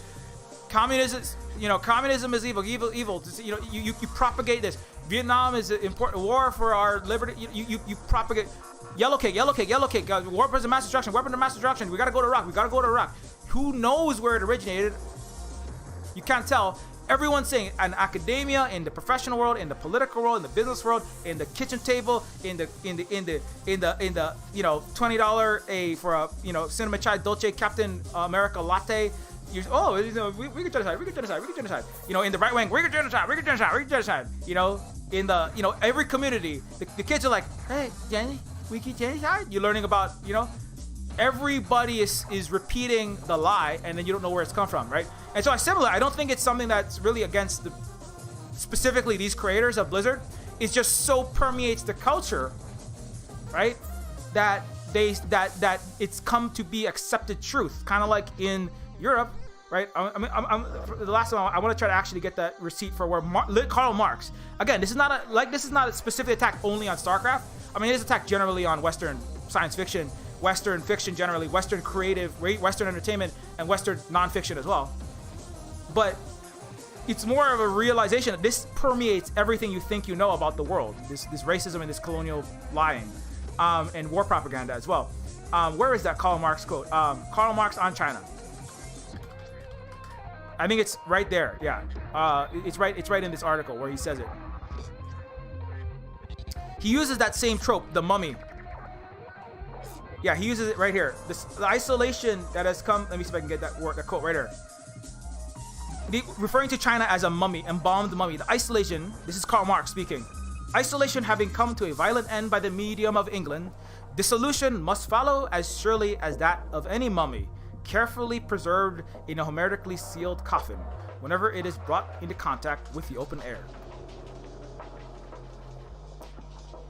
communism is evil. You know, you propagate this. Vietnam is an important war for our liberty. You propagate yellow cake. Weapons of mass destruction. We gotta go to Iraq. Who knows where it originated? You can't tell. Everyone's saying in academia, in the professional world, in the political world, in the business world, in the kitchen table, in the you know, $20 for a, you know, cinnamon chai dolce Captain America latte. We could genocide. You know, in the right wing, we could genocide. You know, in the, you know, every community, the kids are like, hey, Jenny, we could genocide. You're learning about, you know, everybody is repeating the lie, and then you don't know where it's come from, right? And so I don't think it's something that's really against specifically these creators of Blizzard. It just so permeates the culture, right? That it's come to be accepted truth, kind of like in Europe, right? The last one, I want to try to actually get that receipt for where Karl Marx. Again, this is not a specific attack only on StarCraft. I mean, it is an attack generally on Western science fiction, Western fiction generally, Western creative, Western entertainment, and Western nonfiction as well. But it's more of a realization that this permeates everything you think you know about the world. This racism and this colonial lying, and war propaganda as well. Where is that Karl Marx quote? Karl Marx on China. I think it's right there. Yeah, it's right in this article where he says it. he uses that same trope, the mummy. Yeah, he uses it right here. The isolation that has come. Let me see if I can get that quote right here. Referring to China as a mummy, embalmed mummy. The isolation. This is Karl Marx speaking. Isolation having come to a violent end by the medium of England, dissolution must follow as surely as that of any mummy, carefully preserved in a hermetically sealed coffin, whenever it is brought into contact with the open air.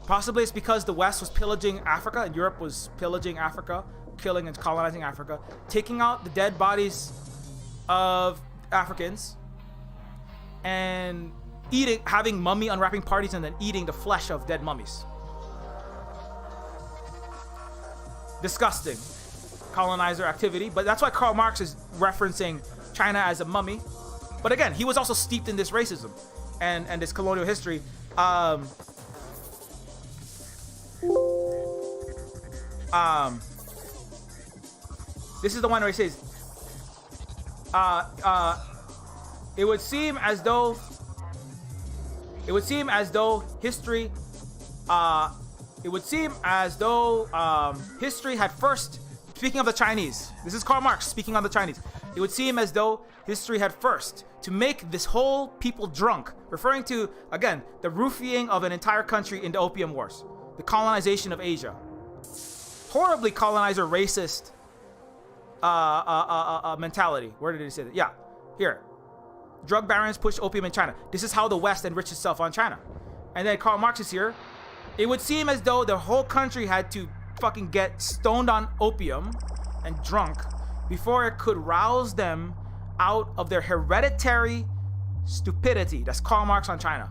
Possibly it's because the West was pillaging Africa and Europe was pillaging Africa, killing and colonizing Africa, taking out the dead bodies of Africans and having mummy unwrapping parties and then eating the flesh of dead mummies. Disgusting colonizer activity, but that's why Karl Marx is referencing China as a mummy. But again, he was also steeped in this racism and this colonial history. This is the one where he says, it would seem as though history had first, speaking of the Chinese, this is Karl Marx speaking on the Chinese, it would seem as though history had first to make this whole people drunk, referring to, again, the roofing of an entire country in the Opium Wars, the colonization of Asia. Horribly colonizer racist mentality. Where did he say that? Yeah, here. Drug barons push opium in China. This is how the West enriched itself on China. And then Karl Marx is here. It would seem as though the whole country had to fucking get stoned on opium and drunk before it could rouse them out of their hereditary stupidity. That's Karl Marx on China.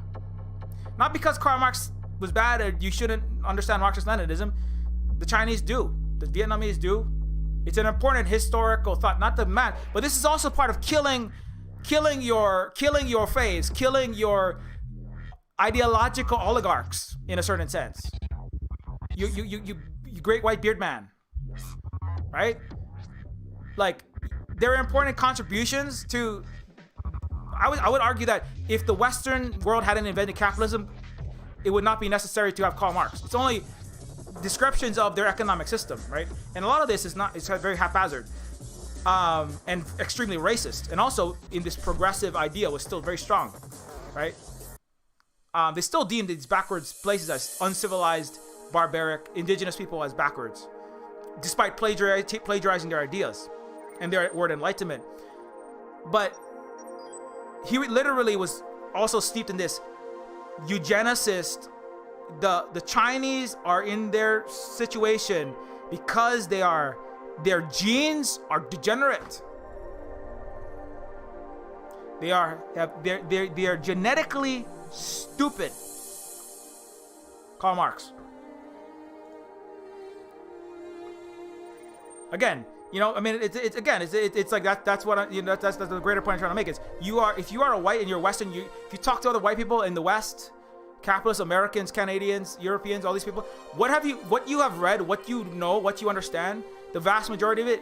Not because Karl Marx was bad or you shouldn't understand Marxist-Leninism. The Chinese do. The Vietnamese do. It's an important historical thought. Not the man, but this is also part of killing your phase, killing your ideological oligarchs in a certain sense. You great white beard man, right? Like, there are important contributions to. I would argue that if the Western world hadn't invented capitalism, it would not be necessary to have Karl Marx. It's only descriptions of their economic system, right? And a lot of this is very haphazard and extremely racist. And also, in this progressive idea was still very strong, right? They still deemed these backwards places as uncivilized, barbaric, indigenous people as backwards, despite plagiarizing their ideas and their word enlightenment. But he literally was also steeped in this eugenicist. The Chinese are in their situation because their genes are degenerate. They are genetically stupid. Karl Marx. Again, I mean, it's like that. That's what that's the greater point I'm trying to make. Is if you are a white and you're Western, if you talk to other white people in the West, capitalists, Americans, Canadians, Europeans, all these people, what you have read, what you know, what you understand, the vast majority of it,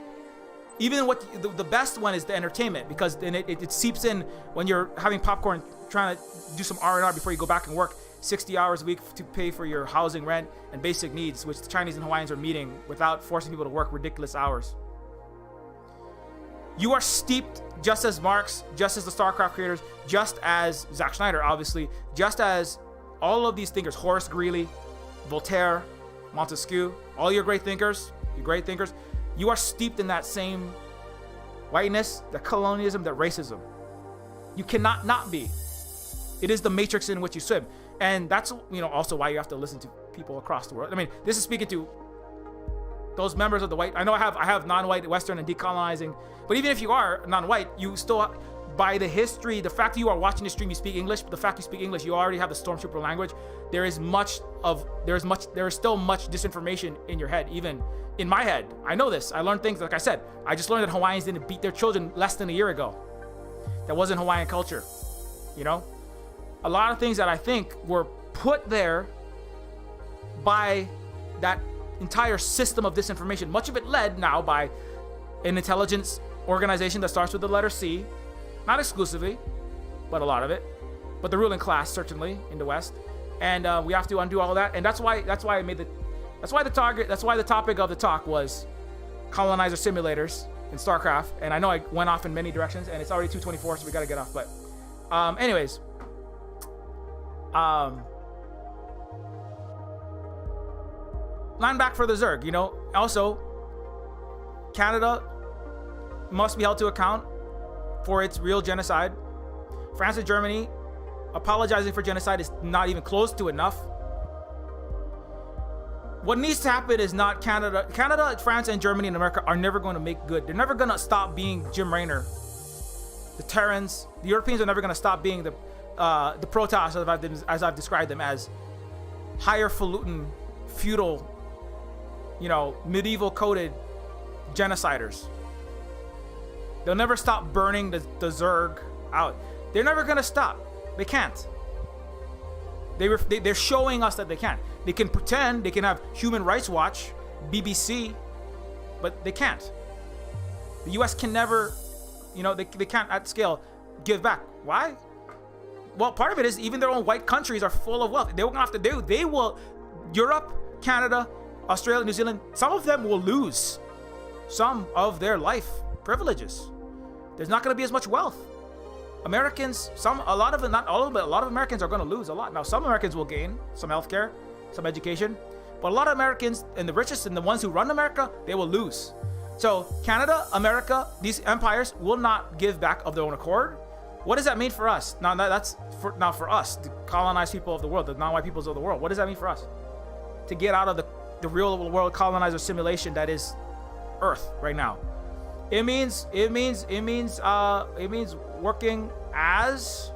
even the best one is the entertainment, because then it seeps in when you're having popcorn, trying to do some R&R before you go back and work 60 hours a week to pay for your housing, rent, and basic needs, which the Chinese and Hawaiians are meeting without forcing people to work ridiculous hours. You are steeped, just as Marx, just as the StarCraft creators, just as Zack Snyder, obviously, just as all of these thinkers, Horace Greeley, Voltaire, Montesquieu, all your great thinkers, you are steeped in that same whiteness, that colonialism, that racism. You cannot not be. It is the matrix in which you swim. And that's, also why you have to listen to people across the world. I mean, this is speaking to those members of the white. I know I have non-white, Western, and decolonizing. But even if you are non-white, you still, by the history, the fact that you are watching the stream, you speak English. But the fact you speak English, you already have the Stormtrooper language. There is still much disinformation in your head, even in my head. I know this. I learned things. Like I said, I just learned that Hawaiians didn't beat their children less than a year ago. That wasn't Hawaiian culture. A lot of things that I think were put there by that entire system of disinformation, much of it led now by an intelligence organization that starts with the letter C, not exclusively, but a lot of it, but the ruling class certainly in the West, and we have to undo all of that. And that's why I made the topic of the talk was colonizer simulators in StarCraft. And I know I went off in many directions, and it's already 2:24, so we gotta get off. But anyways, line back for the Zerg. You know, also Canada must be held to account for its real genocide. France and Germany apologizing for genocide is not even close to enough. What needs to happen is not Canada, France, and Germany and America are never going to make good. They're never going to stop being Jim Raynor. The Terrans, the Europeans are never going to stop being the Protoss, as I've described them, as highfalutin, feudal, you know, medieval coded genociders. They'll never stop burning the Zerg out. They're never going to stop. They can't. They're showing us that they can't. They can pretend, they can have Human Rights Watch, BBC, but they can't. The US can never, you know, they can't at scale give back. Why? Well, part of it is even their own white countries are full of wealth. They won't have to do. They will, Europe, Canada, Australia, New Zealand, some of them will lose some of their life privileges. There's not going to be as much wealth. Americans, a lot of them, not all of them, but a lot of Americans are going to lose a lot. Now, some Americans will gain some healthcare, some education, but a lot of Americans, and the richest and the ones who run America, they will lose. So Canada, America, these empires will not give back of their own accord. What does that mean for us? Now that's for us, the colonized people of the world, the non-white peoples of the world. What does that mean for us? To get out of the real world colonizer simulation that is Earth right now. It means working as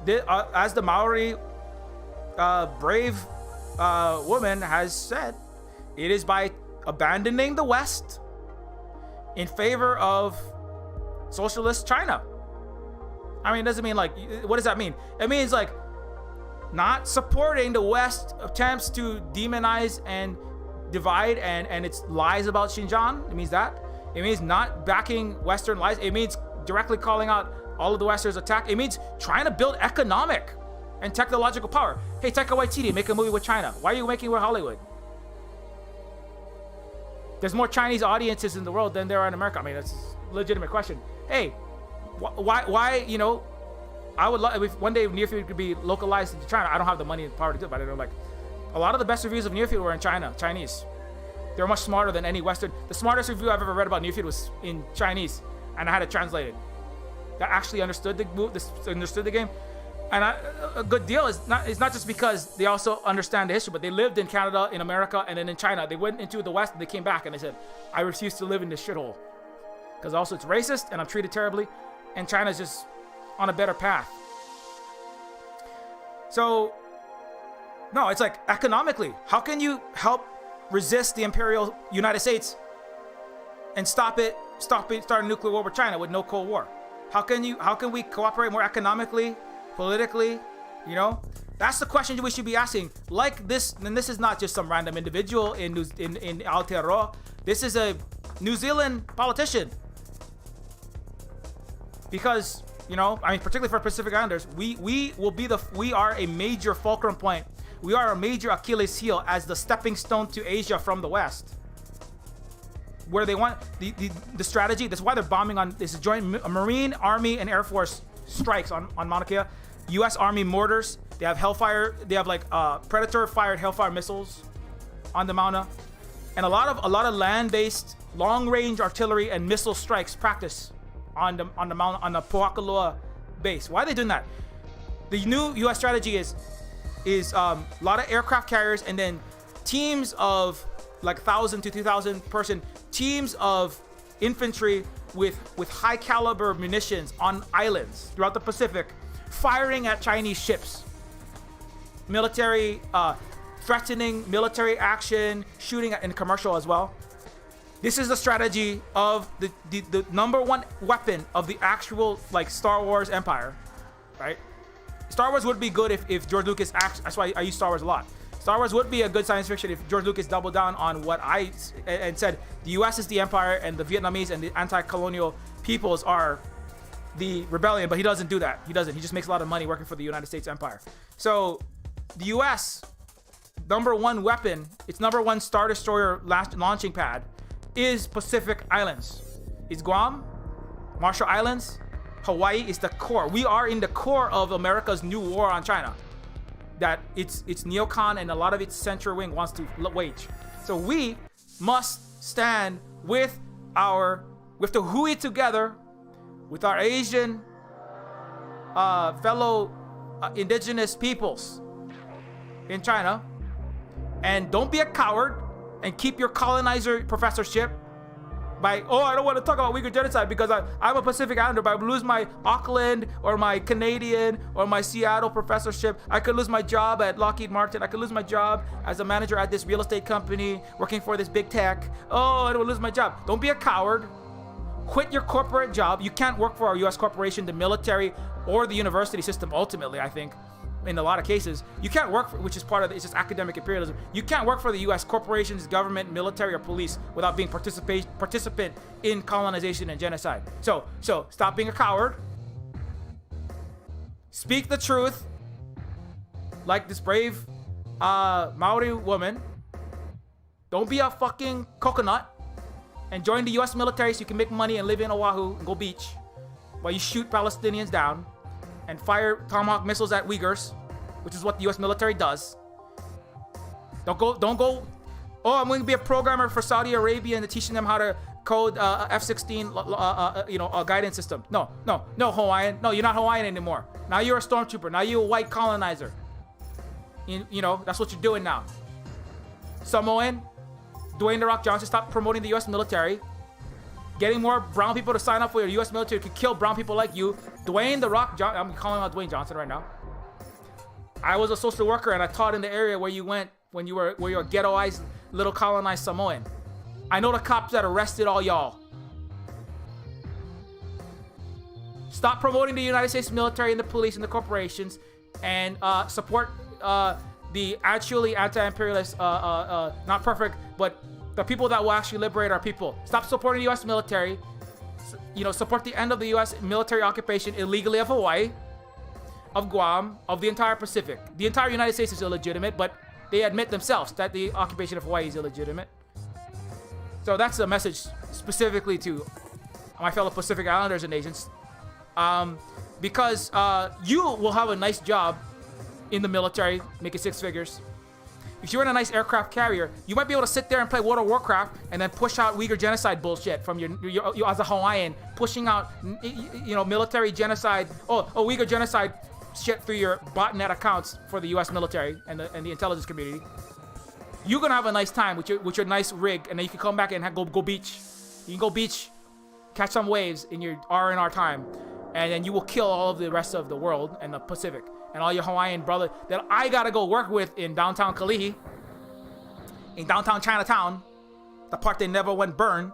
the Maori brave woman has said, it is by abandoning the West in favor of socialist China. I mean, it doesn't mean like, what does that mean? It means like not supporting the West attempts to demonize and divide and its lies about Xinjiang. It means that. It means not backing Western lies. It means directly calling out all of the Western's attack. It means trying to build economic and technological power. Hey, Taika Waititi, make a movie with China. Why are you making it with Hollywood? There's more Chinese audiences in the world than there are in America. I mean, that's a legitimate question. Hey, why, you know, I would love if one day Neofeud could be localized into China. I don't have the money and power to do it, but I know, like, a lot of the best reviews of Neofeud were in Chinese. They're much smarter than any Western. The smartest review I've ever read about Neofeud was in Chinese, and I had it translated. That actually understood the game. And a good deal is not just because they also understand the history, but they lived in Canada, in America, and then in China. They went into the West and they came back and they said, I refuse to live in this shithole. Because also it's racist and I'm treated terribly, and China's just on a better path. So, no, it's like economically, how can you help resist the imperial United States and start a nuclear war with China with no Cold War? How can we cooperate more economically, politically? You know, that's the question we should be asking. Like this, and this is not just some random individual in Aotearoa. This is a New Zealand politician. Because, you know, I mean, particularly for Pacific Islanders, we are a major fulcrum point. We are a major Achilles heel as the stepping stone to Asia from the West. Where they want the strategy, that's why they're bombing on this joint Marine, Army, and Air Force strikes on Mauna Kea. U.S. Army mortars. They have Hellfire. They have like Predator-fired Hellfire missiles on the Mauna, and a lot of land-based long-range artillery and missile strikes practice on the Mauna, on the Pohakuloa base. Why are they doing that? The new U.S. strategy is a lot of aircraft carriers and then teams of like 1,000 to 2,000 person teams of infantry with high caliber munitions on islands throughout the Pacific, firing at Chinese ships. Military, threatening military action, shooting in commercial as well. This is the strategy of the number one weapon of the actual like Star Wars empire, right? Star Wars would be good if George Lucas acts. That's why I use Star Wars a lot. Star Wars would be a good science fiction if George Lucas doubled down on what I and said the U.S. is the empire and the Vietnamese and the anti-colonial peoples are the rebellion, but he doesn't do that. He doesn't. He just makes a lot of money working for the United States Empire. So the U.S. number one weapon, its number one Star Destroyer launching pad is Pacific Islands. It's Guam, Marshall Islands, Hawaii is the core. We are in the core of America's new war on China that its neocon and a lot of its center wing wants to wage. So we must stand with the Hui together, with our Asian fellow indigenous peoples in China, and don't be a coward and keep your colonizer professorship by, I don't want to talk about Uyghur genocide because I'm a Pacific Islander, but I would lose my Auckland or my Canadian or my Seattle professorship. I could lose my job at Lockheed Martin. I could lose my job as a manager at this real estate company working for this big tech. I would lose my job. Don't be a coward. Quit your corporate job. You can't work for a U.S. corporation, the military, or the university system ultimately, I think. In a lot of cases, you can't work for, which is part of it's just academic imperialism. You can't work for the U.S. corporations, government, military, or police without being participant in colonization and genocide. So stop being a coward. Speak the truth, like this brave Maori woman. Don't be a fucking coconut, and join the U.S. military so you can make money and live in Oahu and go beach while you shoot Palestinians down and fire Tomahawk missiles at Uyghurs, which is what the U.S. military does. Don't go. I'm going to be a programmer for Saudi Arabia and teaching them how to code F-16, guidance system. No, Hawaiian. No, you're not Hawaiian anymore. Now you're a stormtrooper. Now you're a white colonizer. That's what you're doing now. Samoan, Dwayne The Rock Johnson, stop promoting the U.S. military. Getting more brown people to sign up for your U.S. military could kill brown people like you. Dwayne The Rock Johnson, I'm calling out Dwayne Johnson right now. I was a social worker and I taught in the area where you went when you were a ghettoized little colonized Samoan. I know the cops that arrested all y'all. Stop promoting the United States military and the police and the corporations, and support the actually anti-imperialist, not perfect, but the people that will actually liberate our people. Stop supporting the U.S. military. Support the end of the U.S. military occupation illegally of Hawaii, of Guam, of the entire Pacific. The entire United States is illegitimate, but they admit themselves that the occupation of Hawaii is illegitimate. So that's a message specifically to my fellow Pacific Islanders and Asians. Because you will have a nice job in the military, making six figures. If you're in a nice aircraft carrier, you might be able to sit there and play World of Warcraft and then push out Uyghur genocide bullshit from your as a Hawaiian, pushing out military genocide, Uyghur genocide shit through your botnet accounts for the U.S. military and the intelligence community. You're gonna have a nice time with your nice rig, and then you can come back and go beach. You can go beach, catch some waves in your R&R time, and then you will kill all of the rest of the world and the Pacific. And all your Hawaiian brother that I gotta go work with in downtown Kalihi, in downtown Chinatown, the part they never went burn,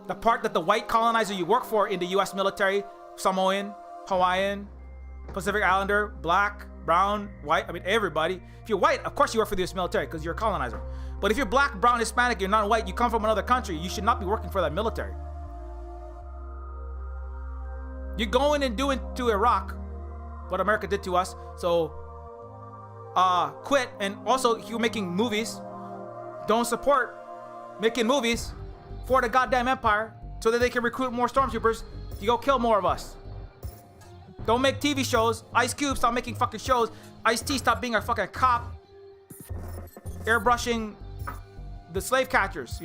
the part that the white colonizer you work for in the U.S. military, Samoan, Hawaiian, Pacific Islander, black, brown, white, everybody. If you're white, of course you work for the U.S. military because you're a colonizer. But if you're black, brown, Hispanic, you're not white, you come from another country, you should not be working for that military. You're going and doing to Iraq what America did to us. So quit. And also, if you're making movies, don't support making movies for the goddamn empire so that they can recruit more stormtroopers to go kill more of us. Don't make TV shows. Ice Cube, stop making fucking shows. Ice-T, stop being a fucking cop airbrushing the slave catchers,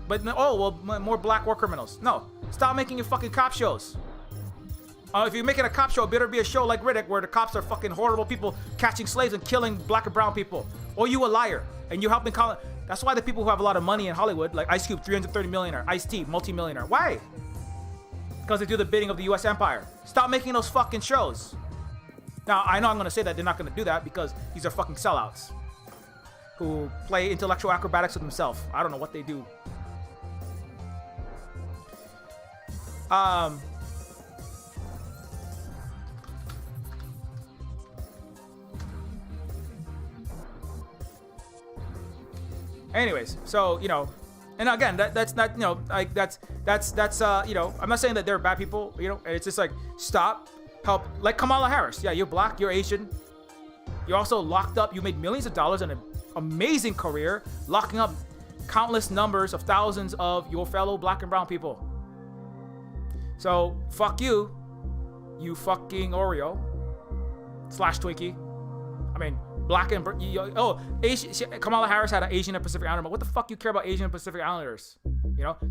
But more black war criminals. No, stop making your fucking cop shows. If you're making a cop show, it better be a show like Riddick where the cops are fucking horrible people catching slaves and killing black and brown people. Or you a liar and you helping That's why the people who have a lot of money in Hollywood, like Ice Cube, 330 millionaire, Ice-T, multi-millionaire. Why? Because they do the bidding of the U.S. empire. Stop making those fucking shows. Now, I know I'm going to say that they're not going to do that because these are fucking sellouts who play intellectual acrobatics with themselves. I don't know what they do. Anyways, so, And again, that's not, like that's I'm not saying that they're bad people, and it's just like, stop, help. Like Kamala Harris, yeah, you're black, you're Asian, you're also locked up. You made millions of dollars in an amazing career, locking up countless numbers of thousands of your fellow black and brown people. So fuck you, you fucking Oreo / Twinkie. I mean, black and Kamala Harris had an Asian and Pacific Islander. What the fuck you care about Asian and Pacific Islanders?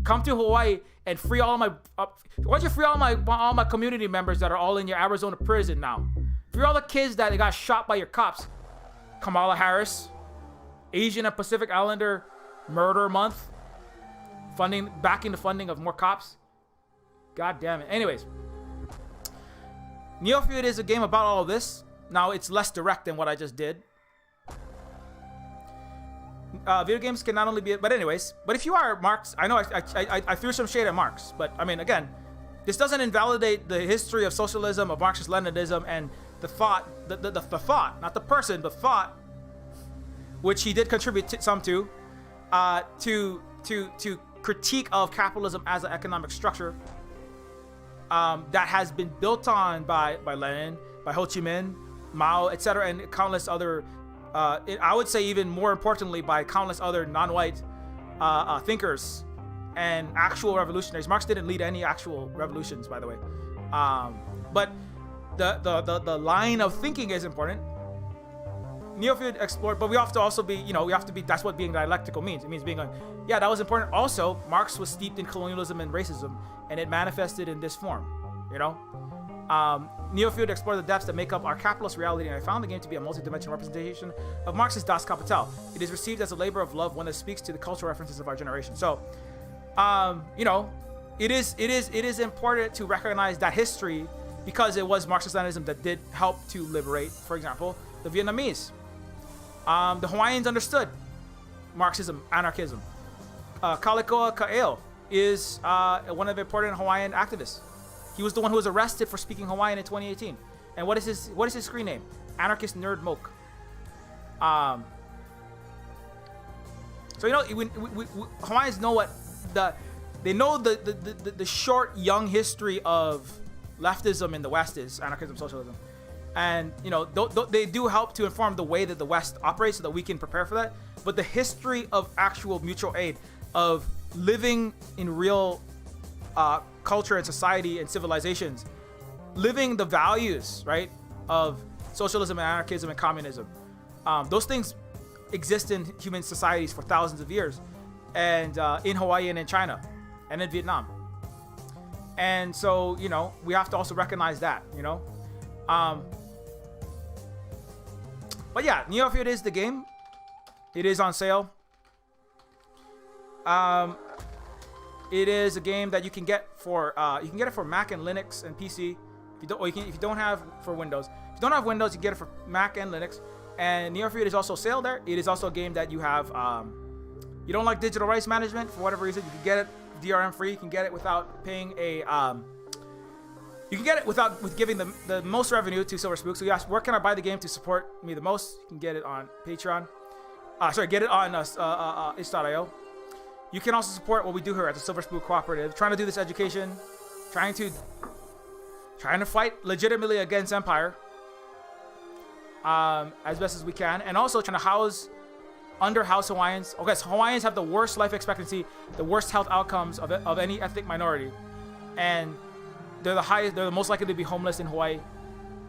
Come to Hawaii and free all my. Why don't you free all my community members that are all in your Arizona prison now? Free all the kids that got shot by your cops. Kamala Harris, Asian and Pacific Islander Murder Month, backing the funding of more cops. God damn it. Anyways, Neofeud is a game about all of this. Now it's less direct than what I just did. Video games can not only be, but if you are Marx, I know I threw some shade at Marx, but I mean, again, this doesn't invalidate the history of socialism, of Marxist-Leninism, and the thought, the thought, not the person, the thought, which he did contribute some to critique of capitalism as an economic structure that has been built on by Lenin, by Ho Chi Minh, Mao, etc., and countless other, I would say even more importantly, by countless other non-white thinkers and actual revolutionaries. Marx didn't lead any actual revolutions, by the way, but the line of thinking is important. Neofeud explored, but we have to also be, that's what being dialectical means. It means being like, yeah, that was important. Also, Marx was steeped in colonialism and racism, and it manifested in this form, Neofeud explored the depths that make up our capitalist reality, and I found the game to be a multi-dimensional representation of Marx's Das Kapital. It is received as a labor of love, one that speaks to the cultural references of our generation. So, it is important to recognize that history, because it was Marxist-Leninism that did help to liberate, for example, the Vietnamese. The Hawaiians understood Marxism, anarchism. Kalikoa Ka'eo is one of the important Hawaiian activists. He was the one who was arrested for speaking Hawaiian in 2018. And what is his screen name? Anarchist Nerd Moke. So Hawaiians know the short young history of leftism in the West is anarchism, socialism. And they do help to inform the way that the West operates so that we can prepare for that. But the history of actual mutual aid, of living in real culture and society and civilizations, living the values, right, of socialism and anarchism and communism, those things exist in human societies for thousands of years, and in Hawaii and in China and in Vietnam. And so we have to also recognize that. But yeah, Neofeud is the game. It is on sale. It is a game that you can get for Mac and Linux and PC. If you don't have for Windows. If you don't have Windows, you can get it for Mac and Linux. And Neofeud is also sale there. It is also a game that you have. You don't like digital rights management for whatever reason, you can get it DRM free. You can get it without paying a. You can get it with giving the most revenue to Silver Spook. So you ask, where can I buy the game to support me the most? You can get it on Patreon. Get it on itch.io. You can also support what we do here at the Silver Spook Cooperative, trying to do this education, trying to fight legitimately against Empire, as best as we can, and also trying to house Hawaiians. Okay, so Hawaiians have the worst life expectancy, the worst health outcomes of any ethnic minority, and they're the most likely to be homeless in Hawaii.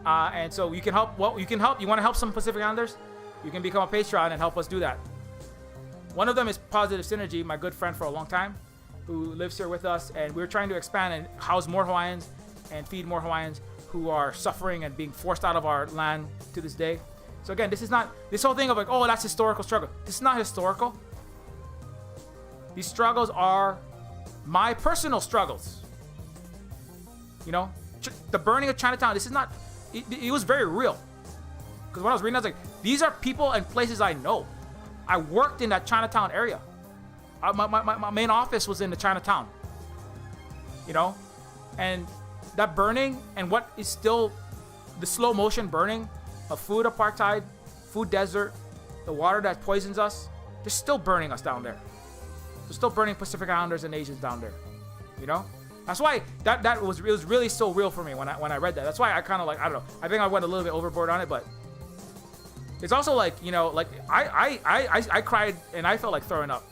And so you can help. You want to help some Pacific Islanders? You can become a patron and help us do that. One of them is Positive Synergy, my good friend for a long time, who lives here with us, and we're trying to expand and house more Hawaiians and feed more Hawaiians who are suffering and being forced out of our land to this day. So again, this whole thing of like, oh, that's historical struggle. This is not historical. These struggles are my personal struggles. The burning of Chinatown, this is not, it was very real. Because when I was reading, I was like, these are people and places I know. I worked in that Chinatown area. My main office was in the Chinatown. And that burning and what is still the slow motion burning of food apartheid, food desert, the water that poisons us, they're still burning us down there. There's still burning Pacific Islanders and Asians down there. You know? That's why it was really so real for me when I read that. That's why I kind of like, I don't know. I think I went a little bit overboard on it, but it's also like, you know, like I cried and I felt like throwing up.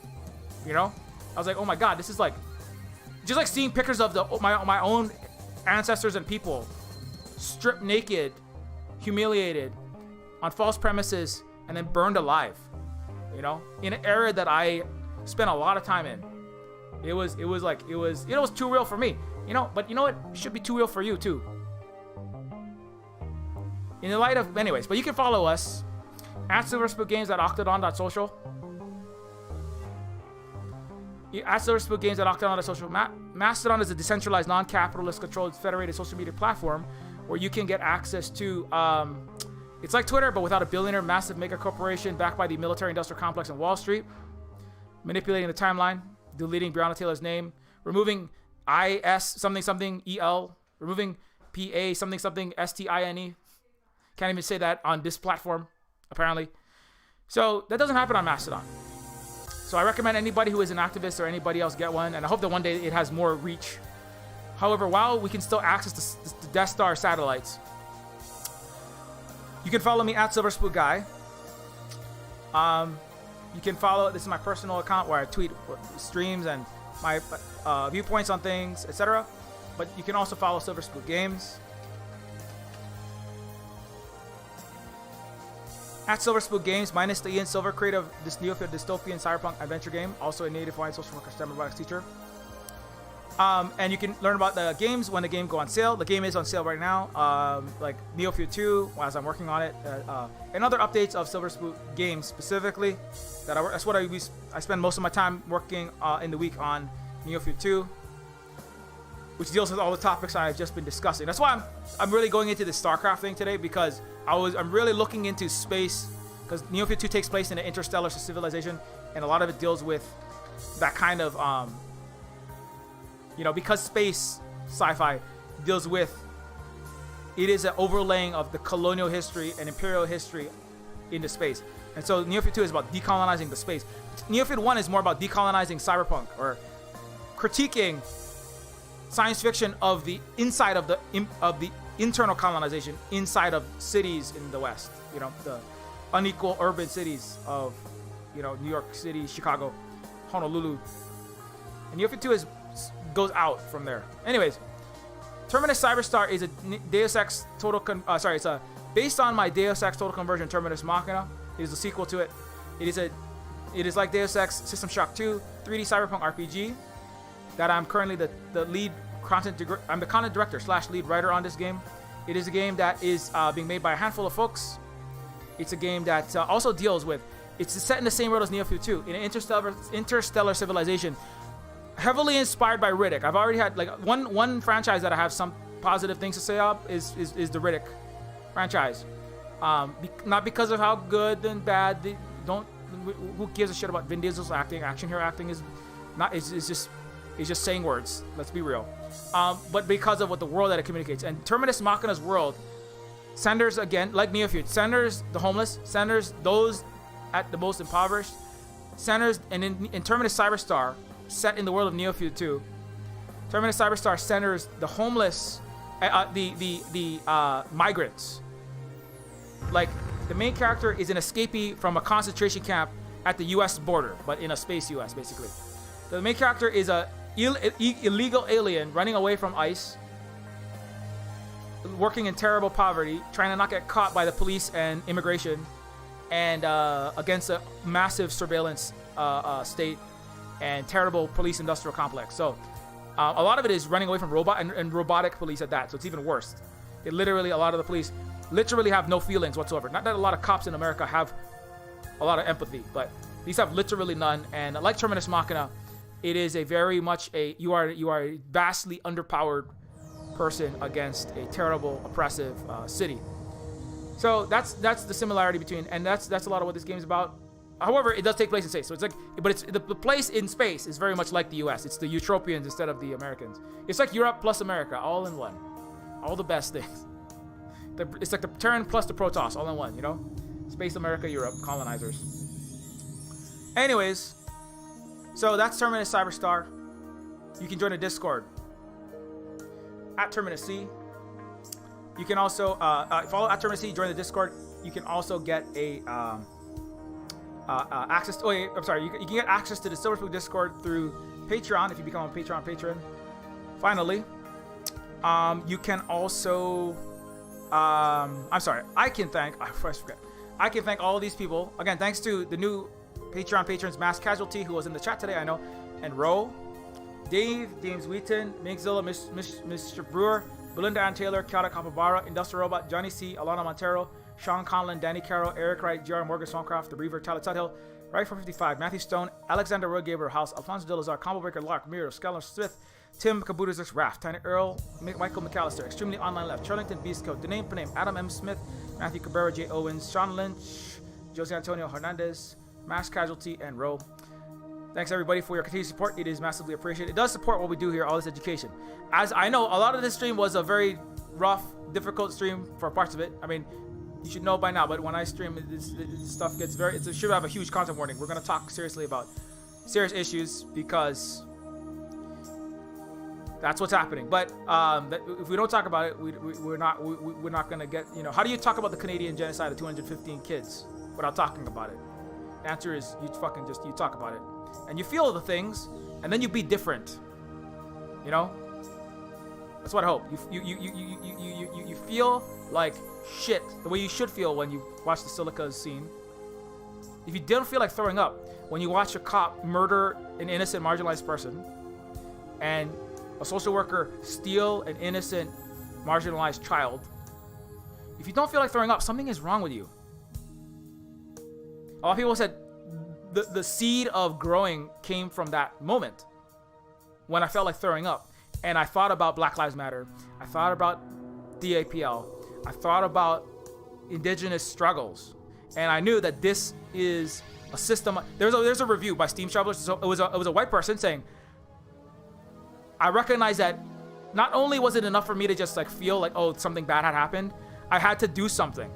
You know? I was like, oh my god, this is like just like seeing pictures of my own ancestors and people stripped naked, humiliated on false premises, and then burned alive. You know, in an era that I spent a lot of time in. It was too real for me. You know, but you know what? It should be too real for you too. In the light of, anyways, but you can follow us at SilverSpookGames at Octodon.social. At SilverSpookGames at Octodon.social. Mastodon is a decentralized, non-capitalist, controlled, federated social media platform where you can get access to. It's like Twitter, but without a billionaire, massive mega corporation backed by the military-industrial complex in Wall Street, manipulating the timeline, deleting Breonna Taylor's name, removing IS something something EL, removing PA something something STINE. Can't even say that on this platform, apparently. So that doesn't happen on Mastodon. So I recommend anybody who is an activist or anybody else get one, and I hope that one day it has more reach. However, while we can still access the Death Star satellites, you can follow me at SilverSpookGuy. You can follow, this is my personal account where I tweet streams and my viewpoints on things, etc. But you can also follow SilverSpookGames. At SilverSpookGames, minus the Ian Silver, creator of this Neofeud dystopian cyberpunk adventure game, also a native Hawaiian social worker, STEM robotics teacher. And you can learn about the games when the game go on sale. The game is on sale right now, like Neofeud 2, as I'm working on it, and other updates of SilverSpook Games specifically. That's what I spend most of my time working in the week on Neofeud 2, which deals with all the topics I've just been discussing. That's why I'm really going into the StarCraft thing today, because I'm really looking into space, because Neofeud 2 takes place in an interstellar civilization, and a lot of it deals with that kind of you know, because space sci-fi deals with, it is an overlaying of the colonial history and imperial history into space. And so Neofeud 2 is about decolonizing the space. Neofeud 1 is more about decolonizing cyberpunk, or critiquing science fiction of the inside of the internal colonization inside of cities in the West. You know, the unequal urban cities of, you know, New York City, Chicago, Honolulu. And Neofeud 2 goes out from there. Anyways, Terminus Cyberstar is a Deus Ex Total it's based on my Deus Ex Total Conversion Terminus Machina. It is a sequel to it. It is like Deus Ex System Shock 2 3D cyberpunk RPG that I'm currently the lead I'm the content director / lead writer on this game. It is a game that is being made by a handful of folks. It's a game that also deals with, it's set in the same world as Neofeud 2 in an interstellar civilization, heavily inspired by Riddick. I've already had like one franchise that I have some positive things to say up is the Riddick franchise. Not because of how good and bad who gives a shit about Vin Diesel's acting. Action hero acting is not, it's just saying words. Let's be real. But because of what the world that it communicates. And Terminus Machina's world centers, again, like Neofeud, centers the homeless, centers those at the most impoverished, centers, and in Terminus Cyberstar, set in the world of Neofeud 2, Terminus Cyberstar centers the homeless, the migrants. Like, the main character is an escapee from a concentration camp at the U.S. border, but in a space U.S. basically. The main character is a illegal alien running away from ICE, working in terrible poverty, trying to not get caught by the police and immigration, and against a massive surveillance state and terrible police industrial complex. So a lot of it is running away from robotic police at that. So it's even worse. A lot of the police literally have no feelings whatsoever. Not that a lot of cops in America have a lot of empathy, but these have literally none. And like Terminus Machina, it is a very much you are a vastly underpowered person against a terrible, oppressive city. So that's the similarity between, and that's a lot of what this game is about. However, it does take place in space, so it's like, but it's the place in space is very much like the U.S. It's the Utopians instead of the Americans. It's like Europe plus America, all in one, all the best things. It's like the Terran plus the Protoss, all in one. You know, space, America, Europe, colonizers. Anyways, So that's Terminus Cyberstar. You can join the Discord at Terminus C. You can also follow at Terminus C, join the Discord. You can also get a access. Oh, wait, I'm sorry. You can get access to the Silver Spook Discord through Patreon if you become a Patreon patron. Finally, you can also. I'm sorry. I can thank. I first forget. I can thank all of these people again. Thanks to the new Patreon patrons, Mass Casualty, who was in the chat today, I know, and Ro, Dave, James Wheaton, Mixzilla, Mr. Brewer, Belinda Ann Taylor, Kiara Capabara, Industrial Robot, Johnny C, Alana Montero, Sean Conlon, Danny Carroll, Eric Wright, J.R. Morgan, Swancraft, The Reaver, Tyler Tuthill, Right 455, Matthew Stone, Alexander Roy Gabriel House, Alfonso Delazar, Combo Breaker, Lark, Miro, Skeller Smith, Tim Kabudazix, Raft, Tiny Earl, Michael McAllister, Extremely Online Left, Charlington Beast Code, Dename Paname, Adam M. Smith, Matthew Cabrera, J. Owens, Sean Lynch, Jose Antonio Hernandez, Mass Casualty, and Ro. Thanks everybody for your continued support. It is massively appreciated. It does support what we do here, all this education. As I know, a lot of this stream was a very rough, difficult stream for parts of it. I mean, you should know by now, but when I stream, this stuff gets very, it should have a huge content warning. We're going to talk seriously about serious issues because that's what's happening. But if we don't talk about it, we're not going to get, you know, how do you talk about the Canadian genocide of 215 kids without talking about it? The answer is you talk about it. And you feel the things, and then you be different. You know? That's what I hope. You feel like shit, the way you should feel when you watch the Silica's scene. If you don't feel like throwing up when you watch a cop murder an innocent marginalized person, and a social worker steal an innocent marginalized child, if you don't feel like throwing up, something is wrong with you. A lot of people said the seed of growing came from that moment when I felt like throwing up. And I thought about Black Lives Matter. I thought about DAPL. I thought about indigenous struggles. And I knew that this is a system. There's a review by Steam Shovelers. So it was a white person saying, I recognize that not only was it enough for me to just like feel like, oh, something bad had happened, I had to do something.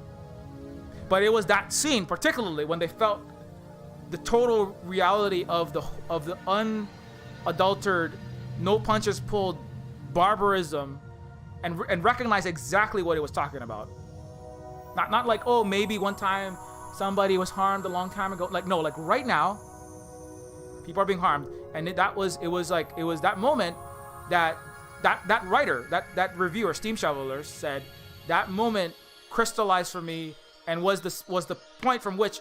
But it was that scene, particularly when they felt the total reality of the unadulterated, no punches pulled barbarism, and recognize exactly what it was talking about. Not like, oh, maybe one time somebody was harmed a long time ago. Like, no, like right now, people are being harmed, and it was that moment that writer, that reviewer, Steam Shovelers, said that moment crystallized for me and was the point from which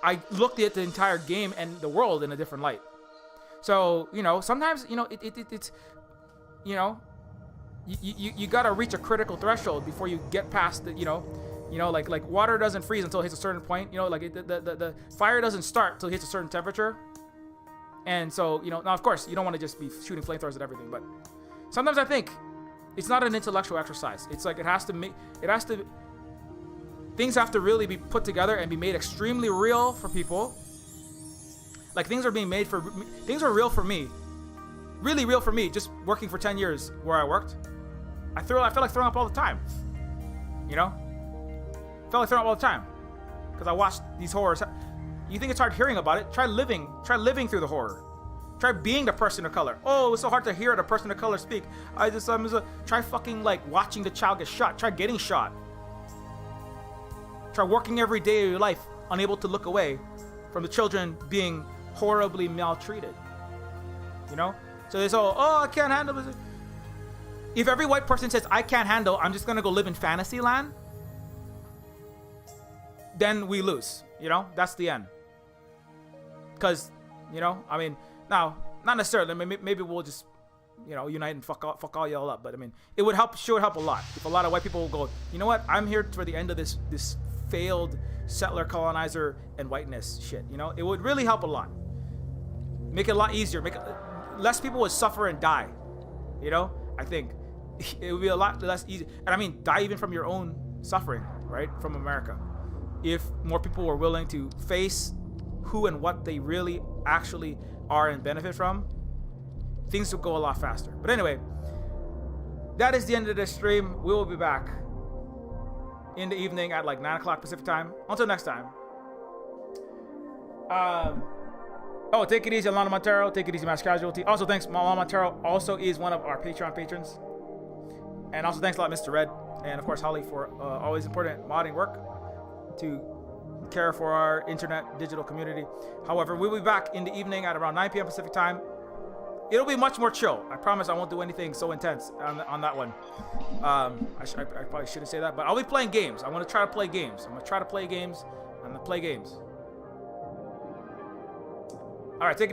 I looked at the entire game and the world in a different light. So, you know, sometimes, you know, it's, you know, you gotta reach a critical threshold before you get past the, you know, like water doesn't freeze until it hits a certain point. You know, like the fire doesn't start until it hits a certain temperature. And so, you know, now of course you don't want to just be shooting flamethrowers at everything, but sometimes I think it's not an intellectual exercise. It's like things have to really be put together and be made extremely real for people. Like things are real for me, really real for me. Just working for 10 years where I worked, I feel like throwing up all the time. You know, I felt like throwing up all the time because I watched these horrors. You think it's hard hearing about it? Try living through the horror. Try being the person of color. Oh, it's so hard to hear the person of color speak. Try fucking like watching the child get shot. Try getting shot. Try working every day of your life unable to look away from the children being horribly maltreated. You know? So they say, oh, I can't handle this. If every white person says, I can't handle, I'm just gonna go live in fantasy land, then we lose. You know? That's the end. Because, you know, I mean, now, not necessarily, maybe we'll just, you know, unite and fuck all y'all up. But I mean, it would sure help a lot if a lot of white people will go, you know what, I'm here for the end of this failed settler, colonizer, and whiteness shit. You know, it would really help a lot. Make it a lot easier. Less people would suffer and die. You know, I think it would be a lot less easy. And I mean, die even from your own suffering, right? From America. If more people were willing to face who and what they really actually are and benefit from, things would go a lot faster. But anyway, that is the end of this stream. We will be back in the evening at like 9 o'clock Pacific time. Until next time. Oh, take it easy, Alana Montero. Take it easy, Mass Casualty. Also, thanks, Alana Montero. Also is one of our Patreon patrons. And also, thanks a lot, Mr. Red. And of course, Holly for always important modding work to care for our internet digital community. However, we'll be back in the evening at around 9 p.m. Pacific time. It'll be much more chill. I promise I won't do anything so intense on that one. I probably shouldn't say that, but I'll be playing games. I want to try to play games. I'm going to try to play games. I'm going to play games. All right, take it